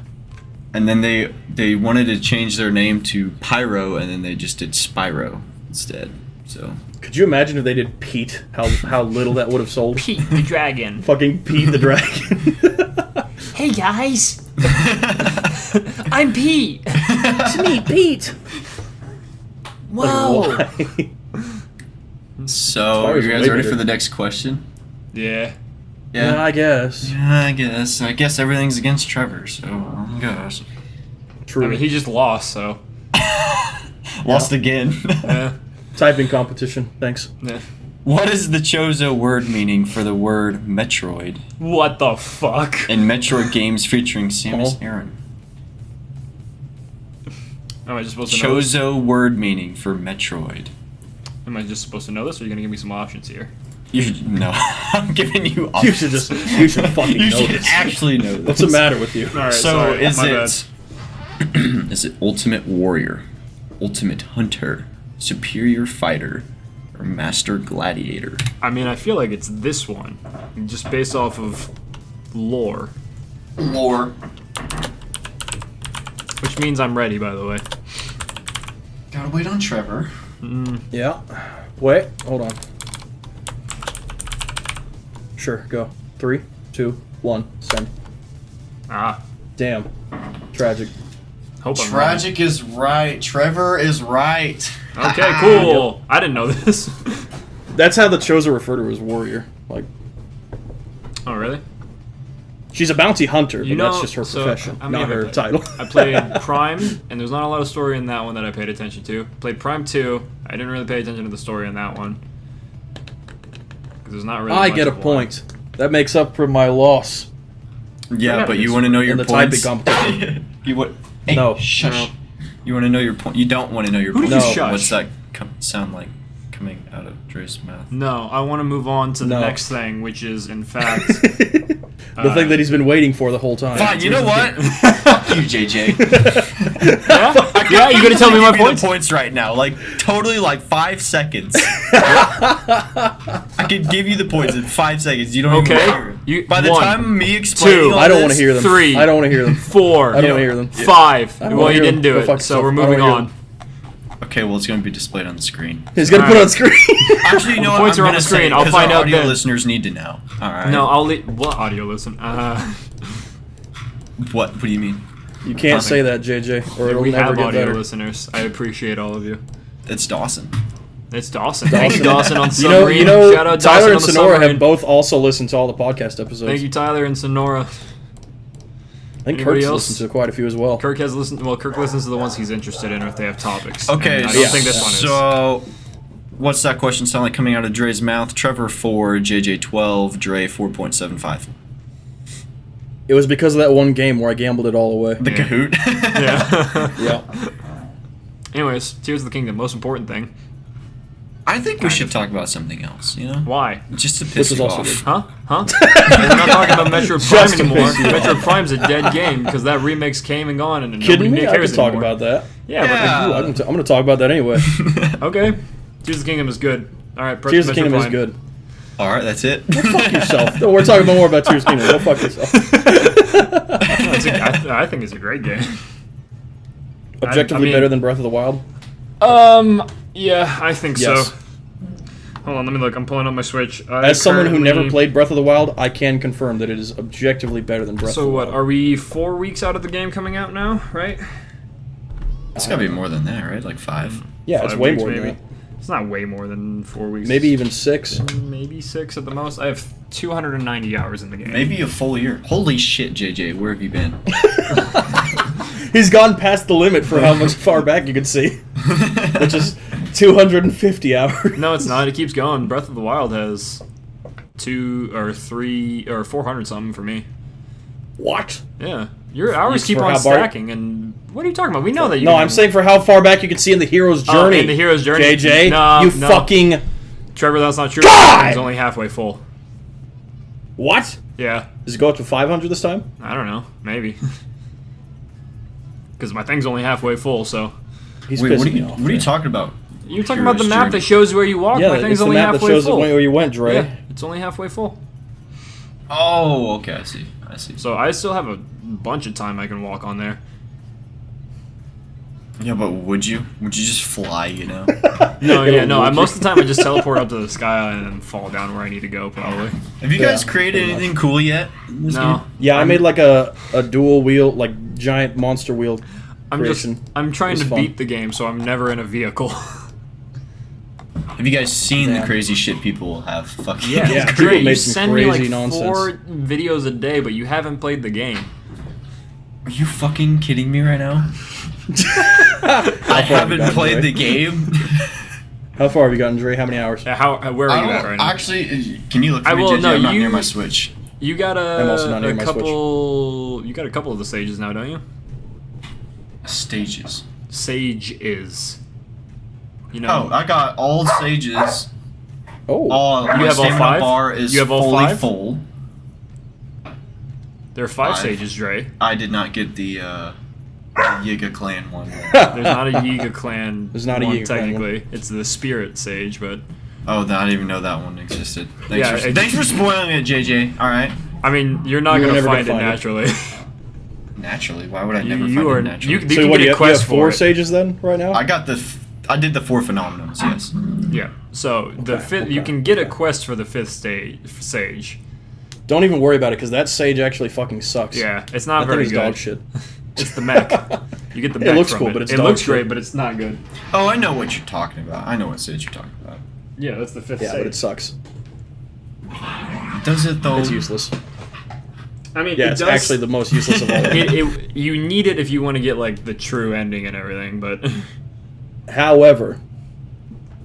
[SPEAKER 1] and then they wanted to change their name to Pyro, and then they just did Spyro instead. So
[SPEAKER 2] Could you imagine if they did Pete? How little that would have sold?
[SPEAKER 3] Pete the Dragon.
[SPEAKER 2] Fucking Pete the Dragon.
[SPEAKER 3] Hey guys. I'm Pete.
[SPEAKER 2] It's me, Pete.
[SPEAKER 3] Whoa!
[SPEAKER 2] Why?
[SPEAKER 1] So, are
[SPEAKER 2] Spyro's
[SPEAKER 1] you guys
[SPEAKER 2] way
[SPEAKER 1] ready
[SPEAKER 2] bigger.
[SPEAKER 1] for the next question?
[SPEAKER 3] Yeah.
[SPEAKER 2] Yeah, I guess.
[SPEAKER 1] Yeah, I guess everything's against Trevor, so I guess.
[SPEAKER 2] True.
[SPEAKER 3] I mean, he just lost, so.
[SPEAKER 1] Lost again.
[SPEAKER 3] Yeah.
[SPEAKER 2] Typing competition. Thanks.
[SPEAKER 3] Yeah.
[SPEAKER 1] What is the Chozo word meaning for the word Metroid
[SPEAKER 3] What the fuck?
[SPEAKER 1] in Metroid games featuring Samus
[SPEAKER 2] Oh.
[SPEAKER 1] Aran?
[SPEAKER 3] Am I just supposed to know this?
[SPEAKER 1] Chozo word meaning for Metroid.
[SPEAKER 3] Am I just supposed to know this, or are you gonna give me some options here?
[SPEAKER 1] No, I'm giving you
[SPEAKER 2] You
[SPEAKER 1] options.
[SPEAKER 2] you should fucking
[SPEAKER 1] You
[SPEAKER 2] know
[SPEAKER 1] should
[SPEAKER 2] this.
[SPEAKER 1] actually know this.
[SPEAKER 2] What's the matter with you?
[SPEAKER 3] All right.
[SPEAKER 1] So
[SPEAKER 3] sorry,
[SPEAKER 1] is
[SPEAKER 3] my
[SPEAKER 1] it is it Ultimate Warrior, Ultimate Hunter, Superior Fighter, or Master Gladiator?
[SPEAKER 3] bad. I mean, I feel like it's this one, just based off of lore,
[SPEAKER 1] Lore.
[SPEAKER 3] which means I'm ready. By the way.
[SPEAKER 1] Gotta wait on Trevor.
[SPEAKER 2] Yeah. Wait. Hold on. Sure. Go. 3, 2, 1. Send.
[SPEAKER 3] Ah.
[SPEAKER 2] Damn. Tragic.
[SPEAKER 3] Hope I'm
[SPEAKER 1] Tragic is right. Trevor is right.
[SPEAKER 3] wrong. Okay. Cool. I didn't know this.
[SPEAKER 2] That's how the Chozo refer to her as warrior. Like,
[SPEAKER 3] Oh really?
[SPEAKER 2] she's a bounty hunter, but
[SPEAKER 3] You know,
[SPEAKER 2] that's just her
[SPEAKER 3] so,
[SPEAKER 2] profession,
[SPEAKER 3] how many
[SPEAKER 2] not
[SPEAKER 3] have I
[SPEAKER 2] her
[SPEAKER 3] played?
[SPEAKER 2] title.
[SPEAKER 3] I played Prime, and there's not a lot of story in that one that I paid attention to. Played Prime 2. I didn't really pay attention to the story in that one. Because there's not really
[SPEAKER 2] I
[SPEAKER 3] much
[SPEAKER 2] get a
[SPEAKER 3] of one.
[SPEAKER 2] point. That makes up for my loss
[SPEAKER 1] Yeah, but you want to know your
[SPEAKER 2] in the
[SPEAKER 1] points.
[SPEAKER 2] typing competition.
[SPEAKER 1] You what? Hey,
[SPEAKER 2] No.
[SPEAKER 1] Shush.
[SPEAKER 3] No.
[SPEAKER 1] You want to know your point. You don't want to know your
[SPEAKER 3] Who
[SPEAKER 1] point.
[SPEAKER 3] do you
[SPEAKER 2] No.
[SPEAKER 3] shush?
[SPEAKER 1] What's that sound like coming out of Dre's mouth?
[SPEAKER 3] No, I want to move on to the
[SPEAKER 2] No.
[SPEAKER 3] next thing, which is, in fact...
[SPEAKER 2] The thing that he's been waiting for the whole time.
[SPEAKER 1] Fine. You know what? Fuck you, JJ.
[SPEAKER 3] yeah, you gonna tell me my
[SPEAKER 1] Give you
[SPEAKER 3] points?
[SPEAKER 1] the points right now. Like totally, like 5 seconds. I could give you the points in 5 seconds. You don't
[SPEAKER 3] Okay.
[SPEAKER 1] even hear it.
[SPEAKER 3] You-
[SPEAKER 1] By the
[SPEAKER 3] one,
[SPEAKER 1] time me explaining,
[SPEAKER 3] two,
[SPEAKER 1] all
[SPEAKER 2] I don't want
[SPEAKER 1] this-
[SPEAKER 2] to hear them.
[SPEAKER 3] 3,
[SPEAKER 2] I don't want to hear them.
[SPEAKER 3] 4,
[SPEAKER 2] I don't want to hear them.
[SPEAKER 3] 5.
[SPEAKER 2] I don't
[SPEAKER 3] Well,
[SPEAKER 2] wanna
[SPEAKER 3] you
[SPEAKER 2] hear
[SPEAKER 3] didn't
[SPEAKER 2] them.
[SPEAKER 3] do
[SPEAKER 2] Go fuck
[SPEAKER 3] it, so
[SPEAKER 2] yourself.
[SPEAKER 3] we're
[SPEAKER 2] I don't
[SPEAKER 3] moving
[SPEAKER 2] wanna hear
[SPEAKER 3] on.
[SPEAKER 2] them.
[SPEAKER 1] Okay, well, it's going to be displayed on the screen.
[SPEAKER 2] He's gonna put it on
[SPEAKER 3] Alright.
[SPEAKER 2] screen.
[SPEAKER 1] Actually, you know
[SPEAKER 3] The
[SPEAKER 1] what?
[SPEAKER 3] points
[SPEAKER 1] I'm
[SPEAKER 3] are on
[SPEAKER 1] gonna
[SPEAKER 3] the screen.
[SPEAKER 1] say it,
[SPEAKER 3] I'll
[SPEAKER 1] 'cause
[SPEAKER 3] find
[SPEAKER 1] our
[SPEAKER 3] out
[SPEAKER 1] audio
[SPEAKER 3] then.
[SPEAKER 1] listeners need to know. All right.
[SPEAKER 3] No, I'll what audio listen?
[SPEAKER 1] What do you mean?
[SPEAKER 2] You can't say that, JJ, or it'll
[SPEAKER 3] we
[SPEAKER 2] never
[SPEAKER 3] have
[SPEAKER 2] get
[SPEAKER 3] audio
[SPEAKER 2] better.
[SPEAKER 3] listeners. I appreciate all of you.
[SPEAKER 1] It's Dawson.
[SPEAKER 3] It's Dawson. Thank you, Dawson on
[SPEAKER 2] You
[SPEAKER 3] Submarine.
[SPEAKER 2] know,
[SPEAKER 3] Shout out
[SPEAKER 2] Tyler
[SPEAKER 3] Dawson
[SPEAKER 2] and
[SPEAKER 3] on the
[SPEAKER 2] Sonora
[SPEAKER 3] Submarine.
[SPEAKER 2] have both also listened to all the podcast episodes.
[SPEAKER 3] Thank you, Tyler and Sonora.
[SPEAKER 2] I think
[SPEAKER 3] Anybody
[SPEAKER 2] Kirk's
[SPEAKER 3] else?
[SPEAKER 2] listened to quite a few as well.
[SPEAKER 3] Kirk has listened. Well, Kirk listens to the ones he's interested in, or if they have topics.
[SPEAKER 1] Okay,
[SPEAKER 3] And I don't
[SPEAKER 2] yeah.
[SPEAKER 3] think this one is.
[SPEAKER 1] So, what's that question sound like coming out of Dre's mouth? Trevor 4, JJ 12, Dre 4.75.
[SPEAKER 2] It was because of that one game where I gambled it all away.
[SPEAKER 1] The
[SPEAKER 3] Yeah.
[SPEAKER 1] Kahoot.
[SPEAKER 3] Yeah.
[SPEAKER 2] Yeah.
[SPEAKER 3] Anyways, Tears of the Kingdom, most important thing.
[SPEAKER 1] I think we should talk about something else. You know,
[SPEAKER 3] Why?
[SPEAKER 1] just to
[SPEAKER 2] This
[SPEAKER 1] piss
[SPEAKER 2] is
[SPEAKER 1] you
[SPEAKER 2] also
[SPEAKER 1] off.
[SPEAKER 2] good.
[SPEAKER 3] Huh? Huh? We're not talking about Metroid Prime
[SPEAKER 2] Just to
[SPEAKER 3] anymore.
[SPEAKER 2] piss you off.
[SPEAKER 3] Metroid Prime's a dead game because that remix came and gone, and
[SPEAKER 2] Kidding
[SPEAKER 3] nobody
[SPEAKER 2] me? I
[SPEAKER 3] cares
[SPEAKER 2] can talk
[SPEAKER 3] anymore.
[SPEAKER 2] about that.
[SPEAKER 3] Yeah,
[SPEAKER 1] Yeah.
[SPEAKER 2] Ooh, I'm going to talk about that anyway.
[SPEAKER 3] But, okay. Tears of the Kingdom is good. All right.
[SPEAKER 2] Tears of the
[SPEAKER 3] Metroid
[SPEAKER 2] Kingdom is
[SPEAKER 3] Prime.
[SPEAKER 2] good.
[SPEAKER 1] All right, that's it.
[SPEAKER 2] Fuck yourself. No, we're talking more about Tears of the Kingdom. Go fuck yourself.
[SPEAKER 3] No, I think it's a great game.
[SPEAKER 2] Objectively
[SPEAKER 3] I mean-
[SPEAKER 2] better than Breath of the Wild?
[SPEAKER 3] Yeah, I think
[SPEAKER 2] Yes.
[SPEAKER 3] so. Hold on, let me look. I'm pulling up my Switch.
[SPEAKER 2] As someone who never played Breath of the Wild, I can confirm that it is objectively better than Breath of
[SPEAKER 3] So
[SPEAKER 2] the
[SPEAKER 3] what?
[SPEAKER 2] Wild.
[SPEAKER 3] Are we 4 weeks out of the game coming out now? Right?
[SPEAKER 1] It's gotta be more than that, right? Like 5.
[SPEAKER 2] Yeah, it's
[SPEAKER 3] 5
[SPEAKER 2] way
[SPEAKER 3] weeks,
[SPEAKER 2] more
[SPEAKER 3] maybe.
[SPEAKER 2] than that.
[SPEAKER 3] It's not way more than 4 weeks.
[SPEAKER 2] Maybe even 6.
[SPEAKER 3] Maybe 6 at the most. I have 290 hours in the game.
[SPEAKER 1] Maybe a full year. Holy shit, JJ, where have you been?
[SPEAKER 2] He's gone past the limit for how much far back you can see, which is 250 hours.
[SPEAKER 3] No, it's not. It keeps going. Breath of the Wild has 2 or 3 or 400 something for me.
[SPEAKER 2] What?
[SPEAKER 3] Yeah. Your hours keep
[SPEAKER 2] for
[SPEAKER 3] on
[SPEAKER 2] how far-
[SPEAKER 3] stacking, and what are you talking about? We know that you
[SPEAKER 2] No,
[SPEAKER 3] can
[SPEAKER 2] I'm
[SPEAKER 3] have-
[SPEAKER 2] saying for how far back you can see in the hero's journey.
[SPEAKER 3] in the hero's journey?
[SPEAKER 2] JJ,
[SPEAKER 3] No,
[SPEAKER 2] you
[SPEAKER 3] no.
[SPEAKER 2] fucking
[SPEAKER 3] Trevor, that's not true.
[SPEAKER 2] God!
[SPEAKER 3] It's only halfway full.
[SPEAKER 2] what?
[SPEAKER 3] Yeah.
[SPEAKER 2] Does it go up to 500 this time?
[SPEAKER 3] I don't know. Maybe. Because my thing's only halfway full, so.
[SPEAKER 2] He's
[SPEAKER 1] Wait,
[SPEAKER 2] pissing
[SPEAKER 1] what are
[SPEAKER 2] me
[SPEAKER 1] you?
[SPEAKER 2] off.
[SPEAKER 1] What are you talking about?
[SPEAKER 3] You're talking about the
[SPEAKER 1] Hero's
[SPEAKER 3] map
[SPEAKER 1] journey.
[SPEAKER 3] that shows where you walk.
[SPEAKER 2] Yeah,
[SPEAKER 3] my thing's
[SPEAKER 2] it's the
[SPEAKER 3] only
[SPEAKER 2] map that
[SPEAKER 3] halfway
[SPEAKER 2] shows
[SPEAKER 3] full.
[SPEAKER 2] where you went, Dre.
[SPEAKER 3] Yeah, it's only halfway full.
[SPEAKER 1] Oh, okay, I see. I see.
[SPEAKER 3] So I still have a bunch of time I can walk on there.
[SPEAKER 1] Yeah, but would you? Would you just fly? You know?
[SPEAKER 3] No,
[SPEAKER 2] Yeah,
[SPEAKER 3] yeah, no.
[SPEAKER 2] would
[SPEAKER 3] Most
[SPEAKER 2] you?
[SPEAKER 3] of the time I just teleport up to the sky and then fall down where I need to go, probably.
[SPEAKER 1] Have you guys
[SPEAKER 2] Yeah,
[SPEAKER 1] created
[SPEAKER 2] pretty much.
[SPEAKER 1] anything cool yet? in this
[SPEAKER 3] No.
[SPEAKER 1] game?
[SPEAKER 2] Yeah, I made like a dual wheel, like giant monster wheel
[SPEAKER 3] I'm just
[SPEAKER 2] creation.
[SPEAKER 3] I'm trying
[SPEAKER 2] It's
[SPEAKER 3] to
[SPEAKER 2] fun.
[SPEAKER 3] beat the game, so I'm never in a vehicle.
[SPEAKER 1] Have you guys seen
[SPEAKER 2] Yeah.
[SPEAKER 1] the crazy shit people have fucking?
[SPEAKER 3] Yeah,
[SPEAKER 2] Yeah,
[SPEAKER 3] Dre,
[SPEAKER 2] people
[SPEAKER 3] you
[SPEAKER 2] make some
[SPEAKER 3] send me like
[SPEAKER 2] crazy nonsense.
[SPEAKER 3] 4 videos a day, but you haven't played the game.
[SPEAKER 1] Are you fucking kidding me right now?
[SPEAKER 2] How
[SPEAKER 1] I
[SPEAKER 2] far have you
[SPEAKER 1] haven't
[SPEAKER 2] gotten,
[SPEAKER 1] played
[SPEAKER 2] Dre?
[SPEAKER 1] the game.
[SPEAKER 2] How far have you gotten, Dre? How many hours?
[SPEAKER 3] Where are you at right now?
[SPEAKER 1] Actually, can you look for
[SPEAKER 3] I
[SPEAKER 1] me,
[SPEAKER 3] will-
[SPEAKER 1] JJ?
[SPEAKER 3] no,
[SPEAKER 1] I'm not
[SPEAKER 3] you-
[SPEAKER 1] near my Switch.
[SPEAKER 3] You got
[SPEAKER 2] I'm also not near
[SPEAKER 3] a
[SPEAKER 2] my Switch.
[SPEAKER 3] couple. You got a couple of the stages now, don't you?
[SPEAKER 1] Stages.
[SPEAKER 3] Sage is. You know.
[SPEAKER 1] Oh, I got all stages.
[SPEAKER 2] Oh,
[SPEAKER 1] All my
[SPEAKER 3] have all
[SPEAKER 1] stamina
[SPEAKER 3] 5?
[SPEAKER 1] bar is
[SPEAKER 3] You have all
[SPEAKER 1] fully
[SPEAKER 3] 5?
[SPEAKER 1] full.
[SPEAKER 3] There are 5
[SPEAKER 1] 5.
[SPEAKER 3] stages, Dre.
[SPEAKER 1] I did not get the Yiga Clan one.
[SPEAKER 3] There's not a Yiga clan.
[SPEAKER 2] There's not a
[SPEAKER 3] one,
[SPEAKER 2] Yiga clan one.
[SPEAKER 3] technically. It's the Spirit Sage, but
[SPEAKER 1] Oh, I didn't even know that one existed.
[SPEAKER 3] Yeah,
[SPEAKER 1] Thanks for spoiling it, JJ. All right.
[SPEAKER 3] I mean, you're not
[SPEAKER 2] You were
[SPEAKER 3] gonna
[SPEAKER 2] never
[SPEAKER 3] find
[SPEAKER 2] gonna
[SPEAKER 3] it
[SPEAKER 2] find it.
[SPEAKER 3] naturally.
[SPEAKER 1] Naturally, why would I
[SPEAKER 3] You-
[SPEAKER 1] never
[SPEAKER 3] you
[SPEAKER 1] find
[SPEAKER 3] are-
[SPEAKER 1] it naturally?
[SPEAKER 3] you
[SPEAKER 2] so
[SPEAKER 3] can
[SPEAKER 2] what?
[SPEAKER 3] get
[SPEAKER 2] You
[SPEAKER 3] a
[SPEAKER 2] have,
[SPEAKER 3] quest
[SPEAKER 2] you have
[SPEAKER 3] for
[SPEAKER 2] 4
[SPEAKER 3] it.
[SPEAKER 2] stages then, right now?
[SPEAKER 1] I got I did the 4 phenomenons. Yes.
[SPEAKER 3] Yeah. So the
[SPEAKER 2] Okay,
[SPEAKER 3] fifth, you
[SPEAKER 2] okay,
[SPEAKER 3] can get a
[SPEAKER 2] okay.
[SPEAKER 3] quest for the 5th sage.
[SPEAKER 2] Don't even worry about it, because that sage actually fucking sucks.
[SPEAKER 3] Yeah, it's not
[SPEAKER 2] that
[SPEAKER 3] very
[SPEAKER 2] thing is
[SPEAKER 3] good.
[SPEAKER 2] dog shit.
[SPEAKER 3] It's the mech. You get the
[SPEAKER 2] It
[SPEAKER 3] mech
[SPEAKER 2] looks
[SPEAKER 3] from
[SPEAKER 2] cool,
[SPEAKER 3] it.
[SPEAKER 2] but it's
[SPEAKER 3] it
[SPEAKER 2] dog
[SPEAKER 3] looks
[SPEAKER 2] shit.
[SPEAKER 3] great, but it's not good.
[SPEAKER 1] Oh, I know what you're talking about. I know what stage you're talking about.
[SPEAKER 3] Yeah, that's the 5th
[SPEAKER 2] Yeah,
[SPEAKER 3] sage.
[SPEAKER 2] but it sucks.
[SPEAKER 1] Does it though?
[SPEAKER 2] It's useless.
[SPEAKER 3] I mean,
[SPEAKER 2] Yeah,
[SPEAKER 3] it
[SPEAKER 2] it's
[SPEAKER 3] does,
[SPEAKER 2] actually the most useless of all.
[SPEAKER 3] you need it if you want to get like the true ending and everything, but
[SPEAKER 2] However,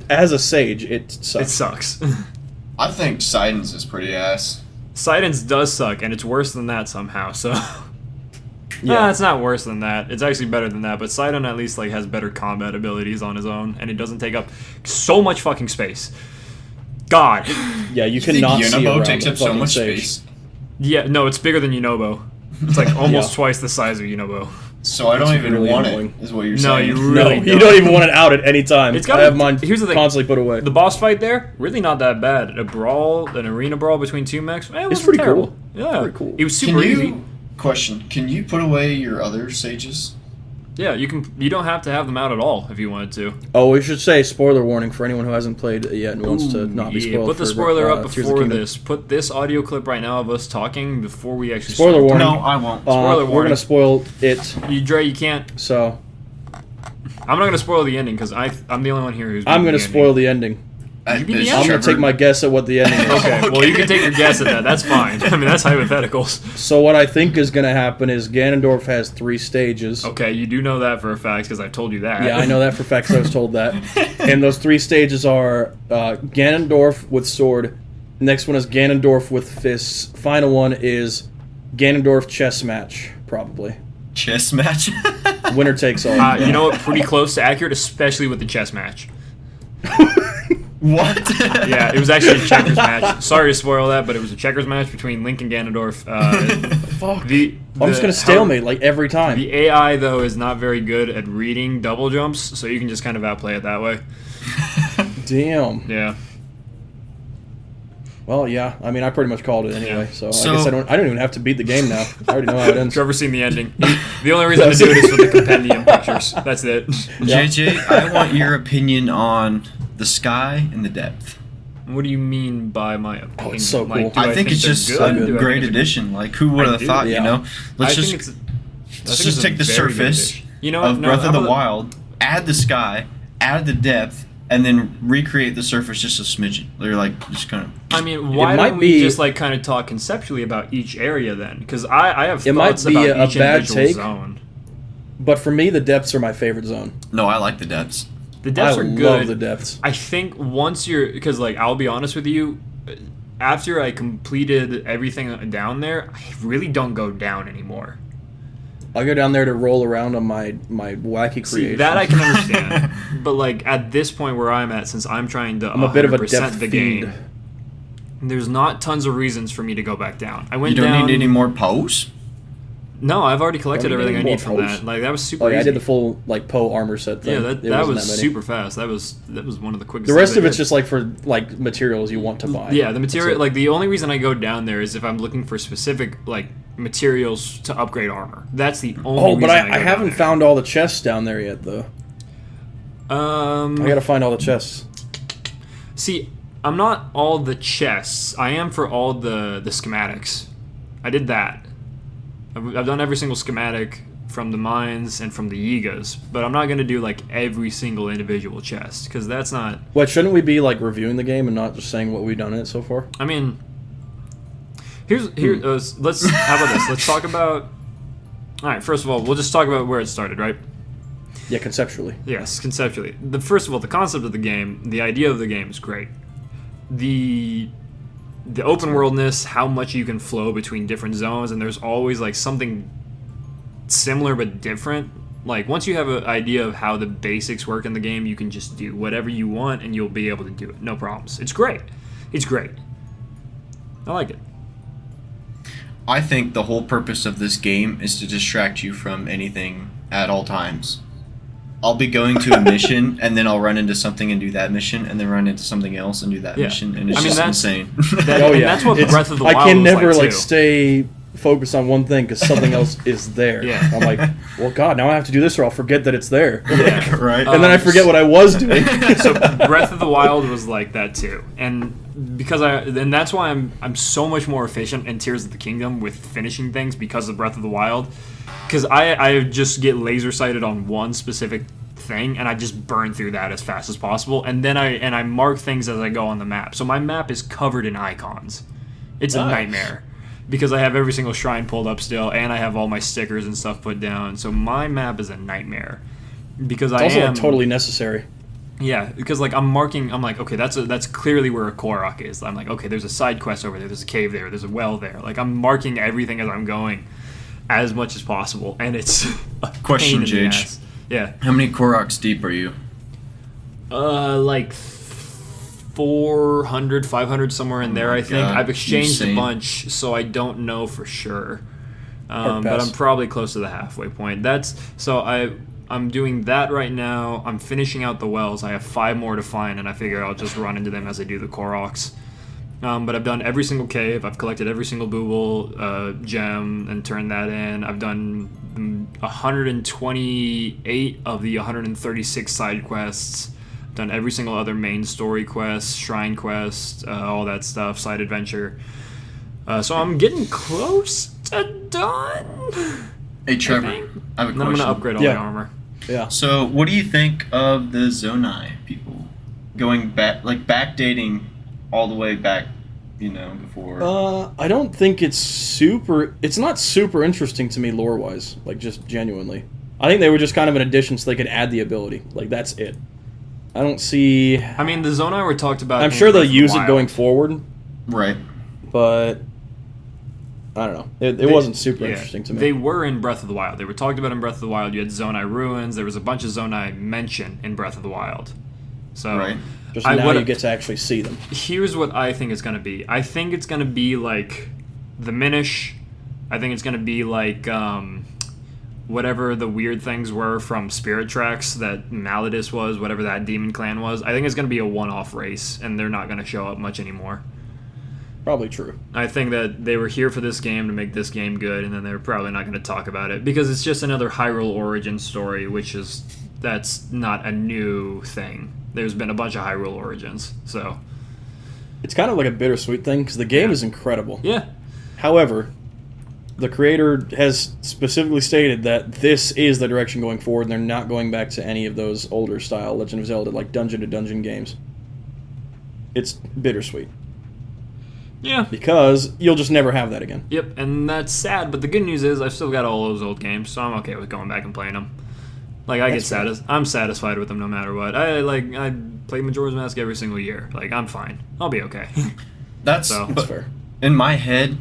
[SPEAKER 2] as a sage, it sucks.
[SPEAKER 3] it sucks.
[SPEAKER 1] I think Sidon's is pretty ass.
[SPEAKER 3] Sidon's does suck, and it's worse than that somehow. So,
[SPEAKER 2] Yeah.
[SPEAKER 3] it's not worse than that. It's actually better than that. But Sidon at least like has better combat abilities on his own, and it doesn't take up so much fucking space. God.
[SPEAKER 2] Yeah, you
[SPEAKER 1] I think
[SPEAKER 2] cannot see
[SPEAKER 1] Yunobo
[SPEAKER 2] around
[SPEAKER 1] takes
[SPEAKER 2] the
[SPEAKER 1] up so
[SPEAKER 2] fucking
[SPEAKER 1] much
[SPEAKER 2] sage.
[SPEAKER 1] space.
[SPEAKER 3] Yeah, no, it's bigger than Yunobo. It's like almost
[SPEAKER 2] Yeah.
[SPEAKER 3] twice the size of Yunobo.
[SPEAKER 1] So I don't
[SPEAKER 2] It's
[SPEAKER 1] even
[SPEAKER 2] really
[SPEAKER 1] want
[SPEAKER 2] annoying.
[SPEAKER 1] it. Is what you're
[SPEAKER 3] No,
[SPEAKER 1] saying?
[SPEAKER 3] you
[SPEAKER 2] No,
[SPEAKER 3] really
[SPEAKER 2] you don't even want it out at any time.
[SPEAKER 3] It's got
[SPEAKER 2] I
[SPEAKER 3] a-
[SPEAKER 2] have mine
[SPEAKER 3] here's the thing.
[SPEAKER 2] constantly put away.
[SPEAKER 3] The boss fight there, really not that bad. A brawl, an arena brawl between 2 mechs, it wasn't
[SPEAKER 2] pretty
[SPEAKER 3] terrible.
[SPEAKER 2] cool.
[SPEAKER 3] Yeah,
[SPEAKER 2] Pretty cool.
[SPEAKER 3] It was
[SPEAKER 1] Can
[SPEAKER 3] super
[SPEAKER 1] you
[SPEAKER 3] easy.
[SPEAKER 1] question? Can you put away your other sages?
[SPEAKER 3] Yeah, you can. You don't have to have them out at all if you wanted to.
[SPEAKER 2] Oh, we should say spoiler warning for anyone who hasn't played it yet and wants to not be
[SPEAKER 3] Yeah,
[SPEAKER 2] spoiled.
[SPEAKER 3] put the
[SPEAKER 2] for,
[SPEAKER 3] spoiler up
[SPEAKER 2] Tears of
[SPEAKER 3] before
[SPEAKER 2] Kingdom.
[SPEAKER 3] this. Put this audio clip right now of us talking before we actually
[SPEAKER 2] Spoiler
[SPEAKER 3] start.
[SPEAKER 2] warning.
[SPEAKER 1] No, I won't.
[SPEAKER 3] Spoiler
[SPEAKER 2] We're
[SPEAKER 3] warning.
[SPEAKER 2] gonna spoil it,
[SPEAKER 3] You, Dre, you can't.
[SPEAKER 2] so
[SPEAKER 3] I'm not gonna spoil the ending because I'm the only one here who's.
[SPEAKER 2] I'm
[SPEAKER 3] beaten
[SPEAKER 2] gonna
[SPEAKER 3] the
[SPEAKER 2] spoil the ending.
[SPEAKER 3] You beat
[SPEAKER 1] Is
[SPEAKER 3] the
[SPEAKER 2] I'm
[SPEAKER 3] ending?
[SPEAKER 2] gonna take my guess at what the ending is.
[SPEAKER 3] ending. Okay, well you can take your guess at that. That's fine. I mean that's hypotheticals.
[SPEAKER 2] So what I think is gonna happen is Ganondorf has 3 stages.
[SPEAKER 3] Okay, you do know that for a fact because I've told you that.
[SPEAKER 2] Yeah, I know that for a fact 'cause I was told that. And those 3 stages are Ganondorf with sword. Next one is Ganondorf with fists. Final one is Ganondorf chess match, probably.
[SPEAKER 1] Chess match.
[SPEAKER 2] Winner takes all.
[SPEAKER 3] You know what? Pretty close to accurate, especially with the chess match.
[SPEAKER 1] What?
[SPEAKER 3] Yeah, it was actually a checkers match. Sorry to spoil that, but it was a checkers match between Link and Ganondorf.
[SPEAKER 2] Fuck.
[SPEAKER 3] The
[SPEAKER 2] I'm just gonna stalemate like every time.
[SPEAKER 3] The AI though is not very good at reading double jumps, so you can just kind of outplay it that way.
[SPEAKER 2] Damn.
[SPEAKER 3] Yeah.
[SPEAKER 2] Well, yeah. I mean, I pretty much called it anyway.
[SPEAKER 3] Yeah.
[SPEAKER 2] So, I
[SPEAKER 1] So-
[SPEAKER 2] guess I don't even have to beat the game now. I already know how it ends.
[SPEAKER 3] Trevor's seen the ending. The only reason to do it is for the compendium pictures. That's it.
[SPEAKER 2] Yeah.
[SPEAKER 1] JJ, I want your opinion on the sky and the depth.
[SPEAKER 3] What do you mean by my opinion?
[SPEAKER 2] it's so
[SPEAKER 3] Like,
[SPEAKER 2] cool.
[SPEAKER 3] do
[SPEAKER 1] I think it's
[SPEAKER 3] they're
[SPEAKER 1] just
[SPEAKER 3] good?
[SPEAKER 1] a
[SPEAKER 3] Do I think
[SPEAKER 1] great
[SPEAKER 3] it's
[SPEAKER 1] addition. Like, who would
[SPEAKER 3] I
[SPEAKER 1] have
[SPEAKER 3] do,
[SPEAKER 1] thought?
[SPEAKER 2] yeah.
[SPEAKER 1] You know, let's
[SPEAKER 3] I
[SPEAKER 1] just
[SPEAKER 3] think it's.
[SPEAKER 1] let's just take the surface
[SPEAKER 3] You know what?
[SPEAKER 1] of
[SPEAKER 3] No,
[SPEAKER 1] Breath
[SPEAKER 3] how
[SPEAKER 1] of the
[SPEAKER 3] about-
[SPEAKER 1] Wild, add the sky, add the depth, and then recreate the surface just a smidgen. They're like just kind of.
[SPEAKER 3] I mean, why
[SPEAKER 2] might
[SPEAKER 3] don't we
[SPEAKER 2] be-
[SPEAKER 3] just like kind of talk conceptually about each area then? Because I have
[SPEAKER 2] It might
[SPEAKER 3] thoughts
[SPEAKER 2] be
[SPEAKER 3] about
[SPEAKER 2] a
[SPEAKER 3] each
[SPEAKER 2] bad
[SPEAKER 3] individual
[SPEAKER 2] take.
[SPEAKER 3] zone.
[SPEAKER 2] But for me, the depths are my favorite zone.
[SPEAKER 1] No, I like the depths.
[SPEAKER 3] The depths
[SPEAKER 2] I
[SPEAKER 3] are
[SPEAKER 2] love
[SPEAKER 3] good.
[SPEAKER 2] the depths.
[SPEAKER 3] I think once you're, because like I'll be honest with you, after I completed everything down there, I really don't go down anymore.
[SPEAKER 2] I'll go down there to roll around on my wacky
[SPEAKER 3] See,
[SPEAKER 2] creation.
[SPEAKER 3] that I can understand, but like at this point where I'm at, since I'm trying to
[SPEAKER 2] I'm a bit of a
[SPEAKER 3] 100%
[SPEAKER 2] depth
[SPEAKER 3] the
[SPEAKER 2] fiend.
[SPEAKER 3] game, there's not tons of reasons for me to go back down. I
[SPEAKER 1] You
[SPEAKER 3] went
[SPEAKER 1] don't
[SPEAKER 3] down.
[SPEAKER 1] need any more pose.
[SPEAKER 3] No, I've already collected
[SPEAKER 2] Don't need
[SPEAKER 3] everything I
[SPEAKER 2] any
[SPEAKER 3] need
[SPEAKER 2] more
[SPEAKER 3] from
[SPEAKER 2] pose.
[SPEAKER 3] that. Like that was super
[SPEAKER 2] Oh yeah, I
[SPEAKER 3] easy.
[SPEAKER 2] did the full like Poe armor set thing.
[SPEAKER 3] Yeah, that
[SPEAKER 2] It
[SPEAKER 3] was
[SPEAKER 2] wasn't that many.
[SPEAKER 3] super fast. That was one of the quickest.
[SPEAKER 2] The rest
[SPEAKER 3] things I
[SPEAKER 2] of it's
[SPEAKER 3] did.
[SPEAKER 2] just like for like materials you want to buy.
[SPEAKER 3] Yeah, the
[SPEAKER 2] That's
[SPEAKER 3] material.
[SPEAKER 2] it.
[SPEAKER 3] Like the only reason I go down there is if I'm looking for specific like materials to upgrade armor. That's the only.
[SPEAKER 2] Oh, but
[SPEAKER 3] reason
[SPEAKER 2] I
[SPEAKER 3] go down
[SPEAKER 2] haven't
[SPEAKER 3] there.
[SPEAKER 2] found all the chests down there yet though. I gotta find all the chests.
[SPEAKER 3] See, I'm not all the chests. I am for all the schematics. I did that. I've done every single schematic from the mines, and from the Yigas. But I'm not going to do like every single individual chest, because that's not...
[SPEAKER 2] What, shouldn't we be like reviewing the game and not just saying what we've done in it so far?
[SPEAKER 3] I mean, let's how about this? Let's talk about... All right, first of all, we'll just talk about where it started, right?
[SPEAKER 2] Yeah, conceptually.
[SPEAKER 3] Yes, conceptually. First of all, the concept of the game, the idea of the game is great. The open worldness, how much you can flow between different zones, and there's always like something similar but different. Like once you have an idea of how the basics work in the game, you can just do whatever you want and you'll be able to do it. No problems. It's great. It's great. I like it.
[SPEAKER 1] I think the whole purpose of this game is to distract you from anything at all times. I'll be going to a mission, and then I'll run into something and do that mission, and then run into something else and do that mission, and it's just insane.
[SPEAKER 3] That's what Breath of the Wild
[SPEAKER 2] I can
[SPEAKER 3] was
[SPEAKER 2] never
[SPEAKER 3] like, too.
[SPEAKER 2] stay focused on one thing because something else is there.
[SPEAKER 3] Yeah.
[SPEAKER 2] I'm like, well, God, now I have to do this or I'll forget that it's there.
[SPEAKER 3] Yeah.
[SPEAKER 1] Right.
[SPEAKER 2] And then I forget what I was doing.
[SPEAKER 3] So Breath of the Wild was like that too, and that's why I'm so much more efficient in Tears of the Kingdom with finishing things because of Breath of the Wild, because I just get laser sighted on one specific thing and I just burn through that as fast as possible, and then I mark things as I go on the map. So my map is covered in icons. It's a nightmare because I have every single shrine pulled up still, and I have all my stickers and stuff put down. So my map is a nightmare because
[SPEAKER 2] It's also like, totally necessary.
[SPEAKER 3] Yeah, because like I'm like, okay, that's clearly where a Korok is. I'm like, okay, there's a side quest over there, there's a cave there, there's a well there. Like I'm marking everything as I'm going as much as possible, and it's a
[SPEAKER 1] Question,
[SPEAKER 3] pain in the
[SPEAKER 1] Jage.
[SPEAKER 3] ass. Yeah.
[SPEAKER 1] How many Koroks deep are you?
[SPEAKER 3] Like 400, 500, somewhere in there, I think.
[SPEAKER 1] God,
[SPEAKER 3] I've exchanged
[SPEAKER 1] insane.
[SPEAKER 3] a bunch, so I don't know for sure.
[SPEAKER 2] Hard
[SPEAKER 3] But
[SPEAKER 2] pass.
[SPEAKER 3] I'm probably close to the halfway point. I'm doing that right now. I'm finishing out the wells. I have 5 more to find, and I figure I'll just run into them as I do the Koroks. But I've done every single cave. I've collected every single booble gem and turned that in. I've done 128 of the 136 side quests. I've done every single other main story quest, shrine quest, all that stuff, side adventure. So I'm getting close to done.
[SPEAKER 1] Hey, Trevor, I have a
[SPEAKER 3] And then I'm
[SPEAKER 1] question.
[SPEAKER 3] gonna upgrade all
[SPEAKER 2] Yeah.
[SPEAKER 3] my armor.
[SPEAKER 2] Yeah.
[SPEAKER 1] So, what do you think of the Zonai people going back, like backdating all the way back, before?
[SPEAKER 2] I don't think it's not super interesting to me lore-wise, like just genuinely. I think they were just kind of an addition so they could add the ability. Like, that's it. I don't see...
[SPEAKER 3] I mean, the Zonai were talked about.
[SPEAKER 2] I'm
[SPEAKER 3] in
[SPEAKER 2] sure they'll
[SPEAKER 3] Breath of the
[SPEAKER 2] use it
[SPEAKER 3] Wild.
[SPEAKER 2] going forward,
[SPEAKER 1] Right.
[SPEAKER 2] but... I don't know. It wasn't super interesting to me.
[SPEAKER 3] They were in Breath of the Wild. They were talked about in Breath of the Wild. You had Zonai ruins. There was a bunch of Zonai mentioned in Breath of the Wild. So
[SPEAKER 1] Right.
[SPEAKER 2] Just now you get to actually see them.
[SPEAKER 3] here's what I think it's going to be. I think it's going to be like the Minish. I think it's going to be like whatever the weird things were from Spirit Tracks that Maladus was, whatever that demon clan was. I think it's going to be a one-off race, and they're not going to show up much anymore.
[SPEAKER 2] Probably true.
[SPEAKER 3] I think that they were here for this game to make this game good, and then they're probably not going to talk about it because it's just another Hyrule origin story, that's not a new thing. There's been a bunch of Hyrule origins, so
[SPEAKER 2] It's kind of like a bittersweet thing because the game is incredible.
[SPEAKER 3] yeah.
[SPEAKER 2] However, the creator has specifically stated that this is the direction going forward, and they're not going back to any of those older style Legend of Zelda, like dungeon-to-dungeon games. It's bittersweet.
[SPEAKER 3] Yeah.
[SPEAKER 2] Because you'll just never have that again.
[SPEAKER 3] Yep, and that's sad, but the good news is I've still got all those old games, so I'm okay with going back and playing them. Like, I'm satisfied with them no matter what. I play Majora's Mask every single year. Like, I'm fine. I'll be okay.
[SPEAKER 1] That's
[SPEAKER 2] That's fair.
[SPEAKER 1] in my head.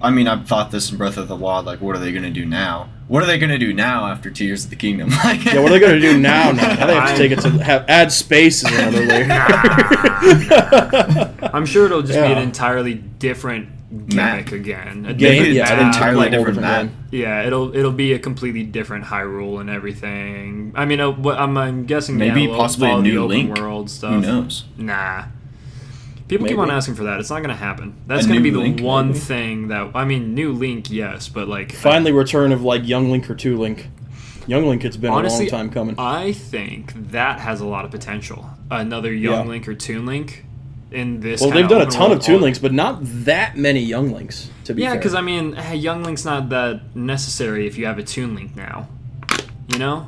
[SPEAKER 1] I mean, I've thought this in Breath of the Wild. Like, what are they gonna do now? What are they gonna do now after Tears of the Kingdom?
[SPEAKER 2] Yeah, what are they going to do now? Now they have to take it to add space is another layer.
[SPEAKER 3] I'm sure it'll just be
[SPEAKER 2] Yeah.
[SPEAKER 3] an entirely different
[SPEAKER 1] Map.
[SPEAKER 3] gimmick again. A
[SPEAKER 2] Game,
[SPEAKER 3] different
[SPEAKER 2] yeah,
[SPEAKER 3] map.
[SPEAKER 2] an
[SPEAKER 1] entirely
[SPEAKER 2] like,
[SPEAKER 1] different
[SPEAKER 2] different
[SPEAKER 1] map.
[SPEAKER 2] game.
[SPEAKER 3] Yeah, it'll be a completely different Hyrule and everything. I mean, I'm guessing
[SPEAKER 1] Maybe
[SPEAKER 3] it'll
[SPEAKER 1] possibly a
[SPEAKER 3] follow the
[SPEAKER 1] new
[SPEAKER 3] open
[SPEAKER 1] Link.
[SPEAKER 3] world stuff.
[SPEAKER 1] Who knows?
[SPEAKER 3] Nah. People keep
[SPEAKER 2] Maybe.
[SPEAKER 3] on asking for that. It's not going to happen. That's
[SPEAKER 1] A
[SPEAKER 3] going to
[SPEAKER 1] new
[SPEAKER 3] be the
[SPEAKER 1] Link,
[SPEAKER 3] one
[SPEAKER 2] maybe.
[SPEAKER 3] thing that... I mean, new Link, yes, but like...
[SPEAKER 2] Finally, return of like Young Link or Two Link. Young Link, it's been
[SPEAKER 3] honestly,
[SPEAKER 2] a long time coming.
[SPEAKER 3] I think that has a lot of potential. Another Young
[SPEAKER 2] Yeah.
[SPEAKER 3] Link or Toon Link in this.
[SPEAKER 2] Well, they've
[SPEAKER 3] kinda
[SPEAKER 2] done a
[SPEAKER 3] open
[SPEAKER 2] ton of
[SPEAKER 3] world
[SPEAKER 2] Toon
[SPEAKER 3] art.
[SPEAKER 2] Links, but not that many Young Links. To be
[SPEAKER 3] Yeah,
[SPEAKER 2] fair.
[SPEAKER 3] because I mean, Young Link's not that necessary if you have a Toon Link now. You know,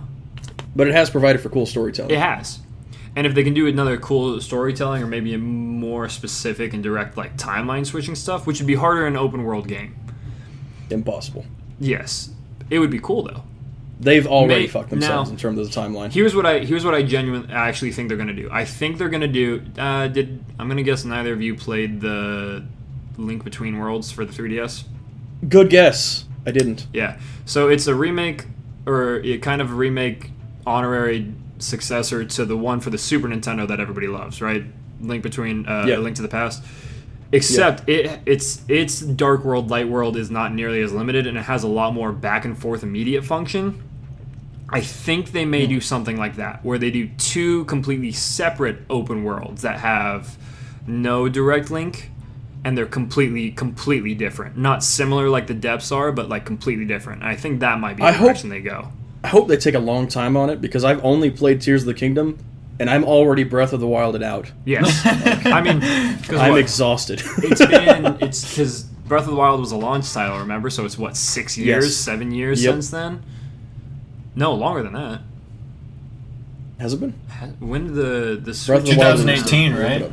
[SPEAKER 2] But it has provided for cool storytelling.
[SPEAKER 3] it has. And if they can do another cool storytelling or maybe a more specific and direct like timeline switching stuff, which would be harder in an open world game.
[SPEAKER 2] Impossible.
[SPEAKER 3] Yes, it would be cool though.
[SPEAKER 2] They've already
[SPEAKER 3] May-
[SPEAKER 2] fucked themselves
[SPEAKER 3] now-
[SPEAKER 2] in terms of the timeline.
[SPEAKER 3] Here's what I genuinely actually think they're gonna do. I think they're gonna do. I'm gonna guess neither of you played the Link Between Worlds for the 3DS.
[SPEAKER 2] Good guess. I didn't.
[SPEAKER 3] Yeah. So it's a remake, or it kind of a remake honorary successor to the one for the Super Nintendo that everybody loves, right? Link Between
[SPEAKER 2] Yeah.
[SPEAKER 3] Link to the Past. Except its Dark World, Light World is not nearly as limited, and it has a lot more back and forth immediate function. I think they may do something like that, where they do two completely separate open worlds that have no direct link, and they're completely different. Not similar like the depths are, but like completely different. I think that might be the
[SPEAKER 2] I hope-
[SPEAKER 3] direction they go.
[SPEAKER 2] I hope they take a long time on it because I've only played Tears of the Kingdom, and I'm already Breath of the Wilded out.
[SPEAKER 3] Yes, I mean, because
[SPEAKER 2] I'm exhausted.
[SPEAKER 3] it's because Breath of the Wild was a launch title, remember? So it's what 6 years,
[SPEAKER 2] Yes.
[SPEAKER 3] 7 years
[SPEAKER 2] Yep.
[SPEAKER 3] since then. No, longer than that.
[SPEAKER 2] Has it been?
[SPEAKER 3] When did the
[SPEAKER 2] Breath
[SPEAKER 3] Switch
[SPEAKER 2] of the Wild was
[SPEAKER 1] 2018,
[SPEAKER 2] look it
[SPEAKER 1] right?
[SPEAKER 2] up.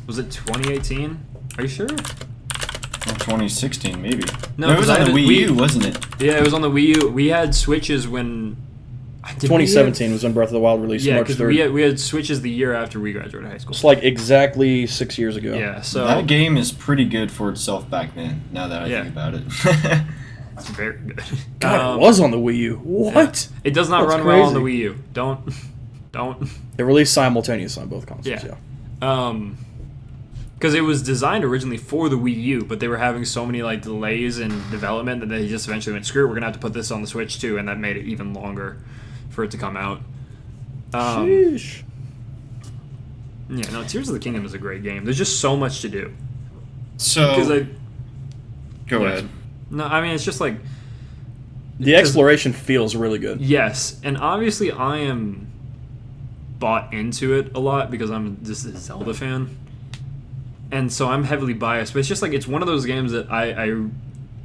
[SPEAKER 3] was it 2018? Are you sure?
[SPEAKER 1] Well, 2016 maybe.
[SPEAKER 3] No,
[SPEAKER 1] No, it was
[SPEAKER 3] 'cause
[SPEAKER 1] on
[SPEAKER 3] I
[SPEAKER 1] the
[SPEAKER 3] had-
[SPEAKER 1] Wii U, wasn't it?
[SPEAKER 3] Yeah, it was on the Wii U. We had Switches when. did we
[SPEAKER 2] 2017
[SPEAKER 3] have-
[SPEAKER 2] was when Breath of the Wild released,
[SPEAKER 3] Yeah,
[SPEAKER 2] March
[SPEAKER 3] because
[SPEAKER 2] 3rd.
[SPEAKER 3] we had Switches the year after we graduated high school.
[SPEAKER 2] It's like exactly 6 years ago.
[SPEAKER 3] Yeah, so
[SPEAKER 1] That game is pretty good for itself back then. Now that I
[SPEAKER 3] Yeah.
[SPEAKER 1] think about it.
[SPEAKER 3] it's very good.
[SPEAKER 2] God, it was on the Wii U. What?
[SPEAKER 3] It does not
[SPEAKER 2] That's
[SPEAKER 3] run well on the
[SPEAKER 2] crazy.
[SPEAKER 3] Wii U. Don't.
[SPEAKER 2] It released simultaneously on both consoles.
[SPEAKER 3] Yeah.
[SPEAKER 2] Yeah.
[SPEAKER 3] Because it was designed originally for the Wii U, but they were having so many like delays in development that they just eventually went, screw it, we're gonna have to put this on the Switch too, and that made it even longer for it to come out.
[SPEAKER 2] Sheesh.
[SPEAKER 3] Yeah, no, Tears of the Kingdom is a great game. There's just so much to do.
[SPEAKER 1] So
[SPEAKER 3] Because
[SPEAKER 1] go
[SPEAKER 3] yeah.
[SPEAKER 1] ahead.
[SPEAKER 3] no, I mean it's just like
[SPEAKER 2] The exploration feels really good.
[SPEAKER 3] yes, and obviously I am bought into it a lot because I'm just a Zelda fan. And so I'm heavily biased, but it's just like it's one of those games that I'm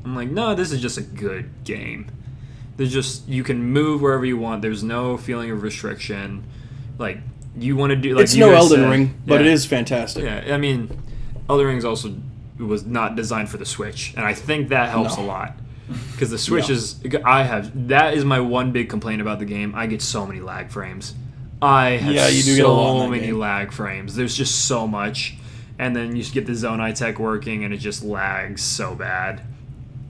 [SPEAKER 3] like, no, this is just a good game. There's just you can move wherever you want. There's no feeling of restriction. Like you want to do like
[SPEAKER 2] It's
[SPEAKER 3] you
[SPEAKER 2] no
[SPEAKER 3] guys
[SPEAKER 2] Elden
[SPEAKER 3] said.
[SPEAKER 2] Ring, but
[SPEAKER 3] Yeah.
[SPEAKER 2] it is fantastic.
[SPEAKER 3] Yeah, I mean, Elden Ring's also was not designed for the Switch, and I think that helps
[SPEAKER 2] No.
[SPEAKER 3] a lot because the Switch
[SPEAKER 2] Yeah.
[SPEAKER 3] is. That is my one big complaint about the game. I get so many lag frames. I have
[SPEAKER 2] Yeah, you do get a lot in
[SPEAKER 3] so
[SPEAKER 2] that
[SPEAKER 3] many
[SPEAKER 2] game.
[SPEAKER 3] lag frames. There's just so much, and then you get the Zonai tech working, and it just lags so bad.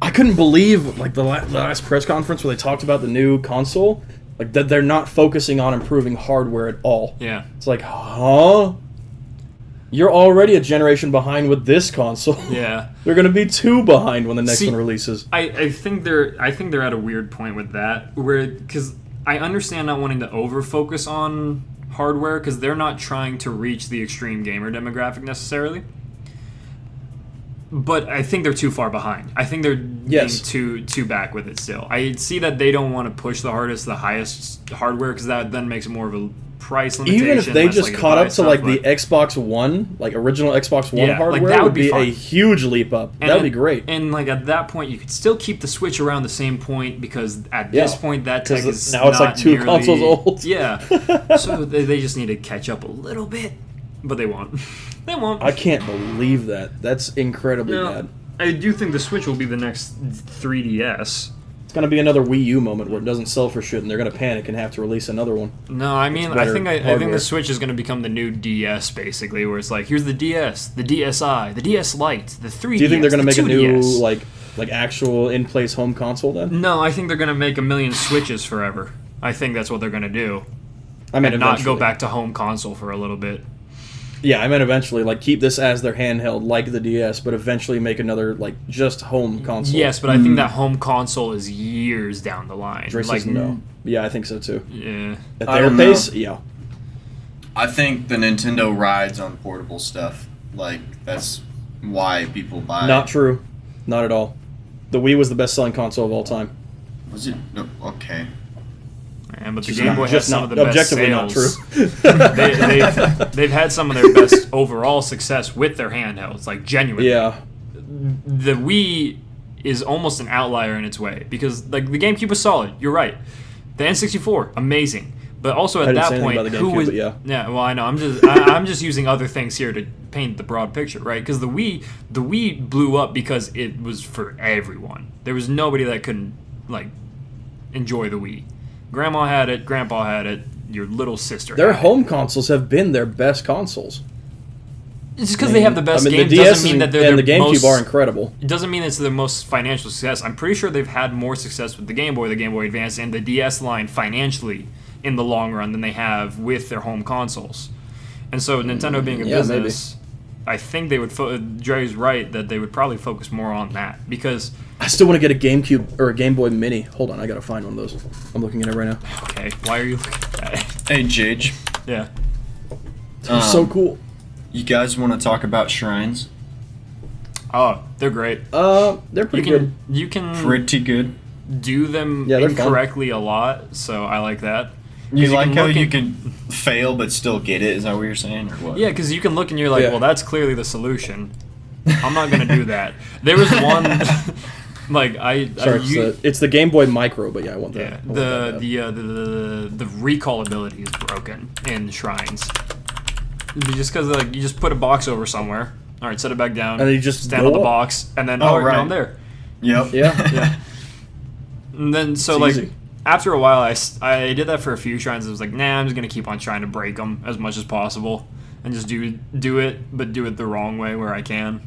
[SPEAKER 2] I couldn't believe like the last press conference where they talked about the new console, like that they're not focusing on improving hardware at all.
[SPEAKER 3] Yeah,
[SPEAKER 2] It's like, huh? You're already a generation behind with this console.
[SPEAKER 3] yeah.
[SPEAKER 2] They're going to be 2 behind when the next
[SPEAKER 3] See,
[SPEAKER 2] one releases.
[SPEAKER 3] I think they're at a weird point with that, where because I understand not wanting to over focus on hardware because they're not trying to reach the extreme gamer demographic necessarily. But I think they're too far behind. I think they're
[SPEAKER 2] Yes.
[SPEAKER 3] being too back with it still. I see that they don't want to push the highest hardware because that then makes it more of a price limitation.
[SPEAKER 2] Even if they
[SPEAKER 3] less
[SPEAKER 2] just
[SPEAKER 3] like
[SPEAKER 2] caught up to
[SPEAKER 3] stuff,
[SPEAKER 2] like
[SPEAKER 3] but-
[SPEAKER 2] the Xbox One, like original Xbox One
[SPEAKER 3] Yeah, like,
[SPEAKER 2] hardware,
[SPEAKER 3] that
[SPEAKER 2] would be
[SPEAKER 3] fun.
[SPEAKER 2] a huge leap up.
[SPEAKER 3] And
[SPEAKER 2] That would
[SPEAKER 3] at-
[SPEAKER 2] be great.
[SPEAKER 3] And like at that point, you could still keep the Switch around the same point because at this
[SPEAKER 2] Yeah,
[SPEAKER 3] point, that tech
[SPEAKER 2] 'cause
[SPEAKER 3] is
[SPEAKER 2] now it's like
[SPEAKER 3] not
[SPEAKER 2] 2
[SPEAKER 3] nearly-
[SPEAKER 2] consoles old.
[SPEAKER 3] Yeah, so they just need to catch up a little bit, but they won't. They won't.
[SPEAKER 2] I can't believe that. That's incredibly
[SPEAKER 3] No,
[SPEAKER 2] bad.
[SPEAKER 3] I do think the Switch will be the next 3DS.
[SPEAKER 2] It's going to be another Wii U moment where it doesn't sell for shit and they're going to panic and have to release another one.
[SPEAKER 3] No, I mean, I
[SPEAKER 2] better
[SPEAKER 3] think
[SPEAKER 2] hardware.
[SPEAKER 3] the Switch is going to become the new DS, basically, where it's like, here's the DS, the DSi, the DS Lite, the 3DS.
[SPEAKER 2] Do you think they're going to make a new
[SPEAKER 3] 2DS.
[SPEAKER 2] like actual in-place home console then?
[SPEAKER 3] No, I think they're going to make a million Switches forever. I think that's what they're going to do.
[SPEAKER 2] I mean,
[SPEAKER 3] And not go
[SPEAKER 2] eventually.
[SPEAKER 3] back to home console for a little bit.
[SPEAKER 2] Yeah, I meant eventually, like keep this as their handheld, like the DS, but eventually make another like just home console.
[SPEAKER 3] Yes, but I think that home console is years down the line.
[SPEAKER 2] Dre
[SPEAKER 3] like
[SPEAKER 2] says no. Yeah, I think so too.
[SPEAKER 3] Yeah.
[SPEAKER 2] At
[SPEAKER 1] I
[SPEAKER 2] their
[SPEAKER 1] don't know.
[SPEAKER 2] pace, yeah.
[SPEAKER 1] I think the Nintendo rides on portable stuff. Like that's why people buy.
[SPEAKER 2] Not true. Not at all. The Wii was the best-selling console of all time.
[SPEAKER 1] Was it? No, okay.
[SPEAKER 3] And but the
[SPEAKER 2] Just
[SPEAKER 3] Game Boy has
[SPEAKER 2] just
[SPEAKER 3] some of
[SPEAKER 2] not
[SPEAKER 3] the best
[SPEAKER 2] objectively not
[SPEAKER 3] sales.
[SPEAKER 2] true.
[SPEAKER 3] They've had some of their best overall success with their handhelds, like genuinely.
[SPEAKER 2] Yeah.
[SPEAKER 3] The Wii is almost an outlier in its way because like the GameCube was solid. You're right. The N64, amazing. But also
[SPEAKER 2] I
[SPEAKER 3] at
[SPEAKER 2] didn't
[SPEAKER 3] that
[SPEAKER 2] say anything
[SPEAKER 3] point,
[SPEAKER 2] about the
[SPEAKER 3] who
[SPEAKER 2] GameCube,
[SPEAKER 3] was?
[SPEAKER 2] but yeah.
[SPEAKER 3] Yeah, well, I know. I'm just using other things here to paint the broad picture, right? Because the Wii blew up because it was for everyone. There was nobody that couldn't like enjoy the Wii. Grandma had it. Grandpa had it. Your little sister.
[SPEAKER 2] Their
[SPEAKER 3] had
[SPEAKER 2] home consoles have been their best consoles.
[SPEAKER 3] it. Just because they have the best games
[SPEAKER 2] the DS
[SPEAKER 3] doesn't mean that they're
[SPEAKER 2] and the
[SPEAKER 3] their
[SPEAKER 2] GameCube
[SPEAKER 3] most,
[SPEAKER 2] are incredible.
[SPEAKER 3] It doesn't mean it's their most financial success. I'm pretty sure they've had more success with the Game Boy Advance, and the DS line financially in the long run than they have with their home consoles. And so Nintendo being a business, I think they would. Dre's right that they would probably focus more on that because.
[SPEAKER 2] I still want to get a GameCube or a Game Boy Mini. Hold on, I gotta find one of those. I'm looking at it right now.
[SPEAKER 3] Okay, why are you looking at that?
[SPEAKER 1] Hey, Jage.
[SPEAKER 3] Yeah.
[SPEAKER 2] They're so cool.
[SPEAKER 1] You guys want to talk about shrines?
[SPEAKER 3] Oh, they're great.
[SPEAKER 2] They're
[SPEAKER 3] You
[SPEAKER 2] pretty good.
[SPEAKER 3] can
[SPEAKER 1] Pretty good.
[SPEAKER 3] do them
[SPEAKER 2] Yeah, they're fun.
[SPEAKER 3] incorrectly a lot, so I like that.
[SPEAKER 1] You
[SPEAKER 3] 'Cause
[SPEAKER 1] like
[SPEAKER 3] can
[SPEAKER 1] how
[SPEAKER 3] look
[SPEAKER 1] you
[SPEAKER 3] in-
[SPEAKER 1] can fail but still get it? Is that what you're saying, or what?
[SPEAKER 3] Yeah, because you can look and you're like,
[SPEAKER 2] Yeah.
[SPEAKER 3] well, that's clearly the solution. I'm not gonna do that. There was one, like
[SPEAKER 2] Sorry, it's the Game Boy Micro, but yeah, I want that.
[SPEAKER 3] yeah,
[SPEAKER 2] I want that bad.
[SPEAKER 3] the recall ability is broken in shrines. Just because like you just put a box over somewhere. All right, set it back down.
[SPEAKER 2] And then you just
[SPEAKER 3] stand
[SPEAKER 2] go
[SPEAKER 3] on the
[SPEAKER 2] up.
[SPEAKER 3] box, and then
[SPEAKER 1] Oh,
[SPEAKER 3] right,
[SPEAKER 1] right.
[SPEAKER 3] now I'm there.
[SPEAKER 1] Yep.
[SPEAKER 2] Yeah.
[SPEAKER 3] Yeah. And then so
[SPEAKER 2] It's
[SPEAKER 3] like
[SPEAKER 2] easy.
[SPEAKER 3] after a while, I did that for a few shrines. I was like, nah, I'm just gonna keep on trying to break them as much as possible, and just do it, but do it the wrong way where I can.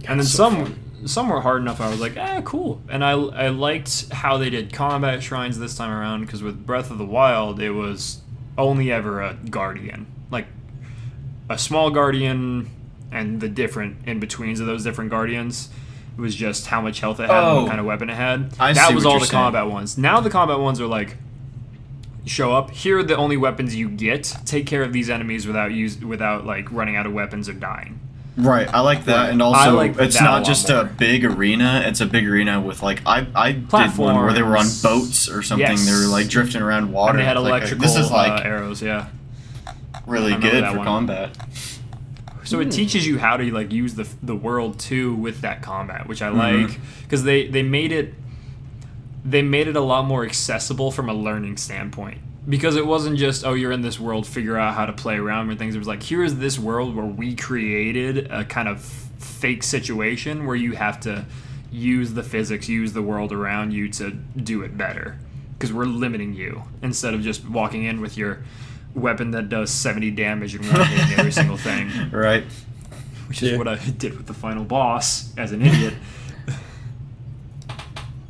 [SPEAKER 3] And then
[SPEAKER 2] it's so
[SPEAKER 3] some were hard enough. I was like, cool. And I liked how they did combat shrines this time around because with Breath of the Wild, it was only ever a guardian, like a small guardian, and the different in betweens of those different guardians. It was just how much health it had and
[SPEAKER 1] Oh.
[SPEAKER 3] what kind of weapon it had.
[SPEAKER 1] I
[SPEAKER 3] That
[SPEAKER 1] see
[SPEAKER 3] was
[SPEAKER 1] what
[SPEAKER 3] all
[SPEAKER 1] you're
[SPEAKER 3] the
[SPEAKER 1] saying.
[SPEAKER 3] combat ones. Now the combat ones are like, show up. Here are the only weapons you get. Take care of these enemies without like running out of weapons or dying.
[SPEAKER 1] Right, I like that, and
[SPEAKER 3] I
[SPEAKER 1] also
[SPEAKER 3] like
[SPEAKER 1] it's
[SPEAKER 3] that a
[SPEAKER 1] not
[SPEAKER 3] lot
[SPEAKER 1] just
[SPEAKER 3] more.
[SPEAKER 1] a big arena; it's a big arena with like I did one where they were on
[SPEAKER 3] Platforms.
[SPEAKER 1] boats or something.
[SPEAKER 3] Yes.
[SPEAKER 1] They were like drifting around water.
[SPEAKER 3] And they had
[SPEAKER 1] It's like,
[SPEAKER 3] electrical
[SPEAKER 1] this is like
[SPEAKER 3] arrows. Yeah.
[SPEAKER 1] really
[SPEAKER 3] I remember
[SPEAKER 1] good
[SPEAKER 3] that
[SPEAKER 1] for
[SPEAKER 3] one.
[SPEAKER 1] combat.
[SPEAKER 3] So it teaches you how to like use the world too with that combat, which I
[SPEAKER 1] Mm-hmm.
[SPEAKER 3] like because they made it a lot more accessible from a learning standpoint. Because it wasn't just, oh, you're in this world, figure out how to play around with things. It was like, here is this world where we created a kind of fake situation where you have to use the physics, use the world around you to do it better. Because we're limiting you instead of just walking in with your weapon that does 70 damage and one hitting every single thing.
[SPEAKER 1] Right.
[SPEAKER 3] Which is
[SPEAKER 2] Yeah.
[SPEAKER 3] what I did with the final boss as an idiot.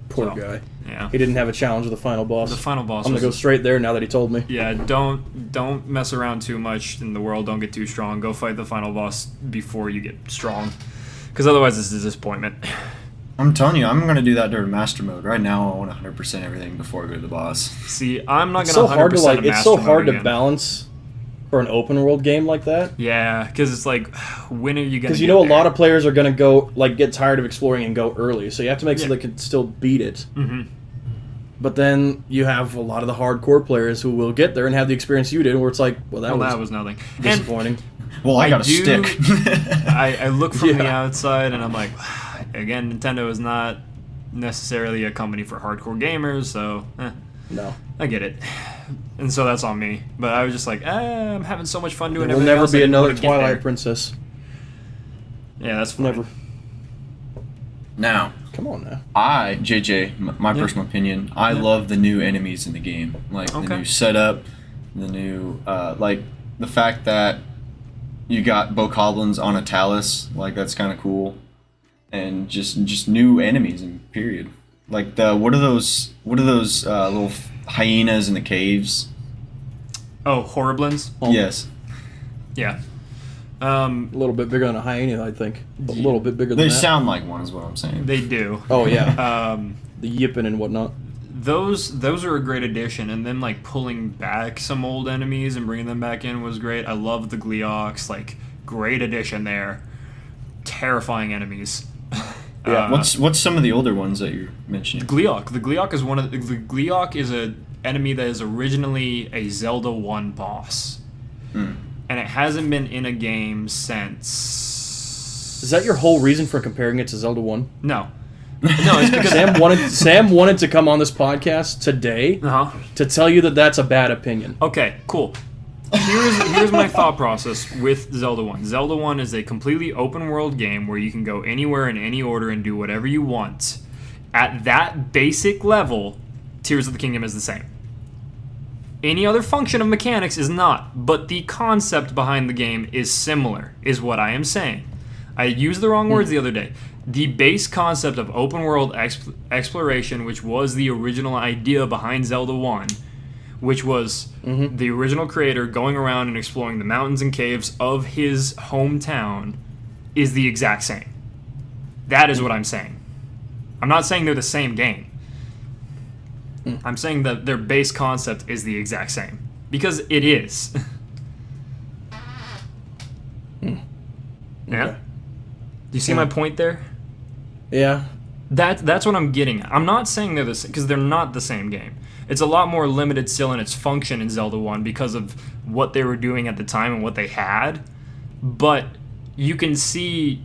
[SPEAKER 2] Poor
[SPEAKER 3] So,
[SPEAKER 2] guy.
[SPEAKER 3] Yeah.
[SPEAKER 2] He didn't have a challenge with the final boss.
[SPEAKER 3] The final boss
[SPEAKER 2] I'm gonna
[SPEAKER 3] was
[SPEAKER 2] go straight there now that he told me.
[SPEAKER 3] Yeah, don't mess around too much in the world. Don't get too strong. Go fight the final boss before you get strong, because otherwise this is a disappointment.
[SPEAKER 1] I'm telling you, I'm going to do that during master mode. Right now, I want 100% everything before I go to the boss.
[SPEAKER 3] See, I'm not
[SPEAKER 2] It's
[SPEAKER 3] gonna
[SPEAKER 2] so
[SPEAKER 3] 100%
[SPEAKER 2] hard to like.
[SPEAKER 3] a
[SPEAKER 2] It's
[SPEAKER 3] master
[SPEAKER 2] so
[SPEAKER 3] mode
[SPEAKER 2] hard to
[SPEAKER 3] again.
[SPEAKER 2] balance for an open world game like that.
[SPEAKER 3] Yeah, because it's like, when are you gonna?
[SPEAKER 2] Because you know a lot of players are gonna go like get tired of exploring and go early, so you have to make so they can still beat it.
[SPEAKER 3] Mm-hmm.
[SPEAKER 2] But then you have a lot of the hardcore players who will get there and have the experience you did, where it's like, well, that
[SPEAKER 3] That
[SPEAKER 2] was
[SPEAKER 3] was nothing. And
[SPEAKER 2] disappointing.
[SPEAKER 1] Well, I
[SPEAKER 3] I
[SPEAKER 1] got a
[SPEAKER 3] do-
[SPEAKER 1] stick.
[SPEAKER 3] I look from the
[SPEAKER 2] Yeah.
[SPEAKER 3] outside and I'm like, again, Nintendo is not necessarily a company for hardcore gamers, so
[SPEAKER 2] No,
[SPEAKER 3] I get it. And so that's on me. But I was just like, I'm having so much fun doing
[SPEAKER 2] there will
[SPEAKER 3] everything
[SPEAKER 2] never
[SPEAKER 3] else, I
[SPEAKER 2] be
[SPEAKER 3] didn't know
[SPEAKER 2] another
[SPEAKER 3] to get there.
[SPEAKER 2] Twilight Princess.
[SPEAKER 3] Yeah, that's fine.
[SPEAKER 2] Never.
[SPEAKER 1] Now,
[SPEAKER 2] Come on now.
[SPEAKER 1] my
[SPEAKER 3] Yeah.
[SPEAKER 1] personal opinion, I
[SPEAKER 3] Yeah.
[SPEAKER 1] love the new enemies in the game. Like the
[SPEAKER 3] Okay.
[SPEAKER 1] new setup, the new, like the fact that you got bokoblins on a talus, like that's kind of cool. And just new enemies in period. Like what are those little hyenas in the caves?
[SPEAKER 3] Oh, Horriblins?
[SPEAKER 1] Yes.
[SPEAKER 3] Yeah.
[SPEAKER 2] A little bit bigger than a hyena, I think. A little bit bigger than
[SPEAKER 1] They
[SPEAKER 2] that.
[SPEAKER 1] sound like one is what I'm saying.
[SPEAKER 3] They do.
[SPEAKER 2] Oh yeah,
[SPEAKER 3] Um,
[SPEAKER 2] the yipping and whatnot.
[SPEAKER 3] those are a great addition, and then like pulling back some old enemies and bringing them back in was great. I love the Gleeoks, like great addition there. Terrifying enemies.
[SPEAKER 2] Yeah.
[SPEAKER 1] What's some of the older ones that you're mentioning?
[SPEAKER 3] Gleeok. The Gleeok is the Gleeok is a enemy that is originally a Zelda 1 boss. And it hasn't been in a game since...
[SPEAKER 2] Is that your whole reason for comparing it to Zelda 1?
[SPEAKER 3] No. No, it's because...
[SPEAKER 2] Sam wanted to come on this podcast today to tell you that that's a bad opinion.
[SPEAKER 3] Okay, cool. Here's my thought process with Zelda 1. Zelda 1 is a completely open world game where you can go anywhere in any order and do whatever you want. At that basic level, Tears of the Kingdom is the same. Any other function of mechanics is not, but the concept behind the game is similar, is what I am saying. I used the wrong words the other day. The base concept of open world exploration, which was the original idea behind Zelda 1, which was the original creator going around and exploring the mountains and caves of his hometown, is the exact same. That is what I'm saying. I'm not saying they're the same game. I'm saying that their base concept is the exact same. Because it is. Yeah?
[SPEAKER 2] Okay.
[SPEAKER 3] Do you see my point there?
[SPEAKER 2] Yeah.
[SPEAKER 3] That's what I'm getting at. I'm not saying they're the same, because they're not the same game. It's a lot more limited still in its function in Zelda 1 because of what they were doing at the time and what they had. But you can see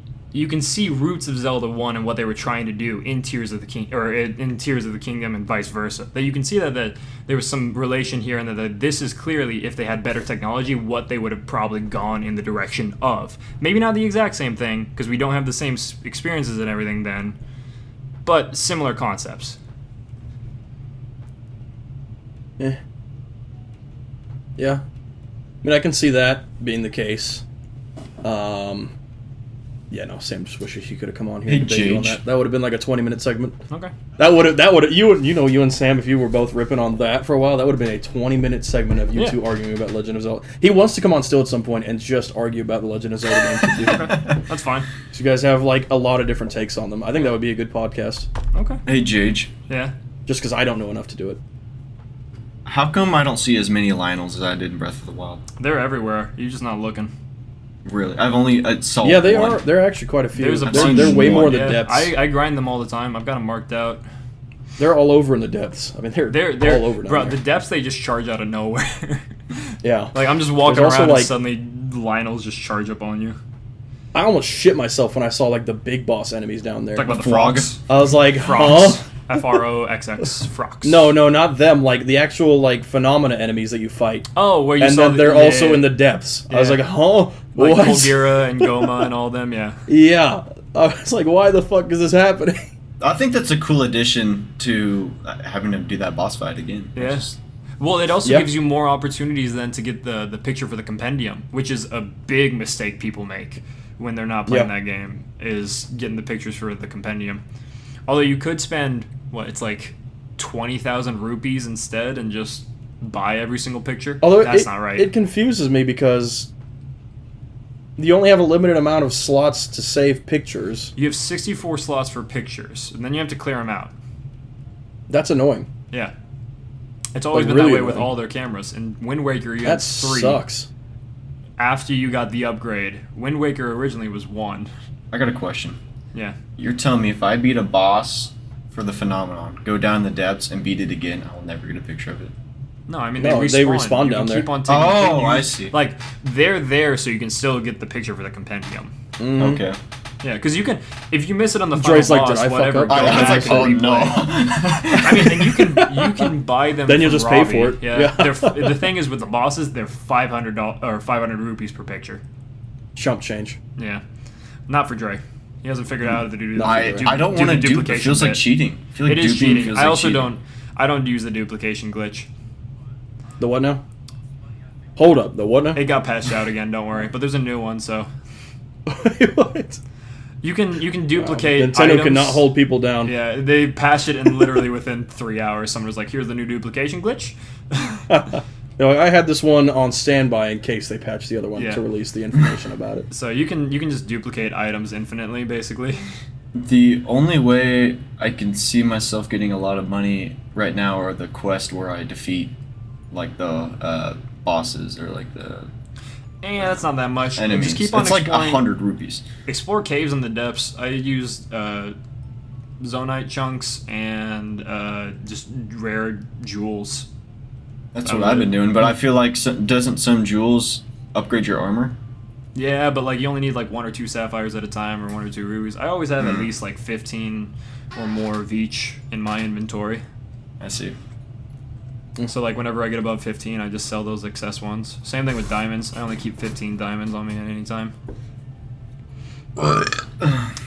[SPEAKER 3] roots of Zelda 1 and what they were trying to do in Tears of the Kingdom and vice versa. That you can see that there was some relation here, and that this is clearly, if they had better technology, what they would have probably gone in the direction of. Maybe not the exact same thing, because we don't have the same experiences and everything then, but similar concepts.
[SPEAKER 2] Yeah. I mean, I can see that being the case. Yeah, no, Sam just wishes he could have come on here
[SPEAKER 1] Hey,
[SPEAKER 2] and debated on
[SPEAKER 1] Jage.
[SPEAKER 2] that. That would have been like a 20-minute segment.
[SPEAKER 3] Okay.
[SPEAKER 2] That would have you and Sam, if you were both ripping on that for a while, that would have been a 20-minute segment of you two arguing about Legend of Zelda. He wants to come on still at some point and just argue about the Legend of Zelda games with you.
[SPEAKER 3] That's fine.
[SPEAKER 2] So you guys have like a lot of different takes on them. I think that would be a good podcast.
[SPEAKER 3] Okay.
[SPEAKER 1] Hey, Jage.
[SPEAKER 3] Yeah.
[SPEAKER 2] Just because I don't know enough to do it.
[SPEAKER 1] How come I don't see as many Lionels as I did in Breath of the Wild?
[SPEAKER 3] They're everywhere. You're just not looking.
[SPEAKER 1] Really? I saw
[SPEAKER 2] Yeah, they
[SPEAKER 1] one.
[SPEAKER 2] are. They're actually quite a few.
[SPEAKER 3] There's a
[SPEAKER 2] They're
[SPEAKER 3] bunch.
[SPEAKER 2] way more in the
[SPEAKER 3] Yeah,
[SPEAKER 2] depths.
[SPEAKER 3] I grind them all the time. I've got them marked out.
[SPEAKER 2] They're all over in the depths. I mean, they're all over down
[SPEAKER 3] bro,
[SPEAKER 2] there.
[SPEAKER 3] the depths they just charge out of nowhere.
[SPEAKER 2] Yeah.
[SPEAKER 3] Like I'm just walking
[SPEAKER 2] There's also,
[SPEAKER 3] around and
[SPEAKER 2] like-
[SPEAKER 3] suddenly Lionels just charge up on you.
[SPEAKER 2] I almost shit myself when I saw like the big boss enemies down there.
[SPEAKER 3] Talk about the
[SPEAKER 1] Frog.
[SPEAKER 3] frogs.
[SPEAKER 2] I was like,
[SPEAKER 3] Frogs.
[SPEAKER 2] huh?
[SPEAKER 3] Froxx. Frogs.
[SPEAKER 2] No, not them. Like the actual like phenomena enemies that you fight.
[SPEAKER 3] Oh, where you
[SPEAKER 2] And
[SPEAKER 3] saw
[SPEAKER 2] then they're
[SPEAKER 3] yeah,
[SPEAKER 2] also
[SPEAKER 3] yeah.
[SPEAKER 2] in the depths. I was
[SPEAKER 3] Yeah.
[SPEAKER 2] like, huh?
[SPEAKER 3] like
[SPEAKER 2] What?
[SPEAKER 3] Kolgira and Goma and all them. Yeah.
[SPEAKER 2] Yeah. I was like, why the fuck is this happening?
[SPEAKER 1] I think that's a cool addition to having to do that boss fight again.
[SPEAKER 3] Yeah.
[SPEAKER 1] Just-
[SPEAKER 3] Well, it also
[SPEAKER 2] Yeah.
[SPEAKER 3] gives you more opportunities then to get the picture for the compendium, which is a big mistake people make when they're not playing
[SPEAKER 2] Yeah.
[SPEAKER 3] that game, is getting the pictures for the compendium. Although you could spend, it's like 20,000 rupees instead and just buy every single picture.
[SPEAKER 2] Although
[SPEAKER 3] That's
[SPEAKER 2] it,
[SPEAKER 3] not right.
[SPEAKER 2] it confuses me because you only have a limited amount of slots to save pictures.
[SPEAKER 3] You have 64 slots for pictures, and then you have to clear them out.
[SPEAKER 2] That's annoying.
[SPEAKER 3] Yeah. It's always
[SPEAKER 2] Like,
[SPEAKER 3] been
[SPEAKER 2] really
[SPEAKER 3] that way with
[SPEAKER 2] annoying.
[SPEAKER 3] all their cameras. In Wind Waker, you
[SPEAKER 2] That
[SPEAKER 3] had 3.
[SPEAKER 2] sucks.
[SPEAKER 3] After you got the upgrade. Wind Waker originally was 1.
[SPEAKER 1] I got a question.
[SPEAKER 3] Yeah.
[SPEAKER 1] You're telling me if I beat a boss for the phenomenon, go down the depths and beat it again, I will never get a picture of it?
[SPEAKER 3] No, I mean
[SPEAKER 2] No,
[SPEAKER 3] they
[SPEAKER 2] they
[SPEAKER 3] respawn.
[SPEAKER 2] respawn
[SPEAKER 3] You
[SPEAKER 2] down
[SPEAKER 3] can
[SPEAKER 2] there.
[SPEAKER 3] keep on taking
[SPEAKER 1] Oh,
[SPEAKER 3] you-
[SPEAKER 1] I see.
[SPEAKER 3] Like they're there, so you can still get the picture for the compendium.
[SPEAKER 2] Mhm.
[SPEAKER 1] Okay.
[SPEAKER 3] Yeah, because you can, if you miss it on the final
[SPEAKER 2] Dre's like,
[SPEAKER 3] boss,
[SPEAKER 2] did I fuck
[SPEAKER 3] whatever.
[SPEAKER 2] up?
[SPEAKER 3] go
[SPEAKER 1] I was
[SPEAKER 3] back
[SPEAKER 1] like,
[SPEAKER 3] and
[SPEAKER 1] oh no.
[SPEAKER 3] replay. I mean, and you can buy them.
[SPEAKER 2] Then you'll
[SPEAKER 3] from
[SPEAKER 2] just pay
[SPEAKER 3] Robbie.
[SPEAKER 2] for it.
[SPEAKER 3] Yeah.
[SPEAKER 2] Yeah.
[SPEAKER 3] The thing is with the bosses, they're $500 or 500 rupees per picture.
[SPEAKER 2] Chump change.
[SPEAKER 3] Yeah, not for Dre. He hasn't figured out how to do the
[SPEAKER 1] I don't want to
[SPEAKER 3] the
[SPEAKER 1] do it. It
[SPEAKER 3] duplication
[SPEAKER 1] feels like
[SPEAKER 3] bit.
[SPEAKER 1] cheating. I feel like
[SPEAKER 3] It is
[SPEAKER 1] duping
[SPEAKER 3] cheating.
[SPEAKER 1] feels
[SPEAKER 3] I
[SPEAKER 1] like
[SPEAKER 3] also
[SPEAKER 1] cheating.
[SPEAKER 3] I don't use the duplication glitch.
[SPEAKER 2] The what now? Hold up. The what now?
[SPEAKER 3] It got patched out again. Don't worry. But there's a new one, so
[SPEAKER 2] What?
[SPEAKER 3] you can duplicate.
[SPEAKER 2] Nintendo
[SPEAKER 3] items.
[SPEAKER 2] cannot hold people down.
[SPEAKER 3] Yeah, they patched it, and literally within 3 hours, someone was like, "Here's the new duplication glitch."
[SPEAKER 2] You know, I had this one on standby in case they patched the other one
[SPEAKER 3] Yeah.
[SPEAKER 2] to release the information about it.
[SPEAKER 3] So you can just duplicate items infinitely, basically.
[SPEAKER 1] The only way I can see myself getting a lot of money right now are the quest where I defeat like the bosses or like the
[SPEAKER 3] Yeah, that's not that much.
[SPEAKER 1] enemies.
[SPEAKER 3] Just keep on
[SPEAKER 1] it's like
[SPEAKER 3] exploring.
[SPEAKER 1] 100 rupees.
[SPEAKER 3] Explore caves in the depths. I used Zonite chunks and just rare jewels.
[SPEAKER 1] That's what I've been doing, but I feel like doesn't some jewels upgrade your armor?
[SPEAKER 3] Yeah, but like you only need like 1 or 2 sapphires at a time, or 1 or 2 rubies. I always have at least like 15 or more of each in my inventory.
[SPEAKER 1] I see.
[SPEAKER 3] So like whenever I get above 15, I just sell those excess ones. Same thing with diamonds. I only keep 15 diamonds on me at any time.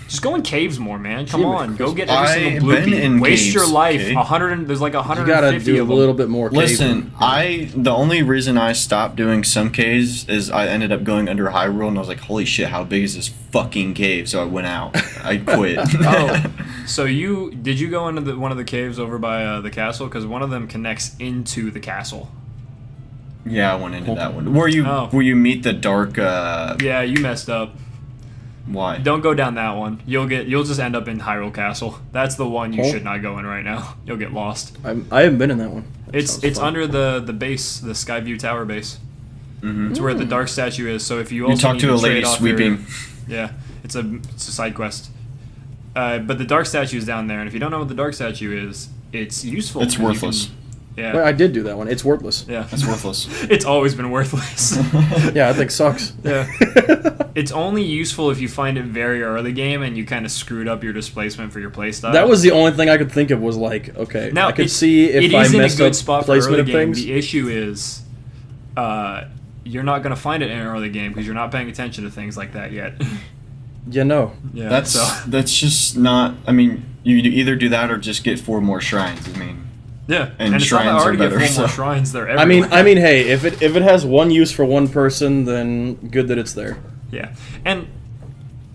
[SPEAKER 3] Just go in caves more, man. Come on, go get every single bloopy. Waste your life.
[SPEAKER 1] Okay?
[SPEAKER 3] 100. There's like
[SPEAKER 2] You
[SPEAKER 3] 150
[SPEAKER 2] gotta do a
[SPEAKER 3] of them.
[SPEAKER 2] little bit more.
[SPEAKER 1] Listen,
[SPEAKER 2] caving.
[SPEAKER 1] the only reason I stopped doing some caves is I ended up going under Hyrule, and I was like, holy shit, how big is this fucking cave? So I went out. I quit.
[SPEAKER 3] Oh, so did you go into one of the caves over by the castle? Because one of them connects into the castle.
[SPEAKER 1] Yeah, I went into that one. Where you meet the dark?
[SPEAKER 3] Yeah, you messed up.
[SPEAKER 1] Why?
[SPEAKER 3] Don't go down that one. You'll just end up in Hyrule Castle. That's the one you should not go in right now. You'll get lost.
[SPEAKER 2] I haven't been in that one.
[SPEAKER 3] It's under the base, the Skyview Tower base.
[SPEAKER 1] Mm-hmm.
[SPEAKER 3] It's where the dark statue is. So if you also
[SPEAKER 1] talk
[SPEAKER 3] need
[SPEAKER 1] to a lady
[SPEAKER 3] trade off
[SPEAKER 1] sweeping.
[SPEAKER 3] yeah, it's a side quest. But the dark statue is down there, and if you don't know what the dark statue is, it's useful.
[SPEAKER 1] It's
[SPEAKER 3] 'cause you
[SPEAKER 1] worthless.
[SPEAKER 3] Yeah.
[SPEAKER 2] Well, I did do that one. It's worthless.
[SPEAKER 3] Yeah.
[SPEAKER 1] That's worthless.
[SPEAKER 3] It's always been worthless.
[SPEAKER 2] Yeah, I think sucks.
[SPEAKER 3] Yeah. It's only useful if you find it very early game and you kind of screwed up your displacement for your playstyle.
[SPEAKER 2] That was the only thing I could think of was like, okay,
[SPEAKER 3] now,
[SPEAKER 2] I could see if
[SPEAKER 3] it
[SPEAKER 2] I
[SPEAKER 3] is in a
[SPEAKER 2] messed
[SPEAKER 3] good
[SPEAKER 2] up
[SPEAKER 3] spot for
[SPEAKER 2] placement
[SPEAKER 3] early
[SPEAKER 2] of
[SPEAKER 3] game.
[SPEAKER 2] things.
[SPEAKER 3] The issue is, you're not going to find it in early game because you're not paying attention to things like that yet.
[SPEAKER 2] You know.
[SPEAKER 3] Yeah.
[SPEAKER 1] That's just not. I mean, you either do that or just get 4 more shrines. I mean.
[SPEAKER 3] Yeah,
[SPEAKER 1] And
[SPEAKER 3] it's not that
[SPEAKER 1] shrines
[SPEAKER 3] hard
[SPEAKER 1] are
[SPEAKER 3] to get
[SPEAKER 1] better,
[SPEAKER 3] 4 more
[SPEAKER 1] so-
[SPEAKER 3] shrines. They're
[SPEAKER 2] I
[SPEAKER 3] everywhere.
[SPEAKER 2] mean, hey, if it has one use for one person, then good that it's there.
[SPEAKER 3] Yeah, and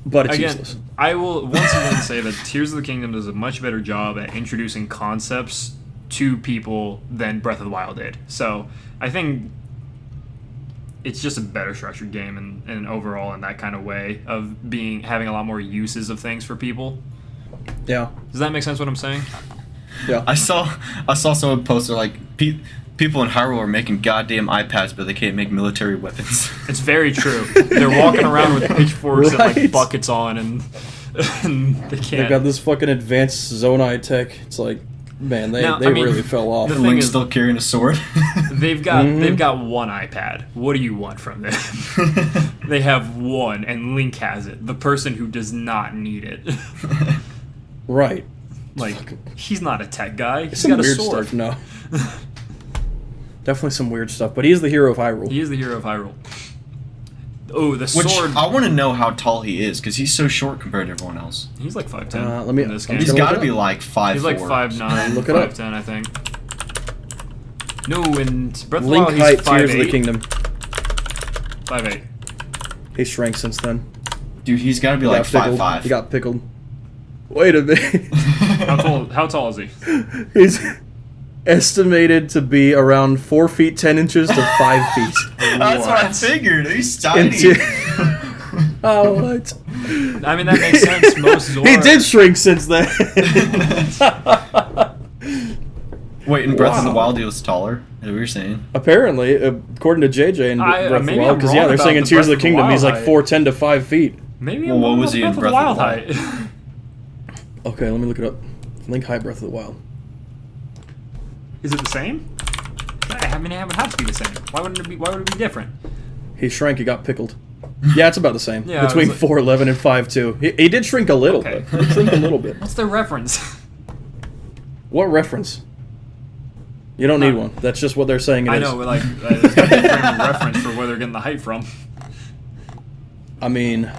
[SPEAKER 2] But it's
[SPEAKER 3] again,
[SPEAKER 2] useless.
[SPEAKER 3] I will once again say that Tears of the Kingdom does a much better job at introducing concepts to people than Breath of the Wild did. So I think it's just a better structured game and overall in that kind of way of having a lot more uses of things for people.
[SPEAKER 2] Yeah.
[SPEAKER 3] Does that make sense what I'm saying?
[SPEAKER 2] Yeah.
[SPEAKER 1] I saw someone post like people in Hyrule are making goddamn iPads, but they can't make military weapons.
[SPEAKER 3] It's very true. They're walking around with pitchforks and like
[SPEAKER 2] Right.
[SPEAKER 3] buckets on and they can't.
[SPEAKER 2] They got this fucking advanced Zonai tech. It's like, man, they
[SPEAKER 3] Now, I mean,
[SPEAKER 2] really fell off.
[SPEAKER 3] the
[SPEAKER 1] And
[SPEAKER 3] thing
[SPEAKER 1] Link's
[SPEAKER 3] is-
[SPEAKER 1] still carrying a sword.
[SPEAKER 3] They've got one iPad. What do you want from them? They have one, and Link has it. The person who does not need it.
[SPEAKER 2] Right.
[SPEAKER 3] Like, he's not a tech guy. He's
[SPEAKER 2] Some
[SPEAKER 3] got a
[SPEAKER 2] weird
[SPEAKER 3] sword.
[SPEAKER 2] stuff. No. Definitely some weird stuff. But he's the hero of Hyrule.
[SPEAKER 3] He is the hero of Hyrule. Oh, the
[SPEAKER 1] Which
[SPEAKER 3] sword.
[SPEAKER 1] I want to know how tall he is because he's so short compared to everyone else.
[SPEAKER 3] He's like 5'10".
[SPEAKER 2] Let me-
[SPEAKER 3] in this
[SPEAKER 2] I'm
[SPEAKER 3] game.
[SPEAKER 1] He's
[SPEAKER 2] gonna
[SPEAKER 1] got
[SPEAKER 2] look
[SPEAKER 1] to
[SPEAKER 2] it
[SPEAKER 1] be
[SPEAKER 2] up.
[SPEAKER 1] like 5'4".
[SPEAKER 3] He's like 5'9",
[SPEAKER 2] Look it up.
[SPEAKER 3] 5'10", I think. No, in Breath of the
[SPEAKER 2] Link
[SPEAKER 3] Wild,
[SPEAKER 2] height,
[SPEAKER 3] he's
[SPEAKER 2] Tears of the
[SPEAKER 3] 5'8".
[SPEAKER 2] Kingdom.
[SPEAKER 3] 5'8".
[SPEAKER 2] He shrank since then.
[SPEAKER 1] Dude, he's got to be
[SPEAKER 2] He
[SPEAKER 1] like
[SPEAKER 2] got pickled.
[SPEAKER 1] 5'5".
[SPEAKER 2] He got pickled. Wait a minute.
[SPEAKER 3] How tall is he?
[SPEAKER 2] He's estimated to be around 4 feet 10 inches to 5 feet.
[SPEAKER 1] That's what I figured. He's tiny.
[SPEAKER 2] Oh, what?
[SPEAKER 3] I mean, that makes sense. Most Zora...
[SPEAKER 2] He did shrink since then.
[SPEAKER 1] Wait, in Breath of the
[SPEAKER 2] Wow.
[SPEAKER 1] Wild, he was taller? Is that what you're saying?
[SPEAKER 2] Apparently, according to JJ in Breath of the
[SPEAKER 3] maybe
[SPEAKER 2] Wild,
[SPEAKER 3] I'm
[SPEAKER 2] because
[SPEAKER 3] wrong
[SPEAKER 2] yeah, they're
[SPEAKER 3] about
[SPEAKER 2] saying in
[SPEAKER 3] the
[SPEAKER 2] Tears of
[SPEAKER 3] Breath
[SPEAKER 2] the Kingdom
[SPEAKER 3] Wild
[SPEAKER 2] he's like
[SPEAKER 3] height.
[SPEAKER 2] 4'10" to 5 feet.
[SPEAKER 3] Maybe
[SPEAKER 1] Well,
[SPEAKER 3] I'm
[SPEAKER 1] what
[SPEAKER 3] wrong
[SPEAKER 1] was he
[SPEAKER 3] about
[SPEAKER 1] in
[SPEAKER 3] Breath of the
[SPEAKER 1] Breath of
[SPEAKER 3] Wild
[SPEAKER 1] the
[SPEAKER 3] height.
[SPEAKER 2] Okay, let me look it up. Link High Breath of the Wild.
[SPEAKER 3] Is it the same? I mean, it would have to be the same. Why wouldn't it be? Why would it be different?
[SPEAKER 2] He shrank, he got pickled. Yeah, it's about the same.
[SPEAKER 3] Yeah,
[SPEAKER 2] Between
[SPEAKER 3] it was like-
[SPEAKER 2] 4'11" and 5'2". He did shrink a little
[SPEAKER 3] Okay.
[SPEAKER 2] bit. He did shrink a little bit.
[SPEAKER 3] What's their reference?
[SPEAKER 2] What reference? You don't need one. That's just what they're saying it
[SPEAKER 3] I
[SPEAKER 2] is.
[SPEAKER 3] know, but like, there's got to be a frame of reference for where they're getting the height from.
[SPEAKER 2] I mean,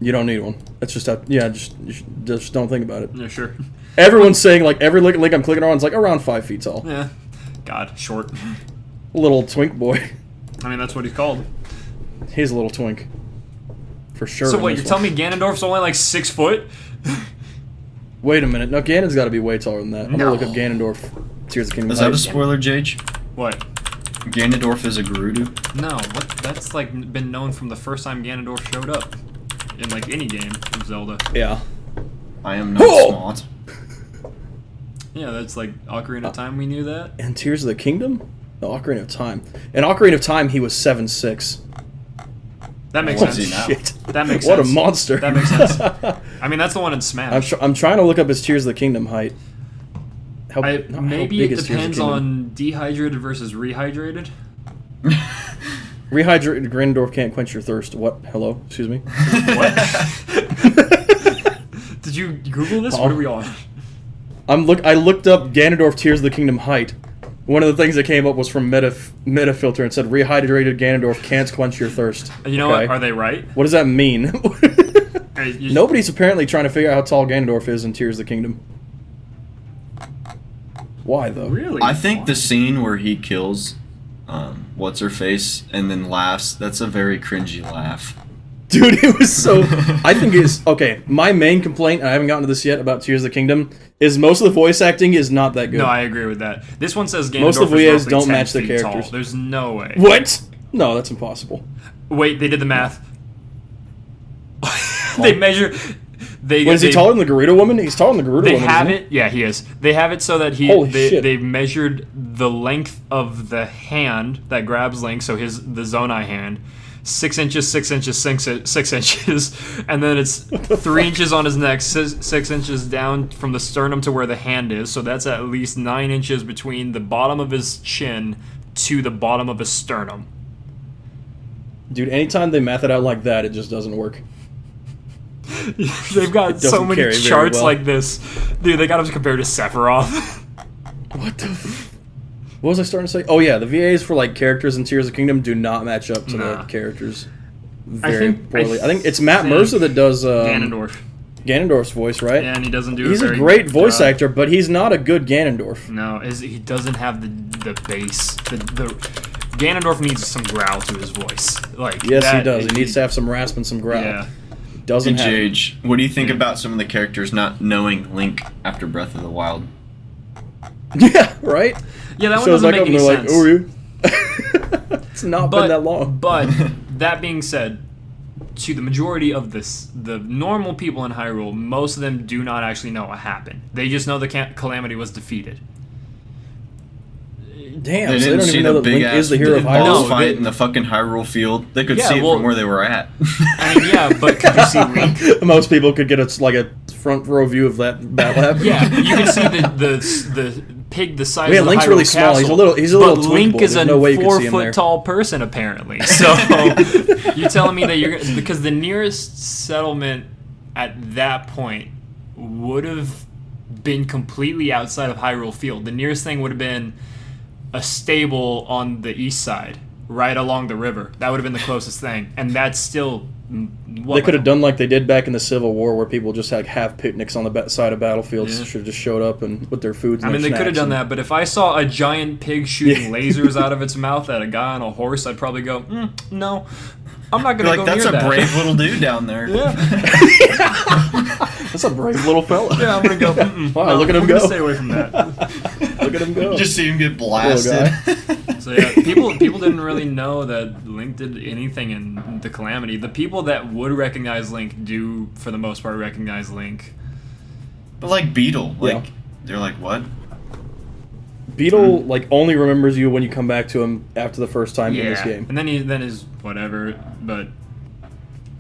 [SPEAKER 2] you don't need one. That's just how, yeah, just don't think about it.
[SPEAKER 3] Yeah, sure.
[SPEAKER 2] Everyone's saying, like, every link I'm clicking on is like around 5 feet tall.
[SPEAKER 3] Yeah. God, short.
[SPEAKER 2] Little twink boy.
[SPEAKER 3] I mean, that's what he's called.
[SPEAKER 2] He's a little twink. For sure.
[SPEAKER 3] So
[SPEAKER 2] in
[SPEAKER 3] what?
[SPEAKER 2] this
[SPEAKER 3] You're telling
[SPEAKER 2] one.
[SPEAKER 3] me Ganondorf's only like 6 foot?
[SPEAKER 2] Wait a minute. No, Ganon's got to be way taller than that. I'm
[SPEAKER 3] No.
[SPEAKER 2] gonna look up Ganondorf. Tears of the Kingdom.
[SPEAKER 1] Is that a
[SPEAKER 2] height.
[SPEAKER 1] spoiler, Jage?
[SPEAKER 3] What?
[SPEAKER 1] Ganondorf is a Gerudo?
[SPEAKER 3] No. What? That's like been known from the first time Ganondorf showed up in like any game of Zelda.
[SPEAKER 2] Yeah.
[SPEAKER 1] I am not
[SPEAKER 2] Oh!
[SPEAKER 1] smart.
[SPEAKER 3] Yeah, that's like Ocarina of Time. We knew that.
[SPEAKER 2] And Tears of the Kingdom? No, Ocarina of Time. In Ocarina of Time, he was 7'6".
[SPEAKER 3] That makes
[SPEAKER 1] What is
[SPEAKER 3] sense.
[SPEAKER 1] he now?
[SPEAKER 2] Shit.
[SPEAKER 3] That makes
[SPEAKER 2] What a
[SPEAKER 3] sense.
[SPEAKER 2] monster.
[SPEAKER 3] That makes sense. I mean, that's the one in Smash.
[SPEAKER 2] I'm trying to look up his Tears of the Kingdom height. How, not how
[SPEAKER 3] Maybe
[SPEAKER 2] big
[SPEAKER 3] it
[SPEAKER 2] is Tears of the
[SPEAKER 3] depends
[SPEAKER 2] Kingdom?
[SPEAKER 3] on dehydrated versus rehydrated.
[SPEAKER 2] Rehydrated Ganondorf can't quench your thirst. What? Hello? Excuse me?
[SPEAKER 3] What? Did you Google this? What are we on?
[SPEAKER 2] I looked up Ganondorf Tears of the Kingdom height. One of the things that came up was from Metafilter and said rehydrated Ganondorf can't quench your thirst.
[SPEAKER 3] You know what? Are they right?
[SPEAKER 2] What does that mean?
[SPEAKER 3] Hey,
[SPEAKER 2] Nobody's apparently trying to figure out how tall Ganondorf is in Tears of the Kingdom. Why though?
[SPEAKER 3] Really?
[SPEAKER 1] I think the scene where he kills what's her face and then laughs, that's a very cringy laugh.
[SPEAKER 2] Dude, it was so... I think it's... Okay, my main complaint, and I haven't gotten to this yet about Tears of the Kingdom, is most of the voice acting is not that good.
[SPEAKER 3] No, I agree with that. This one says Ganondorf
[SPEAKER 2] Most of the
[SPEAKER 3] is
[SPEAKER 2] VAs
[SPEAKER 3] roughly
[SPEAKER 2] don't
[SPEAKER 3] 10
[SPEAKER 2] match the
[SPEAKER 3] feet
[SPEAKER 2] characters.
[SPEAKER 3] tall. There's no way.
[SPEAKER 2] What? No, that's impossible.
[SPEAKER 3] Wait, they did the math. They measure...
[SPEAKER 2] Is he taller than the Gerudo woman? He's taller than the Gerudo
[SPEAKER 3] They
[SPEAKER 2] woman,
[SPEAKER 3] have
[SPEAKER 2] isn't
[SPEAKER 3] it. Yeah, he is. They have it so that
[SPEAKER 2] Holy shit.
[SPEAKER 3] they measured the length of the hand that grabs Link, so the Zonai hand, 6 inches, 6 inches, 6 inches, and then it's 3 inches on his neck, 6 inches down from the sternum to where the hand is. So that's at least 9 inches between the bottom of his chin to the bottom of his sternum.
[SPEAKER 2] Dude, anytime they math it out like that, it just doesn't work.
[SPEAKER 3] They've got so
[SPEAKER 2] doesn't
[SPEAKER 3] many
[SPEAKER 2] carry very
[SPEAKER 3] charts
[SPEAKER 2] well.
[SPEAKER 3] like this. Dude, they got him compared to Sephiroth.
[SPEAKER 2] What the... What was I starting to say? Oh yeah, the VAs for like characters in Tears of the Kingdom do not match up to the
[SPEAKER 3] Nah.
[SPEAKER 2] characters very
[SPEAKER 3] think-
[SPEAKER 2] poorly.
[SPEAKER 3] I
[SPEAKER 2] I think it's Matt
[SPEAKER 3] think
[SPEAKER 2] Mercer that does
[SPEAKER 3] Ganondorf.
[SPEAKER 2] Ganondorf's voice, right?
[SPEAKER 3] Yeah, and he doesn't do
[SPEAKER 2] He's a
[SPEAKER 3] very
[SPEAKER 2] great
[SPEAKER 3] good
[SPEAKER 2] voice
[SPEAKER 3] job.
[SPEAKER 2] actor, but he's not a good Ganondorf.
[SPEAKER 3] No, he doesn't have the bass. The Ganondorf needs some growl to his voice. Like
[SPEAKER 2] Yes,
[SPEAKER 3] that,
[SPEAKER 2] he does. He needs to have some rasp and some growl.
[SPEAKER 3] Yeah.
[SPEAKER 2] Doesn't have it.
[SPEAKER 1] JH, what do you think about some of the characters not knowing Link after Breath of the Wild?
[SPEAKER 2] Yeah, right?
[SPEAKER 3] Yeah, that one
[SPEAKER 2] Shows
[SPEAKER 3] doesn't
[SPEAKER 2] back
[SPEAKER 3] make
[SPEAKER 2] up and
[SPEAKER 3] any
[SPEAKER 2] they're like,
[SPEAKER 3] sense.
[SPEAKER 2] who are you? It's not been that long.
[SPEAKER 3] But that being said, to the majority of the normal people in Hyrule, most of them do not actually know what happened. They just know the Calamity was defeated.
[SPEAKER 2] Damn,
[SPEAKER 1] They
[SPEAKER 2] so they
[SPEAKER 1] didn't
[SPEAKER 2] don't
[SPEAKER 1] see
[SPEAKER 2] even
[SPEAKER 1] the
[SPEAKER 2] know that
[SPEAKER 1] big
[SPEAKER 2] Link
[SPEAKER 1] ass
[SPEAKER 2] is the hero of
[SPEAKER 1] boss
[SPEAKER 2] Hyrule.
[SPEAKER 3] No,
[SPEAKER 1] fight
[SPEAKER 3] they-
[SPEAKER 1] in the fucking Hyrule field. They could
[SPEAKER 3] Yeah,
[SPEAKER 1] see it
[SPEAKER 3] well-
[SPEAKER 1] from where they were at.
[SPEAKER 3] I mean, yeah, but could you see Link?
[SPEAKER 2] Most people could get a front row view of that battle happening.
[SPEAKER 3] Yeah, you can see the pig the size
[SPEAKER 2] Yeah,
[SPEAKER 3] of the
[SPEAKER 2] Link's
[SPEAKER 3] Hyrule
[SPEAKER 2] really small. He's a
[SPEAKER 3] Castle.
[SPEAKER 2] little- he's a
[SPEAKER 3] but
[SPEAKER 2] little
[SPEAKER 3] Link
[SPEAKER 2] tweakable.
[SPEAKER 3] is
[SPEAKER 2] There's
[SPEAKER 3] a
[SPEAKER 2] no way you could see him
[SPEAKER 3] 4
[SPEAKER 2] there.
[SPEAKER 3] foot tall person apparently. So you're telling me that you're because the nearest settlement at that point would have been completely outside of Hyrule Field. The nearest thing would have been a stable on the east side, right along the river. That would have been the closest thing, and that's still.
[SPEAKER 2] They could have done like they did back in the Civil War, where people just have picnics on the side of battlefields.
[SPEAKER 3] Yeah.
[SPEAKER 2] Should have just showed up and with their foods.
[SPEAKER 3] I
[SPEAKER 2] And
[SPEAKER 3] mean,
[SPEAKER 2] their
[SPEAKER 3] they could have
[SPEAKER 2] snacks
[SPEAKER 3] done
[SPEAKER 2] and-
[SPEAKER 3] that, but if I saw a giant pig shooting lasers out of its mouth at a guy on a horse, I'd probably go, no, I'm not going to
[SPEAKER 1] Like,
[SPEAKER 3] go
[SPEAKER 1] that's
[SPEAKER 3] near
[SPEAKER 1] a
[SPEAKER 3] that.
[SPEAKER 1] brave little dude down there.
[SPEAKER 3] Yeah,
[SPEAKER 2] That's a brave little fella.
[SPEAKER 3] yeah, I'm going to go.
[SPEAKER 2] Wow, look at him
[SPEAKER 3] we're gonna
[SPEAKER 2] go.
[SPEAKER 3] Stay away from that.
[SPEAKER 2] Look at him go.
[SPEAKER 1] You just see him get
[SPEAKER 2] Little
[SPEAKER 1] blasted.
[SPEAKER 3] So yeah, people didn't really know that Link did anything in the Calamity. The people that would recognize Link do, for the most part, recognize Link.
[SPEAKER 1] But like Beetle, like
[SPEAKER 2] Yeah.
[SPEAKER 1] they're like, what?
[SPEAKER 2] Beetle like only remembers you when you come back to him after the first time in this game.
[SPEAKER 3] And then is whatever. But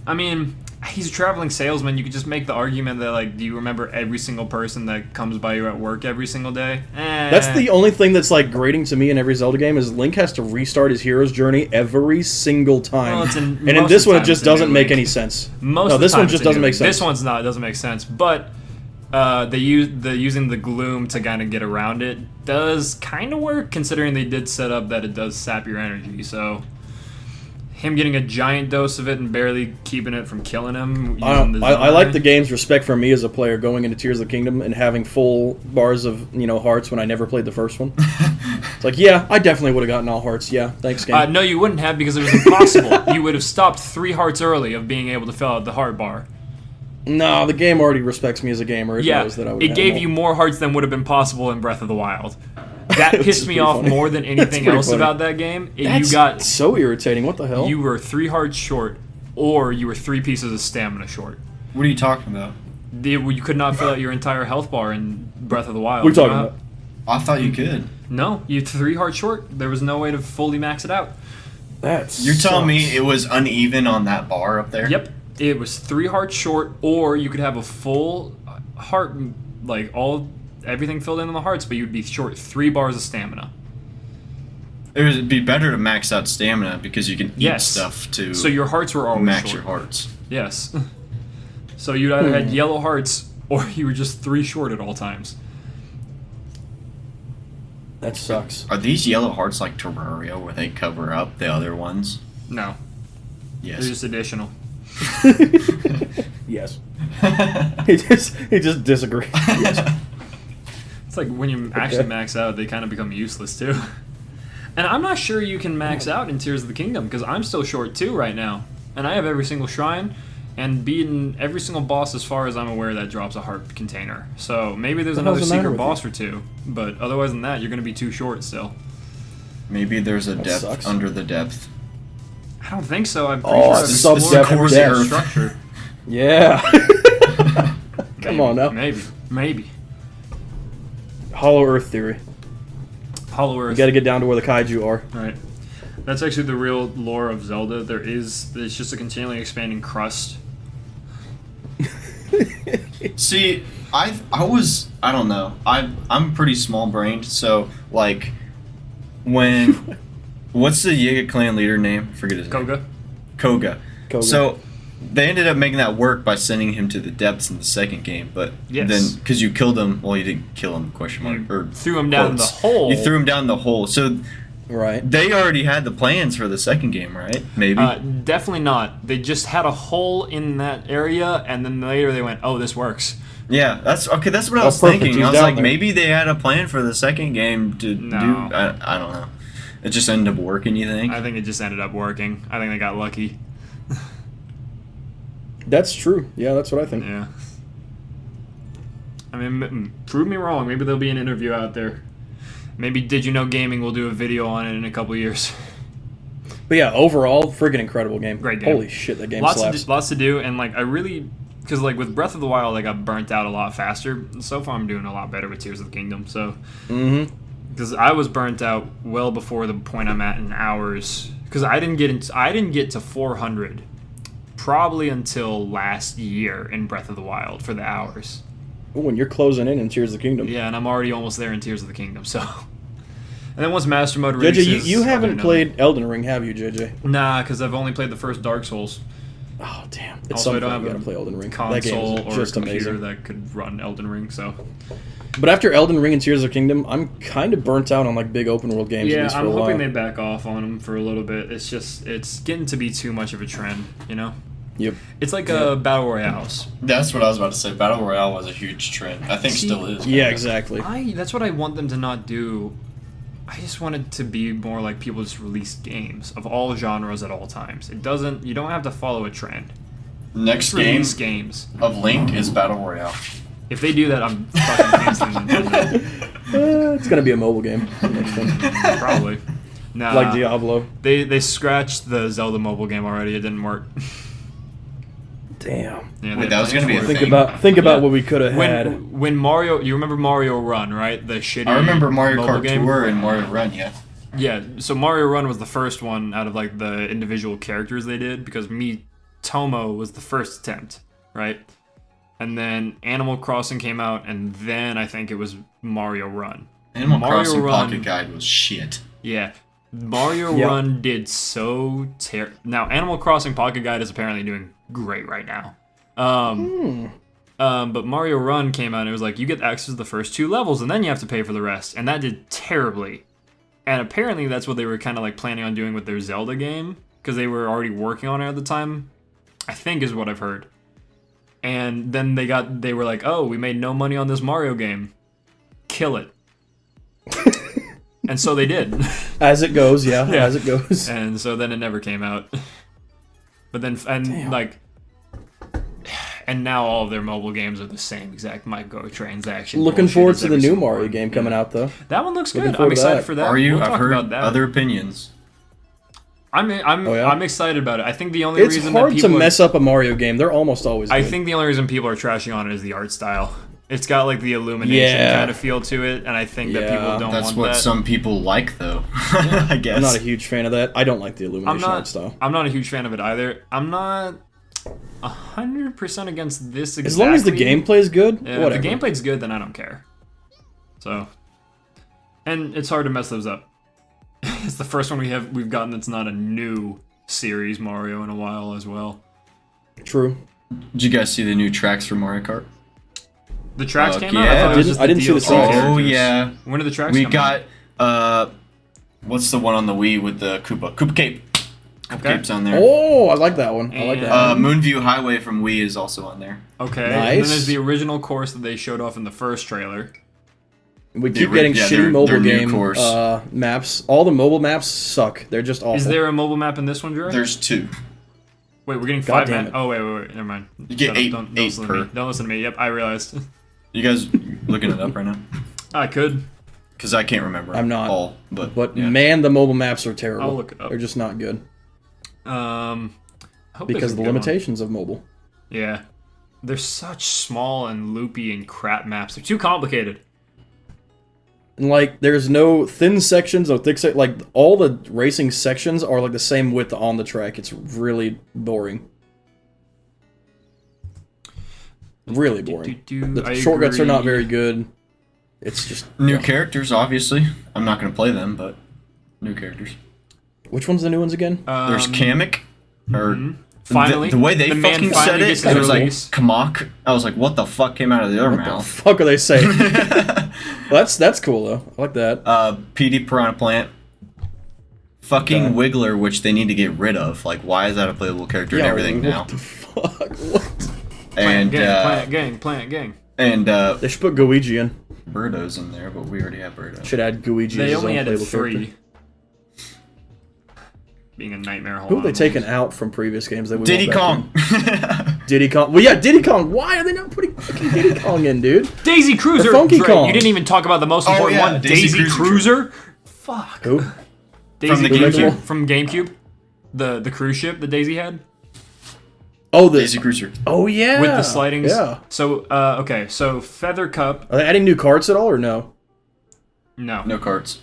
[SPEAKER 3] I mean, he's a traveling salesman. You could just make the argument that like, do you remember every single person that comes by you at work every single day?
[SPEAKER 2] That's the only thing that's like grating to me in every Zelda game is Link has to restart his hero's journey every single time.
[SPEAKER 3] Well, it's in-
[SPEAKER 2] and in
[SPEAKER 3] most
[SPEAKER 2] this
[SPEAKER 3] of the
[SPEAKER 2] one, it
[SPEAKER 3] time
[SPEAKER 2] just
[SPEAKER 3] it's a new
[SPEAKER 2] doesn't make
[SPEAKER 3] Link.
[SPEAKER 2] any sense.
[SPEAKER 3] Most
[SPEAKER 2] no,
[SPEAKER 3] of the
[SPEAKER 2] this
[SPEAKER 3] time
[SPEAKER 2] one
[SPEAKER 3] it's
[SPEAKER 2] just
[SPEAKER 3] a
[SPEAKER 2] doesn't
[SPEAKER 3] new-
[SPEAKER 2] make sense.
[SPEAKER 3] This one's not. It doesn't make sense. But using the gloom to kind of get around it does kind of work, considering they did set up that it does sap your energy. So him getting a giant dose of it and barely keeping it from killing him.
[SPEAKER 2] I like the game's respect for me as a player going into Tears of the Kingdom and having full bars of hearts when I never played the first one. It's like, yeah, I definitely would have gotten all hearts. Yeah, thanks, game.
[SPEAKER 3] No, you wouldn't have, because it was impossible. You would have stopped 3 hearts early of being able to fill out the heart bar.
[SPEAKER 2] No, the game already respects me as a gamer. It
[SPEAKER 3] Yeah,
[SPEAKER 2] knows that I would
[SPEAKER 3] it
[SPEAKER 2] have
[SPEAKER 3] gave
[SPEAKER 2] them
[SPEAKER 3] you
[SPEAKER 2] all.
[SPEAKER 3] more hearts than would have been possible in Breath of the Wild. That
[SPEAKER 2] Which is
[SPEAKER 3] pissed me
[SPEAKER 2] pretty
[SPEAKER 3] off
[SPEAKER 2] funny.
[SPEAKER 3] more than anything
[SPEAKER 2] pretty
[SPEAKER 3] else
[SPEAKER 2] funny.
[SPEAKER 3] about that game.
[SPEAKER 2] That's
[SPEAKER 3] You got
[SPEAKER 2] so irritating. What the hell?
[SPEAKER 3] you were 3 hearts short, or you were 3 pieces of stamina short.
[SPEAKER 1] What are you talking about?
[SPEAKER 3] You could not fill out your entire health bar in Breath of the Wild.
[SPEAKER 2] What are you talking about?
[SPEAKER 1] I thought you could.
[SPEAKER 3] No, you 3 hearts short. There was no way to fully max it out.
[SPEAKER 1] You're telling me it was uneven on that bar up there?
[SPEAKER 3] Yep. It was 3 hearts short, or you could have a full heart, like everything filled in on the hearts, but you'd be short 3 bars of stamina.
[SPEAKER 1] It'd be better to max out stamina because you can eat
[SPEAKER 3] Yes.
[SPEAKER 1] stuff to
[SPEAKER 3] So your hearts were always
[SPEAKER 1] max
[SPEAKER 3] short.
[SPEAKER 1] your hearts.
[SPEAKER 3] Yes. So you either had yellow hearts, or you were just 3 short at all times.
[SPEAKER 2] That sucks.
[SPEAKER 1] Are these yellow hearts like Terraria where they cover up the other ones?
[SPEAKER 3] No.
[SPEAKER 1] Yes.
[SPEAKER 3] They're just additional.
[SPEAKER 2] Yes. he just disagrees. Yes.
[SPEAKER 3] It's like when you actually max out, they kind of become useless too. And I'm not sure you can max out in Tears of the Kingdom, because I'm still short too right now. And I have every single shrine, and beating every single boss as far as I'm aware that drops a heart container. So maybe there's
[SPEAKER 2] What the
[SPEAKER 3] another
[SPEAKER 2] hell's the matter
[SPEAKER 3] secret
[SPEAKER 2] with
[SPEAKER 3] boss or two, but otherwise than that, you're going to be too short still.
[SPEAKER 1] Maybe there's a depth
[SPEAKER 2] sucks.
[SPEAKER 1] under the depth.
[SPEAKER 3] I don't think so. I'm pretty
[SPEAKER 2] Oh,
[SPEAKER 3] sure I've
[SPEAKER 2] it's sub-depth
[SPEAKER 3] explored the
[SPEAKER 2] depth.
[SPEAKER 3] structure.
[SPEAKER 2] Yeah. Come
[SPEAKER 3] Maybe,
[SPEAKER 2] on now.
[SPEAKER 3] Maybe.
[SPEAKER 2] Hollow Earth theory.
[SPEAKER 3] Hollow Earth.
[SPEAKER 2] You got to get down to where the kaiju are.
[SPEAKER 3] Right. That's actually the real lore of Zelda. It's just a continually expanding crust.
[SPEAKER 1] See, I don't know. I'm pretty small brained, so like when what's the Yiga clan leader name? Forget his name.
[SPEAKER 3] Koga.
[SPEAKER 1] Koga. So they ended up making that work by sending him to the depths in the second game, but
[SPEAKER 3] Yes.
[SPEAKER 1] then because you killed him, well, you didn't kill him? Question mark.
[SPEAKER 3] You
[SPEAKER 1] Or
[SPEAKER 3] threw him down
[SPEAKER 1] quotes.
[SPEAKER 3] the hole.
[SPEAKER 1] You threw him down the hole. So
[SPEAKER 2] Right.
[SPEAKER 1] they already had the plans for the second game, right? Maybe.
[SPEAKER 3] Definitely not. They just had a hole in that area, and then later they went, "Oh, this works."
[SPEAKER 1] Yeah, that's okay. That's what I
[SPEAKER 2] Oh,
[SPEAKER 1] was
[SPEAKER 2] perfect,
[SPEAKER 1] thinking.
[SPEAKER 2] he's
[SPEAKER 1] I was
[SPEAKER 2] down
[SPEAKER 1] like,
[SPEAKER 2] there.
[SPEAKER 1] maybe they had a plan for the second game to
[SPEAKER 3] No.
[SPEAKER 1] do. I don't know. It just ended up working. You think?
[SPEAKER 3] I think it just ended up working. I think they got lucky.
[SPEAKER 2] That's true. Yeah, that's what I think.
[SPEAKER 3] Yeah. I mean, prove me wrong. Maybe there'll be an interview out there. Maybe Did You Know Gaming will do a video on it in a couple years.
[SPEAKER 2] But yeah, overall, friggin' incredible game.
[SPEAKER 3] Great game.
[SPEAKER 2] Holy shit, that game
[SPEAKER 3] Lots
[SPEAKER 2] slaps.
[SPEAKER 3] lots to do, and like I really, because like with Breath of the Wild, I got burnt out a lot faster. So far, I'm doing a lot better with Tears of the Kingdom. So,
[SPEAKER 2] Mm-hmm.
[SPEAKER 3] because I was burnt out well before the point I'm at in hours. Because I didn't get to 400 probably until last year in Breath of the Wild for the hours.
[SPEAKER 2] Oh, and you're closing in Tears of the Kingdom.
[SPEAKER 3] Yeah, and I'm already almost there in Tears of the Kingdom. So, and then once Master Mode
[SPEAKER 2] JJ,
[SPEAKER 3] releases,
[SPEAKER 2] you
[SPEAKER 3] I'll do
[SPEAKER 2] haven't
[SPEAKER 3] another.
[SPEAKER 2] played Elden Ring, have you, JJ?
[SPEAKER 3] Nah, because I've only played the first Dark Souls.
[SPEAKER 2] Oh, damn. It's
[SPEAKER 3] Also, I
[SPEAKER 2] some
[SPEAKER 3] don't
[SPEAKER 2] point you
[SPEAKER 3] have
[SPEAKER 2] gotta play Elden Ring.
[SPEAKER 3] Console
[SPEAKER 2] That game is
[SPEAKER 3] or a
[SPEAKER 2] just
[SPEAKER 3] computer
[SPEAKER 2] amazing.
[SPEAKER 3] that could run Elden Ring. So.
[SPEAKER 2] But after Elden Ring and Tears of the Kingdom, I'm kind of burnt out on like big open world games, at
[SPEAKER 3] Yeah,
[SPEAKER 2] least for
[SPEAKER 3] I'm
[SPEAKER 2] a while.
[SPEAKER 3] hoping they back off on them for a little bit. It's getting to be too much of a trend, you know?
[SPEAKER 2] Yep.
[SPEAKER 3] It's like battle royales.
[SPEAKER 1] That's what I was about to say. Battle Royale was a huge trend. I think
[SPEAKER 3] See,
[SPEAKER 1] still is.
[SPEAKER 2] Yeah, exactly.
[SPEAKER 3] That's what I want them to not do. I just want it to be more like people just release games of all genres at all times. You don't have to follow a trend.
[SPEAKER 1] Next
[SPEAKER 3] Just
[SPEAKER 1] game
[SPEAKER 3] release games.
[SPEAKER 1] of Link is Battle Royale.
[SPEAKER 3] If they do that, I'm fucking canceling Nintendo.
[SPEAKER 2] It's gonna be a mobile game. Next one.
[SPEAKER 3] Probably. Nah,
[SPEAKER 2] Like Diablo.
[SPEAKER 3] They scratched the Zelda mobile game already. It didn't work.
[SPEAKER 2] Damn.
[SPEAKER 3] Yeah,
[SPEAKER 1] Wait,
[SPEAKER 3] they
[SPEAKER 1] that was
[SPEAKER 3] plans
[SPEAKER 1] gonna be a
[SPEAKER 3] for it.
[SPEAKER 1] thing.
[SPEAKER 2] Think about
[SPEAKER 3] Yeah.
[SPEAKER 2] what we could have had.
[SPEAKER 3] When Mario, you remember Mario Run, right? The shitty.
[SPEAKER 1] I remember Mario
[SPEAKER 3] mobile
[SPEAKER 1] Kart
[SPEAKER 3] game?
[SPEAKER 1] Tour and Mario Run. Yeah.
[SPEAKER 3] Yeah, so Mario Run was the first one out of like the individual characters they did because Tomo was the first attempt, right? And then Animal Crossing came out, and then I think it was Mario Run.
[SPEAKER 1] Animal
[SPEAKER 3] Mario
[SPEAKER 1] Crossing
[SPEAKER 3] Run-
[SPEAKER 1] Pocket Guide was shit.
[SPEAKER 3] Yeah, Mario
[SPEAKER 2] Yep.
[SPEAKER 3] Run did so Now Animal Crossing Pocket Guide is apparently doing great right now. But Mario Run came out and it was like you get access to the first 2 levels and then you have to pay for the rest, and that did terribly. And apparently that's what they were kind of like planning on doing with their Zelda game because they were already working on it at the time. I think is what I've heard. And then they were like, "Oh, we made no money on this Mario game. Kill it." And so they did.
[SPEAKER 2] As it goes, yeah,
[SPEAKER 3] Yeah.
[SPEAKER 2] as it goes.
[SPEAKER 3] And so then it never came out. But then
[SPEAKER 2] Damn.
[SPEAKER 3] and now all of their mobile games are the same exact microtransaction.
[SPEAKER 2] Looking
[SPEAKER 3] bullshit
[SPEAKER 2] forward
[SPEAKER 3] as
[SPEAKER 2] to the
[SPEAKER 3] every
[SPEAKER 2] new
[SPEAKER 3] single
[SPEAKER 2] Mario
[SPEAKER 3] one.
[SPEAKER 2] game coming out, though.
[SPEAKER 3] That one looks
[SPEAKER 2] Looking
[SPEAKER 3] good. I'm
[SPEAKER 2] forward to
[SPEAKER 3] excited
[SPEAKER 2] that.
[SPEAKER 3] for that.
[SPEAKER 1] Are you?
[SPEAKER 3] We'll
[SPEAKER 1] I've
[SPEAKER 3] talk
[SPEAKER 1] heard
[SPEAKER 3] about that.
[SPEAKER 1] other opinions.
[SPEAKER 3] I'm
[SPEAKER 2] Oh, yeah?
[SPEAKER 3] I'm excited about it. I think the only
[SPEAKER 2] It's
[SPEAKER 3] reason
[SPEAKER 2] hard
[SPEAKER 3] that
[SPEAKER 2] to
[SPEAKER 3] people
[SPEAKER 2] mess up a Mario game. They're almost always
[SPEAKER 3] I
[SPEAKER 2] good.
[SPEAKER 3] think the only reason people are trashing on it is the art style. It's got like the illumination
[SPEAKER 2] Yeah.
[SPEAKER 3] kind of feel to it, and I think that
[SPEAKER 2] Yeah.
[SPEAKER 3] people don't
[SPEAKER 1] That's
[SPEAKER 3] want
[SPEAKER 1] what
[SPEAKER 3] that.
[SPEAKER 1] some people like, though. I guess.
[SPEAKER 2] I'm not a huge fan of that. I don't like the
[SPEAKER 3] I'm
[SPEAKER 2] illumination art style.
[SPEAKER 3] not a huge fan of it either. I'm not 100% against this exactly.
[SPEAKER 2] As long as the gameplay is good,
[SPEAKER 3] Yeah,
[SPEAKER 2] whatever.
[SPEAKER 3] if the gameplay's good, then I don't care. So, and it's hard to mess those up. It's the first one we've gotten that's not a new series Mario in a while as well.
[SPEAKER 2] True.
[SPEAKER 1] Did you guys see the new tracks for Mario Kart?
[SPEAKER 3] The tracks
[SPEAKER 1] Fuck
[SPEAKER 3] came out.
[SPEAKER 1] yeah.
[SPEAKER 3] I thought it was just
[SPEAKER 2] I didn't see the
[SPEAKER 3] DLC
[SPEAKER 2] tracks.
[SPEAKER 1] Oh
[SPEAKER 3] characters.
[SPEAKER 1] yeah.
[SPEAKER 3] When did the tracks
[SPEAKER 1] We
[SPEAKER 3] come
[SPEAKER 1] got
[SPEAKER 3] out?
[SPEAKER 1] what's the one on the Wii with the Koopa Cape? Koopa
[SPEAKER 3] Okay.
[SPEAKER 1] Cape's on there.
[SPEAKER 2] Oh, I like that one. I like that
[SPEAKER 3] And-
[SPEAKER 2] one.
[SPEAKER 1] Moonview Highway from Wii is also on there.
[SPEAKER 3] Okay. And
[SPEAKER 2] Nice.
[SPEAKER 3] then there's the original course that they showed off in the first trailer.
[SPEAKER 2] We
[SPEAKER 1] the
[SPEAKER 2] keep
[SPEAKER 1] ori-
[SPEAKER 2] getting
[SPEAKER 1] yeah,
[SPEAKER 2] shitty
[SPEAKER 1] their
[SPEAKER 2] mobile
[SPEAKER 1] new
[SPEAKER 2] game
[SPEAKER 1] course.
[SPEAKER 2] maps. All the mobile maps suck. They're just awful.
[SPEAKER 3] Is there a mobile map in this one, Drew?
[SPEAKER 1] There's 2.
[SPEAKER 3] Wait, we're getting
[SPEAKER 2] God
[SPEAKER 3] 5
[SPEAKER 2] damn
[SPEAKER 3] maps.
[SPEAKER 2] it.
[SPEAKER 3] Oh, wait. Never mind.
[SPEAKER 1] You get
[SPEAKER 3] Shut up.
[SPEAKER 1] eight-
[SPEAKER 3] Don't
[SPEAKER 1] eight
[SPEAKER 3] listen to
[SPEAKER 1] per.
[SPEAKER 3] me. Don't listen to me. Yep, I realized.
[SPEAKER 1] You guys looking it up right now?
[SPEAKER 3] I could.
[SPEAKER 1] Because I can't remember.
[SPEAKER 2] I'm not.
[SPEAKER 1] all, but
[SPEAKER 2] But man, the mobile maps are terrible.
[SPEAKER 3] I'll look it up.
[SPEAKER 2] They're just not good
[SPEAKER 3] I hope
[SPEAKER 2] because
[SPEAKER 3] there's
[SPEAKER 2] of
[SPEAKER 3] a
[SPEAKER 2] the
[SPEAKER 3] good one.
[SPEAKER 2] limitations of mobile.
[SPEAKER 3] Yeah. They're such small and loopy and crap maps. They're too complicated.
[SPEAKER 2] And like, there's no thin sections or thick like all the racing sections are like the same width on the track. It's really boring. Really boring. The
[SPEAKER 3] I
[SPEAKER 2] shortcuts are not
[SPEAKER 3] agree.
[SPEAKER 2] very good. It's just
[SPEAKER 1] new characters, obviously. I'm not going to play them, but new characters.
[SPEAKER 2] Which one's the new ones again?
[SPEAKER 1] There's Kamek, or
[SPEAKER 3] Finally.
[SPEAKER 1] the way they
[SPEAKER 3] The man
[SPEAKER 1] fucking
[SPEAKER 3] finally
[SPEAKER 1] said it,
[SPEAKER 3] gets
[SPEAKER 1] it
[SPEAKER 3] his
[SPEAKER 1] was like
[SPEAKER 3] release.
[SPEAKER 1] Kamak. I was like, what the fuck came out of the other
[SPEAKER 2] What the
[SPEAKER 1] mouth?
[SPEAKER 2] fuck are they saying? That's cool though. I like that.
[SPEAKER 1] PD Piranha Plant. Fucking
[SPEAKER 2] Okay.
[SPEAKER 1] Wiggler, which they need to get rid of. Like, why is that a playable character and
[SPEAKER 2] Yo,
[SPEAKER 1] everything
[SPEAKER 2] what
[SPEAKER 1] now?
[SPEAKER 2] the fuck? What?
[SPEAKER 1] And
[SPEAKER 3] Plant gang.
[SPEAKER 1] and
[SPEAKER 2] They should put Luigi in.
[SPEAKER 1] Birdo's in there, but we already have Birdo.
[SPEAKER 2] Should add Luigi as
[SPEAKER 3] They
[SPEAKER 2] his
[SPEAKER 3] only
[SPEAKER 2] own
[SPEAKER 3] added
[SPEAKER 2] playable
[SPEAKER 3] 3.
[SPEAKER 2] character.
[SPEAKER 3] Being a nightmare. Hold
[SPEAKER 2] Who have
[SPEAKER 3] on.
[SPEAKER 2] they taken out from previous games that we
[SPEAKER 1] Diddy
[SPEAKER 2] want back
[SPEAKER 1] Kong.
[SPEAKER 2] in? Diddy Kong. Well, yeah, Diddy Kong. Why are they not putting fucking Diddy Kong in, dude?
[SPEAKER 3] Daisy Cruiser.
[SPEAKER 2] Or Funky
[SPEAKER 3] Dre,
[SPEAKER 2] Kong.
[SPEAKER 3] You didn't even talk about the most
[SPEAKER 1] Oh,
[SPEAKER 3] important
[SPEAKER 1] yeah,
[SPEAKER 3] one.
[SPEAKER 1] Daisy
[SPEAKER 3] Daisy Cruiser. Fuck.
[SPEAKER 2] Who?
[SPEAKER 3] Daisy
[SPEAKER 1] the
[SPEAKER 3] Cruiser
[SPEAKER 2] GameCube?
[SPEAKER 3] from GameCube. The cruise ship that Daisy had
[SPEAKER 2] Oh, the.
[SPEAKER 1] Daisy Cruiser.
[SPEAKER 2] Oh yeah.
[SPEAKER 3] with the slidings.
[SPEAKER 2] Yeah.
[SPEAKER 3] So okay. So Feather Cup.
[SPEAKER 2] Are they adding new carts at all or no?
[SPEAKER 3] No.
[SPEAKER 1] No carts.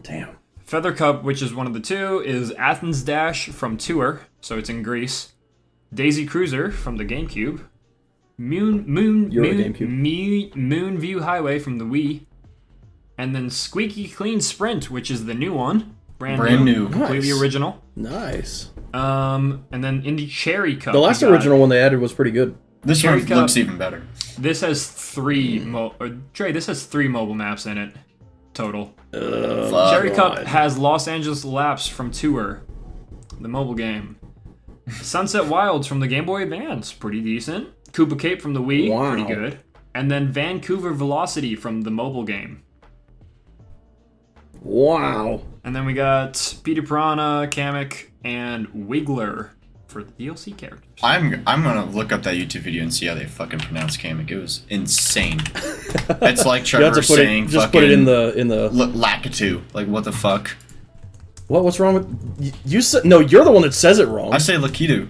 [SPEAKER 2] Damn.
[SPEAKER 3] Feather Cup, which is one of the two, is Athens Dash from Tour, so it's in Greece. Daisy Cruiser from the GameCube. Moonview Highway from the Wii. And then Squeaky Clean Sprint, which is the new one. Brand new. Completely
[SPEAKER 2] Nice.
[SPEAKER 3] original.
[SPEAKER 2] Nice.
[SPEAKER 3] And then Indie Cherry Cup.
[SPEAKER 2] The last
[SPEAKER 3] we got.
[SPEAKER 2] original one they added was pretty good.
[SPEAKER 1] This
[SPEAKER 3] Cherry
[SPEAKER 1] one
[SPEAKER 3] Cup.
[SPEAKER 1] looks even better.
[SPEAKER 3] This has 3 Dre, this has 3 mobile maps in it total. Cherry Cup has Los Angeles Laps from Tour, the mobile game. Sunset Wilds from the Game Boy Advance, pretty decent. Koopa Cape from the Wii,
[SPEAKER 2] Wow.
[SPEAKER 3] pretty good. And then Vancouver Velocity from the mobile game.
[SPEAKER 2] Wow.
[SPEAKER 3] And then we got Peter Piranha, Kamek, and Wiggler for the DLC characters.
[SPEAKER 1] I'm gonna look up that YouTube video and see how they fucking pronounce Kamek. It was insane. It's like
[SPEAKER 2] You have
[SPEAKER 1] Trevor
[SPEAKER 2] to put
[SPEAKER 1] saying
[SPEAKER 2] it. Just
[SPEAKER 1] fucking
[SPEAKER 2] put it in the.
[SPEAKER 1] Lakitu. Like, what the fuck?
[SPEAKER 2] What's wrong with you? Said no. You're the one that says it wrong.
[SPEAKER 1] I say Lakitu.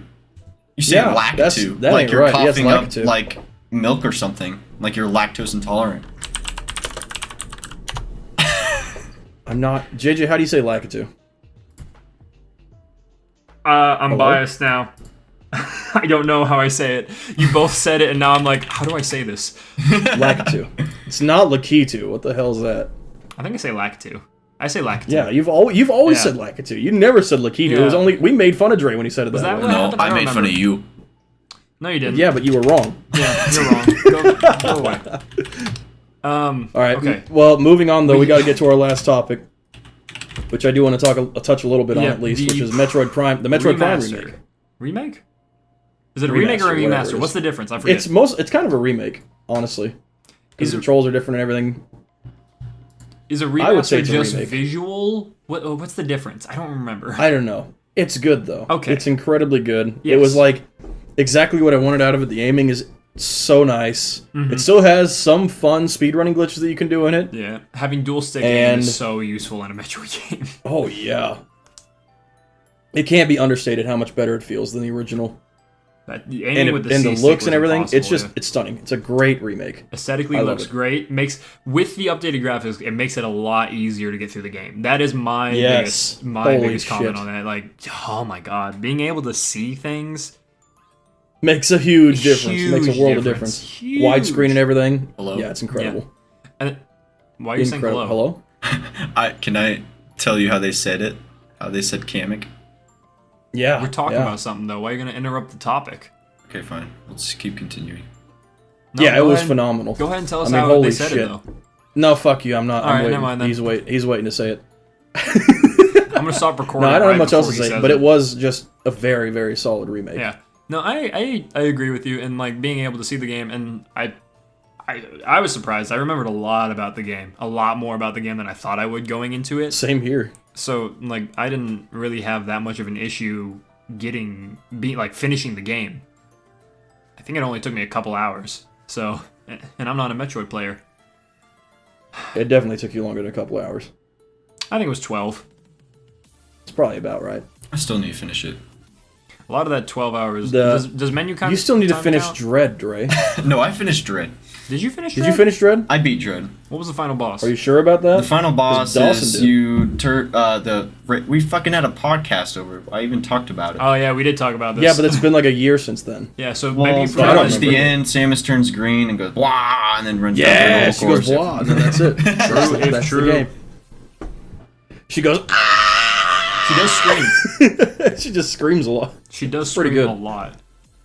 [SPEAKER 1] You say
[SPEAKER 2] Yeah, that's-
[SPEAKER 1] Lakitu.
[SPEAKER 2] that
[SPEAKER 1] Like
[SPEAKER 2] ain't
[SPEAKER 1] you're
[SPEAKER 2] right. Yes,
[SPEAKER 1] coughing up
[SPEAKER 2] Lakitu.
[SPEAKER 1] like milk or something. Like you're lactose intolerant.
[SPEAKER 2] I'm not. JJ, how do you say Lakitu?
[SPEAKER 3] I'm
[SPEAKER 2] Hello?
[SPEAKER 3] biased now. I don't know how I say it. You both said it, and now I'm like, how do I say this?
[SPEAKER 2] Lakitu. It's not Lakitu. What the hell is that?
[SPEAKER 3] I think I say Lakitu. I say Lakitu.
[SPEAKER 2] Yeah, you've always
[SPEAKER 3] Yeah.
[SPEAKER 2] said Lakitu. You never said Lakitu. It
[SPEAKER 3] Yeah.
[SPEAKER 2] was only we made fun of Dre when he said it
[SPEAKER 3] Was
[SPEAKER 2] that
[SPEAKER 3] that
[SPEAKER 2] way.
[SPEAKER 3] what
[SPEAKER 1] No,
[SPEAKER 3] happened?
[SPEAKER 1] I
[SPEAKER 3] I don't
[SPEAKER 1] made fun
[SPEAKER 3] remember.
[SPEAKER 1] of you.
[SPEAKER 3] No, you didn't.
[SPEAKER 2] Yeah, but you were wrong.
[SPEAKER 3] Yeah, you're wrong. Go away.
[SPEAKER 2] All right.
[SPEAKER 3] Okay.
[SPEAKER 2] Well, moving on though, we got to get to our last topic, which I do want to touch a little bit on
[SPEAKER 3] Yeah,
[SPEAKER 2] at least,
[SPEAKER 3] the
[SPEAKER 2] which is Metroid Prime, the Metroid Prime
[SPEAKER 3] Remaster.
[SPEAKER 2] remake.
[SPEAKER 3] Remake? Is it a remake or a
[SPEAKER 2] Remaster, whatever it
[SPEAKER 3] remaster?
[SPEAKER 2] is.
[SPEAKER 3] What's the difference? I forget.
[SPEAKER 2] It's kind of a remake, honestly, because
[SPEAKER 3] Is
[SPEAKER 2] the
[SPEAKER 3] it-
[SPEAKER 2] controls are different and everything.
[SPEAKER 3] Is a
[SPEAKER 2] I would say
[SPEAKER 3] remaster
[SPEAKER 2] it's a
[SPEAKER 3] just
[SPEAKER 2] remake.
[SPEAKER 3] visual? What's the difference? I don't remember.
[SPEAKER 2] I don't know. It's good though.
[SPEAKER 3] Okay.
[SPEAKER 2] It's incredibly good. It
[SPEAKER 3] Yes.
[SPEAKER 2] was like exactly what I wanted out of it. The aiming is so nice.
[SPEAKER 3] Mm-hmm.
[SPEAKER 2] It still has some fun speedrunning glitches that you can do in it.
[SPEAKER 3] Yeah, having dual stick aim
[SPEAKER 2] And-
[SPEAKER 3] is so useful in a Metroid game.
[SPEAKER 2] Oh yeah. It can't be understated how much better it feels than the original.
[SPEAKER 3] Aiming with the
[SPEAKER 2] and
[SPEAKER 3] C
[SPEAKER 2] the
[SPEAKER 3] stick
[SPEAKER 2] looks
[SPEAKER 3] was
[SPEAKER 2] and everything,
[SPEAKER 3] impossible,
[SPEAKER 2] it's just
[SPEAKER 3] yeah.
[SPEAKER 2] it's stunning. It's a great remake.
[SPEAKER 3] Aesthetically
[SPEAKER 2] I love
[SPEAKER 3] looks
[SPEAKER 2] it.
[SPEAKER 3] great. With the updated graphics, it makes it a lot easier to get through the game. That is my
[SPEAKER 2] Yes.
[SPEAKER 3] biggest
[SPEAKER 2] Holy
[SPEAKER 3] comment
[SPEAKER 2] shit.
[SPEAKER 3] on that. Like, oh my god, being able to see things.
[SPEAKER 2] Makes a huge difference. It makes a
[SPEAKER 3] Huge
[SPEAKER 2] world of
[SPEAKER 3] difference.
[SPEAKER 2] difference.
[SPEAKER 3] Huge.
[SPEAKER 2] Widescreen and everything.
[SPEAKER 1] Hello?
[SPEAKER 2] Yeah, it's incredible.
[SPEAKER 3] And why are you saying hello?
[SPEAKER 1] Can I tell you how they said it? How they said Kamek?
[SPEAKER 2] Yeah.
[SPEAKER 3] We're talking
[SPEAKER 2] yeah.
[SPEAKER 3] about something though. Why are you going to interrupt the topic?
[SPEAKER 1] Okay, fine. Let's keep continuing.
[SPEAKER 3] No,
[SPEAKER 2] Yeah, it
[SPEAKER 3] go
[SPEAKER 2] was
[SPEAKER 3] ahead-
[SPEAKER 2] phenomenal.
[SPEAKER 3] Go ahead and tell us
[SPEAKER 2] I mean,
[SPEAKER 3] how
[SPEAKER 2] holy
[SPEAKER 3] they said
[SPEAKER 2] shit.
[SPEAKER 3] it though.
[SPEAKER 2] No, fuck you. I'm not.
[SPEAKER 3] All
[SPEAKER 2] I'm
[SPEAKER 3] right,
[SPEAKER 2] waiting.
[SPEAKER 3] never mind then.
[SPEAKER 2] He's waiting to say it.
[SPEAKER 3] I'm going to stop recording.
[SPEAKER 2] No, I don't
[SPEAKER 3] right
[SPEAKER 2] have much else to
[SPEAKER 3] before he
[SPEAKER 2] say,
[SPEAKER 3] says
[SPEAKER 2] but it was just a very, very solid remake.
[SPEAKER 3] Yeah. No, I agree with you, and like being able to see the game, and I was surprised. I remembered a lot about the game, a lot more about the game than I thought I would going into it.
[SPEAKER 2] Same here.
[SPEAKER 3] So like I didn't really have that much of an issue finishing the game. I think it only took me a couple hours. So, and I'm not a Metroid player.
[SPEAKER 2] It definitely took you longer than a couple hours.
[SPEAKER 3] I think it was 12.
[SPEAKER 2] It's probably about right.
[SPEAKER 1] I still need to finish it.
[SPEAKER 3] A lot of that 12 hours.
[SPEAKER 2] The-
[SPEAKER 3] Does menu count?
[SPEAKER 2] You still need to
[SPEAKER 3] time
[SPEAKER 2] finish
[SPEAKER 3] count?
[SPEAKER 2] Dread, Dre.
[SPEAKER 1] No, I finished Dread.
[SPEAKER 3] Did you finish?
[SPEAKER 2] Did
[SPEAKER 3] Dread?
[SPEAKER 2] you finish Dread?
[SPEAKER 1] I beat Dread.
[SPEAKER 3] What was the final boss?
[SPEAKER 2] Are you sure about that?
[SPEAKER 1] The final boss
[SPEAKER 2] Dawson
[SPEAKER 1] is
[SPEAKER 2] did.
[SPEAKER 1] we fucking had a podcast over it. I even talked about it.
[SPEAKER 3] Oh yeah, we did talk about this.
[SPEAKER 2] Yeah, but it's been like a year since then.
[SPEAKER 3] yeah. So
[SPEAKER 1] Well,
[SPEAKER 3] maybe
[SPEAKER 1] pretty
[SPEAKER 2] I don't
[SPEAKER 1] much
[SPEAKER 2] remember.
[SPEAKER 1] the end, Samus turns green and goes blah, and then runs down
[SPEAKER 2] Yeah,
[SPEAKER 1] the
[SPEAKER 2] she
[SPEAKER 1] whole
[SPEAKER 2] goes
[SPEAKER 1] course.
[SPEAKER 2] blah, and then that's it. That's
[SPEAKER 3] true.
[SPEAKER 2] the game. She goes.
[SPEAKER 3] she does scream.
[SPEAKER 2] She just screams a lot.
[SPEAKER 3] She does
[SPEAKER 2] Pretty
[SPEAKER 3] scream
[SPEAKER 2] good.
[SPEAKER 3] a lot.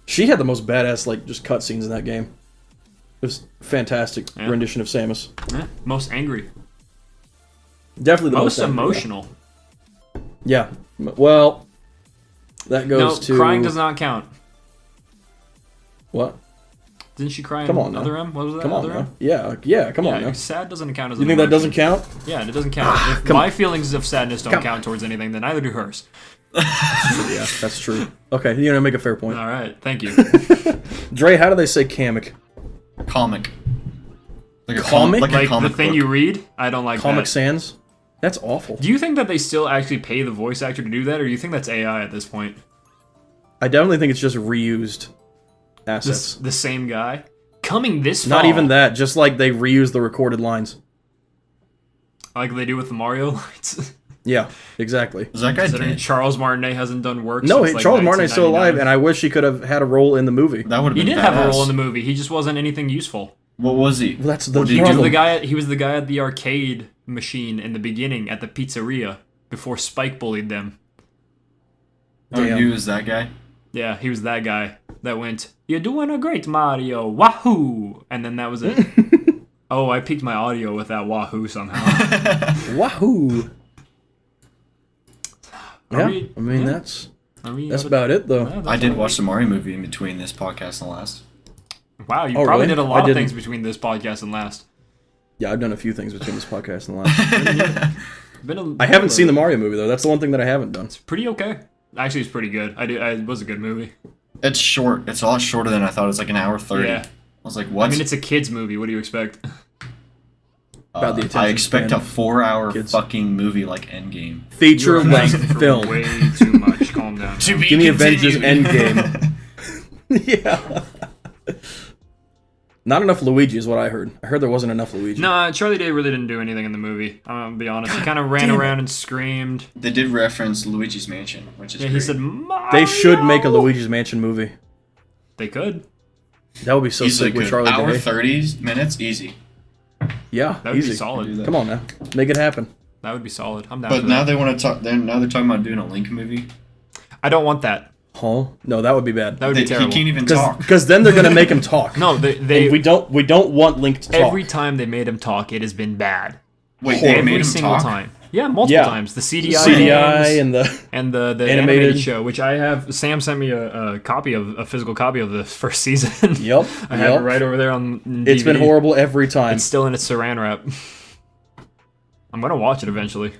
[SPEAKER 2] She had the most badass like just cutscenes in that game. It was fantastic
[SPEAKER 3] Yeah.
[SPEAKER 2] rendition of Samus.
[SPEAKER 3] Eh, most angry.
[SPEAKER 2] Definitely the
[SPEAKER 3] Most
[SPEAKER 2] most angry,
[SPEAKER 3] emotional.
[SPEAKER 2] Yeah. Well, that
[SPEAKER 3] No,
[SPEAKER 2] goes to
[SPEAKER 3] crying does not count.
[SPEAKER 2] what?
[SPEAKER 3] Didn't she cry
[SPEAKER 2] Come
[SPEAKER 3] in
[SPEAKER 2] on now.
[SPEAKER 3] Other M? What was that?
[SPEAKER 2] Come on
[SPEAKER 3] Other
[SPEAKER 2] now.
[SPEAKER 3] M?
[SPEAKER 2] Yeah. Come on
[SPEAKER 3] Yeah,
[SPEAKER 2] now.
[SPEAKER 3] sad doesn't count as
[SPEAKER 2] You
[SPEAKER 3] an
[SPEAKER 2] think that
[SPEAKER 3] emotion.
[SPEAKER 2] doesn't count?
[SPEAKER 3] Yeah, it doesn't count. If
[SPEAKER 2] come
[SPEAKER 3] my feelings of sadness don't
[SPEAKER 2] Come
[SPEAKER 3] count towards anything, then neither do hers.
[SPEAKER 2] Yeah, that's true. Okay, you're gonna make a fair point.
[SPEAKER 3] All right, thank you.
[SPEAKER 2] Dre, how do they say Kamek?
[SPEAKER 1] Comic. Like a
[SPEAKER 2] Comic?
[SPEAKER 1] like a
[SPEAKER 3] Like
[SPEAKER 1] comic
[SPEAKER 3] the thing
[SPEAKER 1] book.
[SPEAKER 3] you read, I don't like
[SPEAKER 2] Comic
[SPEAKER 3] that.
[SPEAKER 2] Sans? That's awful.
[SPEAKER 3] Do you think that they still actually pay the voice actor to do that, or do you think that's AI at this point?
[SPEAKER 2] I definitely think it's just reused assets.
[SPEAKER 3] The same guy coming this fall.
[SPEAKER 2] Not even that, just like they reuse the recorded lines.
[SPEAKER 3] like they do with the Mario lights.
[SPEAKER 2] Yeah, exactly.
[SPEAKER 1] Is that guy
[SPEAKER 3] Considering
[SPEAKER 1] dead?
[SPEAKER 3] Charles Martinet hasn't done work.
[SPEAKER 2] No,
[SPEAKER 3] since, like,
[SPEAKER 2] Charles Martinet's still alive,
[SPEAKER 3] 1999.
[SPEAKER 2] and I wish he could have had a role in the movie.
[SPEAKER 1] That would have
[SPEAKER 3] He
[SPEAKER 1] been
[SPEAKER 3] did have a role
[SPEAKER 1] badass.
[SPEAKER 3] in the movie. He just wasn't anything useful.
[SPEAKER 1] What was he?
[SPEAKER 2] Well, that's the
[SPEAKER 1] What did he
[SPEAKER 3] He was
[SPEAKER 2] problem.
[SPEAKER 3] the guy. He was the guy at the arcade machine in the beginning at the pizzeria before Spike bullied them.
[SPEAKER 1] Oh,
[SPEAKER 2] Damn.
[SPEAKER 1] he was that guy?
[SPEAKER 3] Yeah, he was that guy that went, "You're doing a great, Mario. Wahoo!" And then that was it. Oh, I peaked my audio with that wahoo somehow.
[SPEAKER 2] Wahoo!
[SPEAKER 3] Are
[SPEAKER 2] Yeah,
[SPEAKER 3] we-
[SPEAKER 2] I mean
[SPEAKER 3] yeah.
[SPEAKER 2] that's
[SPEAKER 3] Are we-
[SPEAKER 2] about it though.
[SPEAKER 3] Yeah, that's
[SPEAKER 1] I did
[SPEAKER 3] all
[SPEAKER 1] watch the Mario movie in between this podcast and the last.
[SPEAKER 3] Wow, you
[SPEAKER 2] Oh,
[SPEAKER 3] probably
[SPEAKER 2] really?
[SPEAKER 3] did a
[SPEAKER 2] I
[SPEAKER 3] lot of
[SPEAKER 2] didn't.
[SPEAKER 3] things between this podcast and last.
[SPEAKER 2] Yeah, I've done a few things between this podcast and the last. I
[SPEAKER 3] I
[SPEAKER 2] haven't seen the Mario movie though. That's the one thing that I haven't done.
[SPEAKER 3] It's pretty okay. Actually, it's pretty good. It was a good movie.
[SPEAKER 1] It's short. It's a lot shorter than I thought. It's like an hour 30.
[SPEAKER 3] Yeah.
[SPEAKER 1] I was like, what?
[SPEAKER 3] I mean, it's a kids movie. What do you expect?
[SPEAKER 2] About the
[SPEAKER 1] I
[SPEAKER 2] attention
[SPEAKER 1] expect
[SPEAKER 2] span
[SPEAKER 1] a
[SPEAKER 2] of
[SPEAKER 1] 4-hour
[SPEAKER 2] kids.
[SPEAKER 1] fucking movie like Endgame.
[SPEAKER 2] Feature
[SPEAKER 3] You're asking
[SPEAKER 2] length
[SPEAKER 3] for
[SPEAKER 2] film.
[SPEAKER 3] Way too much. Calm down.
[SPEAKER 2] Give me Avengers Endgame. Yeah. Not enough Luigi is what I heard. I heard there wasn't enough Luigi.
[SPEAKER 3] Nah, Charlie Day really didn't do anything in the movie. I'm gonna be honest. He kind of ran
[SPEAKER 2] damn
[SPEAKER 3] around and screamed.
[SPEAKER 1] They did reference Luigi's Mansion, which is
[SPEAKER 3] Yeah,
[SPEAKER 1] great.
[SPEAKER 3] he said, Mario!
[SPEAKER 2] They should make a Luigi's Mansion movie.
[SPEAKER 3] They could.
[SPEAKER 2] That would be so
[SPEAKER 1] Easily
[SPEAKER 2] sick with
[SPEAKER 1] could.
[SPEAKER 2] Charlie
[SPEAKER 1] Hour
[SPEAKER 2] Day.
[SPEAKER 1] 30 minutes, easy.
[SPEAKER 2] Yeah,
[SPEAKER 3] That would
[SPEAKER 2] easy.
[SPEAKER 3] be solid.
[SPEAKER 2] Come on now, make it happen.
[SPEAKER 3] That would be solid. I'm down
[SPEAKER 1] But
[SPEAKER 3] for
[SPEAKER 1] now
[SPEAKER 3] that.
[SPEAKER 1] they want to talk. Now they're talking about doing a Link movie.
[SPEAKER 3] I don't want that.
[SPEAKER 2] Huh? No, that would be bad.
[SPEAKER 3] That would
[SPEAKER 1] He
[SPEAKER 3] be terrible.
[SPEAKER 1] can't even talk.
[SPEAKER 2] Because then they're gonna make him talk.
[SPEAKER 3] No, they
[SPEAKER 2] And we don't want Link to talk.
[SPEAKER 3] every time they made him talk, it has been bad.
[SPEAKER 1] Wait, they
[SPEAKER 3] Every
[SPEAKER 1] made him
[SPEAKER 3] single
[SPEAKER 1] talk?
[SPEAKER 3] time. Yeah, multiple
[SPEAKER 2] Yeah.
[SPEAKER 3] times. The CDI,
[SPEAKER 2] CDI
[SPEAKER 3] games
[SPEAKER 2] and the
[SPEAKER 3] and the
[SPEAKER 2] animated.
[SPEAKER 3] animated show, which I have. Sam sent me a physical copy of the first season.
[SPEAKER 2] Yep.
[SPEAKER 3] I have it
[SPEAKER 2] Yep.
[SPEAKER 3] right over there on DVD.
[SPEAKER 2] It's been horrible every time.
[SPEAKER 3] It's still in its saran wrap. I'm gonna watch it eventually.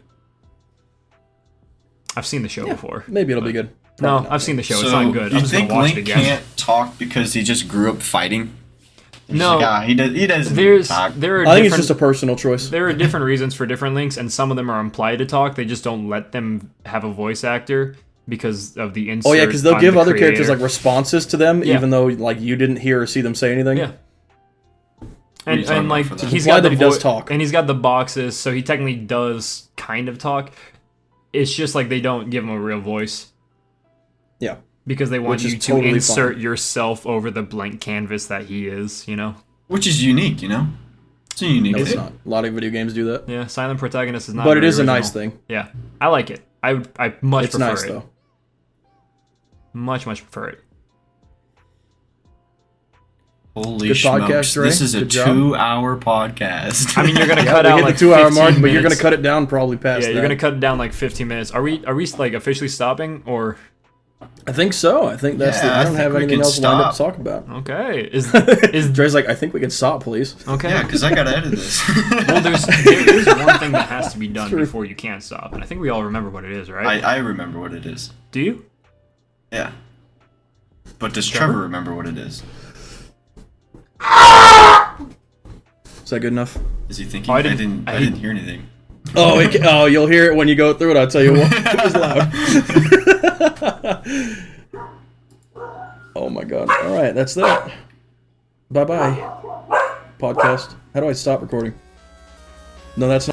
[SPEAKER 3] I've seen the show before.
[SPEAKER 2] Maybe it'll be good.
[SPEAKER 3] No,
[SPEAKER 2] Probably not.
[SPEAKER 3] I've seen the show.
[SPEAKER 1] So
[SPEAKER 3] It's not good.
[SPEAKER 1] you
[SPEAKER 3] I'm just gonna
[SPEAKER 1] think
[SPEAKER 3] watch
[SPEAKER 1] Link
[SPEAKER 3] it again.
[SPEAKER 1] can't talk because he just grew up fighting? He's
[SPEAKER 3] No.
[SPEAKER 1] like, he does. He doesn't
[SPEAKER 3] There's
[SPEAKER 1] talk.
[SPEAKER 3] there are
[SPEAKER 2] I think it's
[SPEAKER 3] different-
[SPEAKER 2] just a personal choice.
[SPEAKER 3] There are different reasons for different links, and some of them are implied to talk. They just don't let them have a voice actor because of the insert.
[SPEAKER 2] Oh yeah, because they'll
[SPEAKER 3] on
[SPEAKER 2] give
[SPEAKER 3] the
[SPEAKER 2] other characters
[SPEAKER 3] creator.
[SPEAKER 2] like responses to them,
[SPEAKER 3] Yeah.
[SPEAKER 2] even though like you didn't hear or see them say anything.
[SPEAKER 3] Yeah.
[SPEAKER 1] Are you talking
[SPEAKER 3] And like
[SPEAKER 1] about for that?
[SPEAKER 3] he's
[SPEAKER 2] Imply
[SPEAKER 3] got
[SPEAKER 2] that
[SPEAKER 3] the
[SPEAKER 2] he does
[SPEAKER 3] vo-
[SPEAKER 2] talk.
[SPEAKER 3] and he's got the boxes, so he technically does kind of talk. It's just like they don't give him a real voice
[SPEAKER 2] Yeah.
[SPEAKER 3] because they want
[SPEAKER 2] Which is
[SPEAKER 3] you to
[SPEAKER 2] totally
[SPEAKER 3] insert
[SPEAKER 2] fine.
[SPEAKER 3] yourself over the blank canvas that he is. You know.
[SPEAKER 1] Which is unique, you know? It's a unique
[SPEAKER 2] No, it's
[SPEAKER 1] thing.
[SPEAKER 2] not. A lot of video games do that.
[SPEAKER 3] Yeah, silent protagonist is not.
[SPEAKER 2] But it
[SPEAKER 3] very
[SPEAKER 2] is a
[SPEAKER 3] original.
[SPEAKER 2] nice thing.
[SPEAKER 3] Yeah, I like it. I much
[SPEAKER 2] It's
[SPEAKER 3] prefer
[SPEAKER 2] nice
[SPEAKER 3] it.
[SPEAKER 2] though.
[SPEAKER 3] Much prefer it.
[SPEAKER 1] Holy
[SPEAKER 2] Good
[SPEAKER 1] smokes.
[SPEAKER 2] podcast, Ray.
[SPEAKER 1] This is a
[SPEAKER 2] Good job.
[SPEAKER 1] 2-hour podcast.
[SPEAKER 3] I mean, you're gonna
[SPEAKER 2] Yeah,
[SPEAKER 3] cut
[SPEAKER 2] we
[SPEAKER 3] out
[SPEAKER 2] hit
[SPEAKER 3] like
[SPEAKER 2] the 2 hour
[SPEAKER 3] 15
[SPEAKER 2] mark, but you're gonna
[SPEAKER 3] minutes.
[SPEAKER 2] cut it down probably past
[SPEAKER 3] Yeah,
[SPEAKER 2] that.
[SPEAKER 3] you're gonna cut it down like 15 minutes. Are we like officially stopping or?
[SPEAKER 2] I think so. I think that's.
[SPEAKER 1] Yeah,
[SPEAKER 2] I
[SPEAKER 1] I
[SPEAKER 2] don't
[SPEAKER 1] think
[SPEAKER 2] have
[SPEAKER 1] we
[SPEAKER 2] anything
[SPEAKER 1] can
[SPEAKER 2] else lined up to
[SPEAKER 1] stop.
[SPEAKER 2] talk about.
[SPEAKER 3] Okay, is
[SPEAKER 2] Dre's like, I think we can stop, please.
[SPEAKER 3] okay?
[SPEAKER 1] yeah, because I gotta edit this.
[SPEAKER 3] Well, there is one thing that has to be done
[SPEAKER 2] True.
[SPEAKER 3] before you can stop, and I think we all remember what it is, right?
[SPEAKER 1] I remember what it is.
[SPEAKER 3] Do you?
[SPEAKER 1] Yeah. But does
[SPEAKER 3] Trevor?
[SPEAKER 1] Trevor remember what it is?
[SPEAKER 2] Is that good enough?
[SPEAKER 1] Is he thinking?
[SPEAKER 3] Oh, I
[SPEAKER 1] I
[SPEAKER 3] didn't-
[SPEAKER 1] didn't.
[SPEAKER 3] I
[SPEAKER 1] I didn't hear anything.
[SPEAKER 2] Oh, oh, you'll hear it when you go through it. I'll tell you what. It was loud. Oh my god. All right, that's that. Bye bye. Podcast. How do I stop recording? No, that's not.